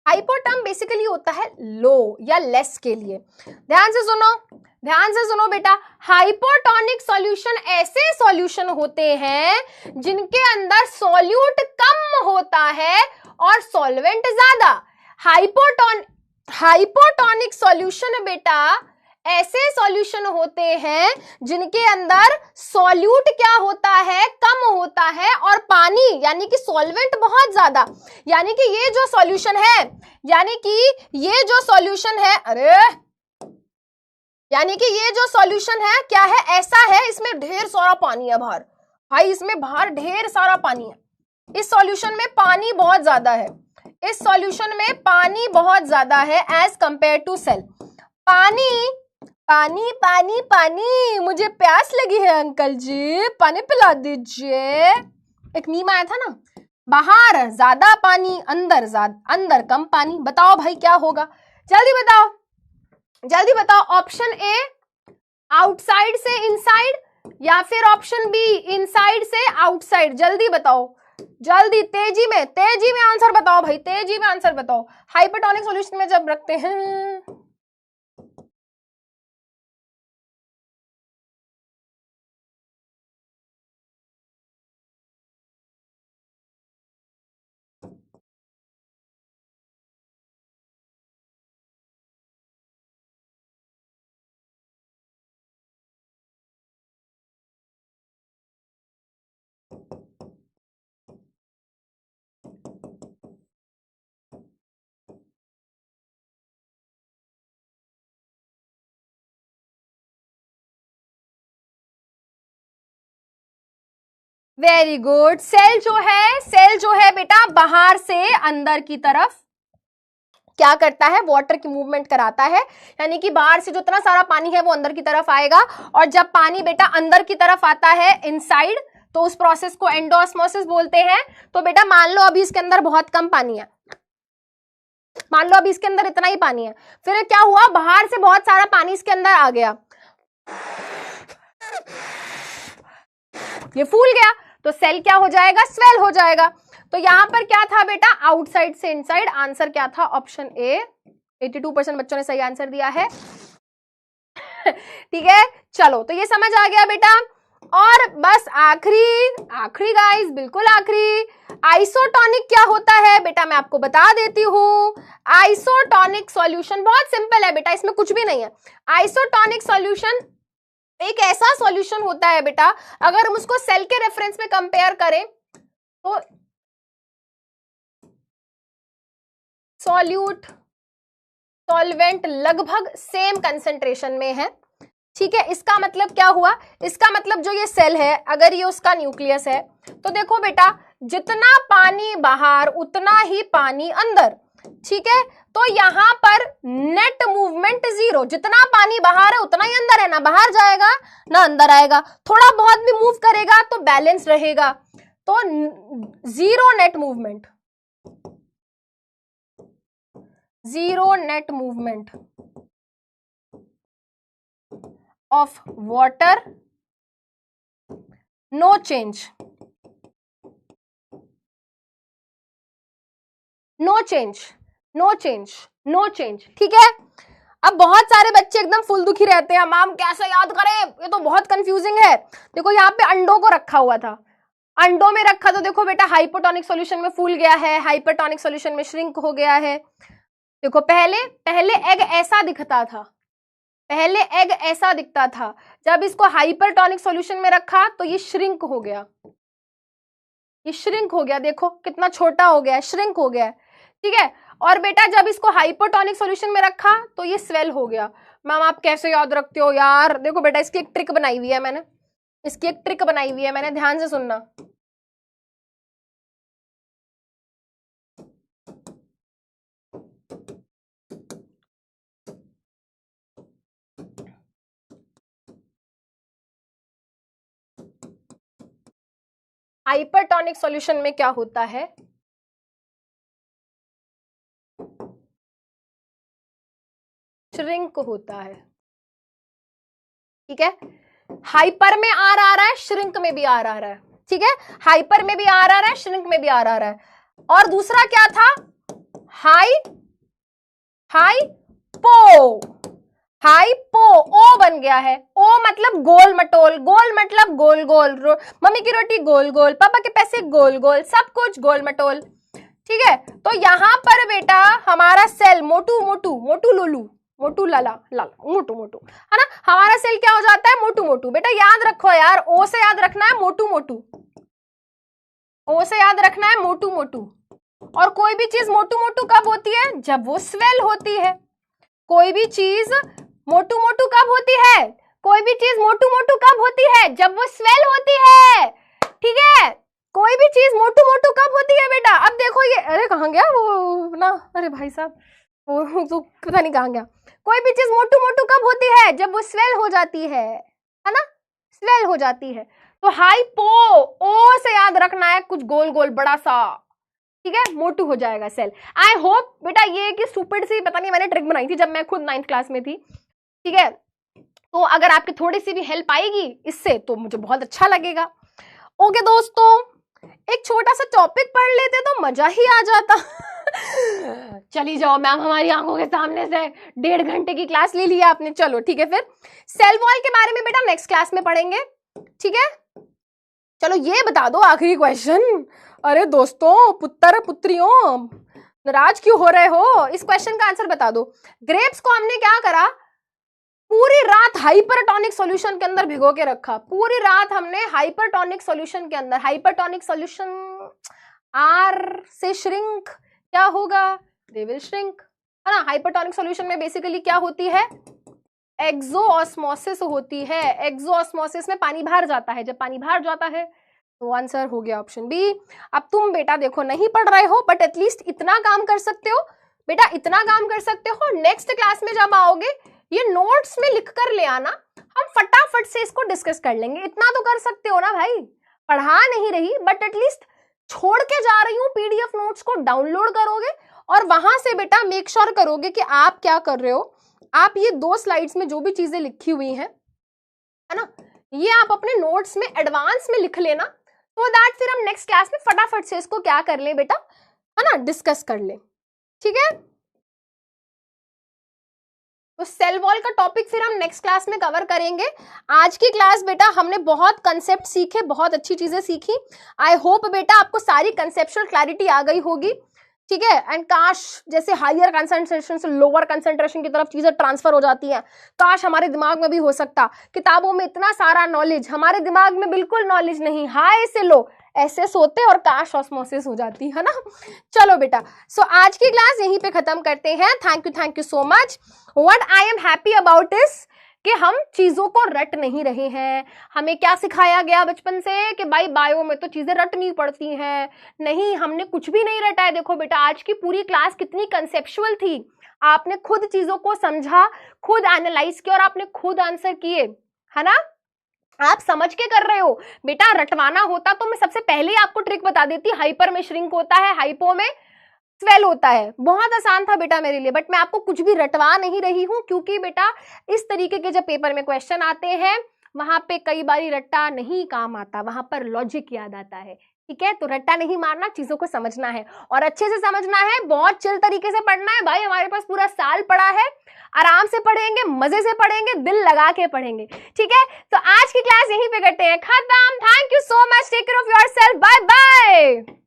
हाइपो टर्म बेसिकली होता है लो या लेस के लिए। ध्यान से सुनो, ध्यान से सुनो बेटा, हाइपोटोनिक सॉल्यूशन ऐसे सॉल्यूशन होते हैं जिनके अंदर सॉल्यूट कम होता है और सॉल्वेंट ज्यादा। हाइपोटोनिक सॉल्यूशन बेटा ऐसे सॉल्यूशन होते हैं जिनके अंदर सॉल्यूट क्या होता है, कम होता है, और पानी यानी कि सॉल्वेंट बहुत ज्यादा। यानी कि ये जो सॉल्यूशन है, यानी कि ये जो सॉल्यूशन है, अरे यानी कि ये जो सॉल्यूशन है क्या है, ऐसा है इसमें ढेर सारा पानी है बाहर, भाई इसमें बाहर ढेर सारा पानी है, इस सॉल्यूशन में पानी बहुत ज्यादा है, इस सॉल्यूशन में पानी बहुत ज्यादा है एज कंपेयर टू सेल। पानी पानी पानी पानी, मुझे प्यास लगी है अंकल जी, पानी पिला दीजिए। एक मीम आया था ना, बाहर ज्यादा पानी अंदर कम पानी। बताओ भाई क्या होगा, जल्दी बताओ जल्दी बताओ। ऑप्शन ए आउटसाइड से इनसाइड या फिर ऑप्शन बी इनसाइड से आउटसाइड, जल्दी बताओ, जल्दी तेजी में आंसर बताओ भाई, तेजी में आंसर बताओ। हाइपरटोनिक सॉल्यूशन में जब रखते हैं, वेरी गुड। सेल जो है बेटा बाहर से अंदर की तरफ क्या करता है, वाटर की मूवमेंट कराता है, यानी कि बाहर से जो इतना सारा पानी है वो अंदर की तरफ आएगा, और जब पानी बेटा अंदर की तरफ आता है इनसाइड, तो उस प्रोसेस को एंडोस्मोसिस बोलते हैं। तो बेटा मान लो अभी इसके अंदर बहुत कम पानी है, मान लो अभी इसके अंदर इतना ही पानी है, फिर क्या हुआ, बाहर से बहुत सारा पानी इसके अंदर आ गया, ये फूल गया, तो सेल क्या हो जाएगा, स्वेल हो जाएगा। तो यहां पर क्या था बेटा, आउटसाइड से इनसाइड, आंसर क्या था, ऑप्शन ए। 82% बच्चों ने सही आंसर दिया है। ठीक है, चलो तो ये समझ आ गया बेटा। और बस आखिरी गाइस, बिल्कुल आखिरी, आइसोटोनिक क्या होता है बेटा, मैं आपको बता देती हूं। आइसोटोनिक सॉल्यूशन बहुत सिंपल है बेटा, इसमें कुछ भी नहीं है। आइसोटोनिक सॉल्यूशन एक ऐसा सॉल्यूशन होता है बेटा, अगर हम उसको सेल के रेफरेंस में कंपेयर करें तो सॉल्यूट सॉल्वेंट लगभग सेम कंसेंट्रेशन में है। ठीक है, इसका मतलब क्या हुआ, इसका मतलब जो ये सेल है, अगर ये उसका न्यूक्लियस है, तो देखो बेटा जितना पानी बाहर उतना ही पानी अंदर। ठीक है, तो यहां पर नेट मूवमेंट जीरो, जितना पानी बाहर है उतना ही अंदर है, ना बाहर जाएगा ना अंदर आएगा, थोड़ा बहुत भी मूव करेगा तो बैलेंस रहेगा, तो zero net movement, zero net movement of water, no change, no change, no change, no change. ठीक है, अब बहुत सारे बच्चे एकदम फुल दुखी रहते हैं, मैम कैसे याद करें, ये तो बहुत कंफ्यूजिंग है। देखो यहाँ पे अंडों को रखा हुआ था, अंडों में रखा तो देखो बेटा हाइपोटोनिक सॉल्यूशन में फूल गया है, हाइपरटोनिक सॉल्यूशन में श्रिंक हो गया है। देखो पहले एग ऐसा दिखता था, पहले एग ऐसा दिखता था, जब इसको हाइपरटोनिक सॉल्यूशन में रखा तो ये श्रिंक हो गया, ये श्रिंक हो गया, देखो कितना छोटा हो गया, श्रिंक हो गया। ठीक है, और बेटा जब इसको हाइपोटोनिक सॉल्यूशन में रखा तो ये स्वेल हो गया। मैम आप कैसे याद रखते हो यार, देखो बेटा इसकी एक ट्रिक बनाई हुई है मैंने, इसकी एक ट्रिक बनाई हुई है मैंने, ध्यान से सुनना। हाइपरटोनिक सॉल्यूशन में क्या होता है, श्रिंक होता है। ठीक है, हाइपर में आर आ रहा है, श्रिंक में भी आर आ रहा है। ठीक है, हाइपर में भी आर आ रहा है, श्रिंक में भी आर आ रहा है। और दूसरा क्या था, हाइपो, ओ बन गया है, ओ मतलब गोल मटोल, गोल मतलब गोल गोल, मम्मी की रोटी गोल गोल, पापा के पैसे गोल गोल, सब कुछ गोल मटोल। ठीक है, तो यहां पर बेटा हमारा सेल मोटू मोटू, मोटू लोलू, मोटू लाला लाला, मोटू मोटू, है ना, हमारा सेल क्या हो जाता है, मोटू मोटू। बेटा याद रखो यार, ओ से याद रखना है मोटू मोटू, ओ से याद रखना है मोटू मोटू। और कोई भी चीज मोटू मोटू कब होती है, जब वो स्वेल होती है। कोई भी चीज मोटू मोटू कब होती है? कोई भी चीज मोटू मोटू कब होती है? जब वो स्वेल होती है, ठीक है। कोई भी चीज मोटू मोटू कब होती है बेटा? अब देखो ये, अरे कहाँ गया वो ना, अरे भाई साहब वो तो पता नहीं कहाँ गया। कोई भी चीज मोटू मोटू कब होती है? जब वो स्वेल हो जाती है ना, स्वेल हो जाती है। तो हाइपो, ओ से याद रखना है, कुछ गोल गोल बड़ा सा, ठीक है, मोटू हो जाएगा सेल। आई होप बेटा ये कि स्टूपिड सी, पता नहीं मैंने ट्रिक बनाई थी जब मैं खुद 9th क्लास में थी, ठीक है। तो अगर आपकी थोड़ी सी भी हेल्प आएगी इससे तो मुझे बहुत अच्छा लगेगा। ओके दोस्तों, एक छोटा सा टॉपिक पढ़ लेते तो मजा ही आ जाता। चली जाओ मैम, हमारी आंखों के सामने से 1.5 घंटे की क्लास ले लिया आपने। चलो ठीक है, फिर सेल वॉल के बारे में बेटा नेक्स्ट क्लास में पढ़ेंगे, ठीक है। चलो ये बता दो आखिरी क्वेश्चन। अरे दोस्तों, पुत्र पुत्रियों, नाराज क्यों हो रहे हो? इस क्वेश्चन का आंसर बता दो। ग्रेप्स को हमने क्या करा? पूरी रात हाइपरटोनिक सॉल्यूशन के अंदर भिगो के रखा। पूरी रात हमने हाइपरटोनिक सॉल्यूशन के अंदर, हाइपरटोनिक सॉल्यूशन आर से श्रिंक, क्या होगा? दे विल श्रिंक, है ना। हाइपरटोनिक सॉल्यूशन में बेसिकली क्या होती है? एक्सोऑस्मोसिस होती है। एक्सोऑस्मोसिस में पानी बाहर जाता है। जब पानी बाहर जाता है तो आंसर हो गया ऑप्शन बी। अब तुम बेटा देखो नहीं पढ़ रहे हो, बट एटलीस्ट इतना काम कर सकते हो बेटा, इतना काम कर सकते हो। नेक्स्ट क्लास में जब आओगे ये नोट्स में लिख कर ले आना, हम फटाफट से इसको डिस्कस कर लेंगे। इतना तो कर सकते हो ना भाई। पढ़ा नहीं रही बट एटलीस्ट छोड़ के जा रही हूँ, पीडीएफ नोट्स को डाउनलोड करोगे और वहां से बेटा मेक श्योर करोगे कि आप क्या कर रहे हो। आप ये 2 स्लाइड्स में जो भी चीजें लिखी हुई हैं, है ना, ये आप अपने नोट्स में एडवांस में लिख लेना, तो दैट फिर हम नेक्स्ट क्लास में फटाफट से इसको क्या कर ले बेटा, है ना, डिस्कस कर ले, ठीक है। तो सेल वॉल का टॉपिक फिर हम नेक्स्ट क्लास में कवर करेंगे। आज की क्लास बेटा हमने बहुत कंसेप्ट सीखे, बहुत अच्छी चीजें सीखी। आई होप बेटा आपको सारी कंसेप्चुअल क्लैरिटी आ गई होगी, ठीक है। एंड काश जैसे हायर कंसंट्रेशन से लोअर कंसंट्रेशन की तरफ चीजें ट्रांसफर हो जाती हैं, काश हमारे दिमाग में भी हो सकता। किताबों में इतना सारा नॉलेज, हमारे दिमाग में बिल्कुल नॉलेज नहीं, हाई से लो ऐसे सोते और काश ऑस्मोसिस हो जाती, है ना। चलो बेटा, सो आज की क्लास यहीं पे खत्म करते हैं। Thank you so much. What I am happy about is कि हम चीजों को रट नहीं रहे हैं। हमें क्या सिखाया गया बचपन से कि भाई बायो में तो चीजें रटनी पड़ती हैं। नहीं, हमने कुछ भी नहीं रटा है। देखो बेटा आज की पूरी क्लास कितनी कंसेप्चुअल थी। आपने खुद चीजों को समझा, खुद एनालाइज किया और आपने खुद आंसर किए, है ना। आप समझ के कर रहे हो बेटा। रटवाना होता तो मैं सबसे पहले ही आपको ट्रिक बता देती। हाइपर में श्रिंक होता है, हाइपो में स्वेल होता है। बहुत आसान था बेटा मेरे लिए, बट मैं आपको कुछ भी रटवा नहीं रही हूं, क्योंकि बेटा इस तरीके के जब पेपर में क्वेश्चन आते हैं वहां पे कई बारी रट्टा नहीं काम आता, वहां पर लॉजिक याद आता है, ठीक है। तो रट्टा नहीं मारना, चीजों को समझना है और अच्छे से समझना है। बहुत चिल तरीके से पढ़ना है भाई। हमारे पास पूरा साल पड़ा है, आराम से पढ़ेंगे, मजे से पढ़ेंगे, दिल लगा के पढ़ेंगे, ठीक है। तो आज की क्लास यहीं पे करते हैं खत्म। Thank you so much, take care of yourself, bye bye.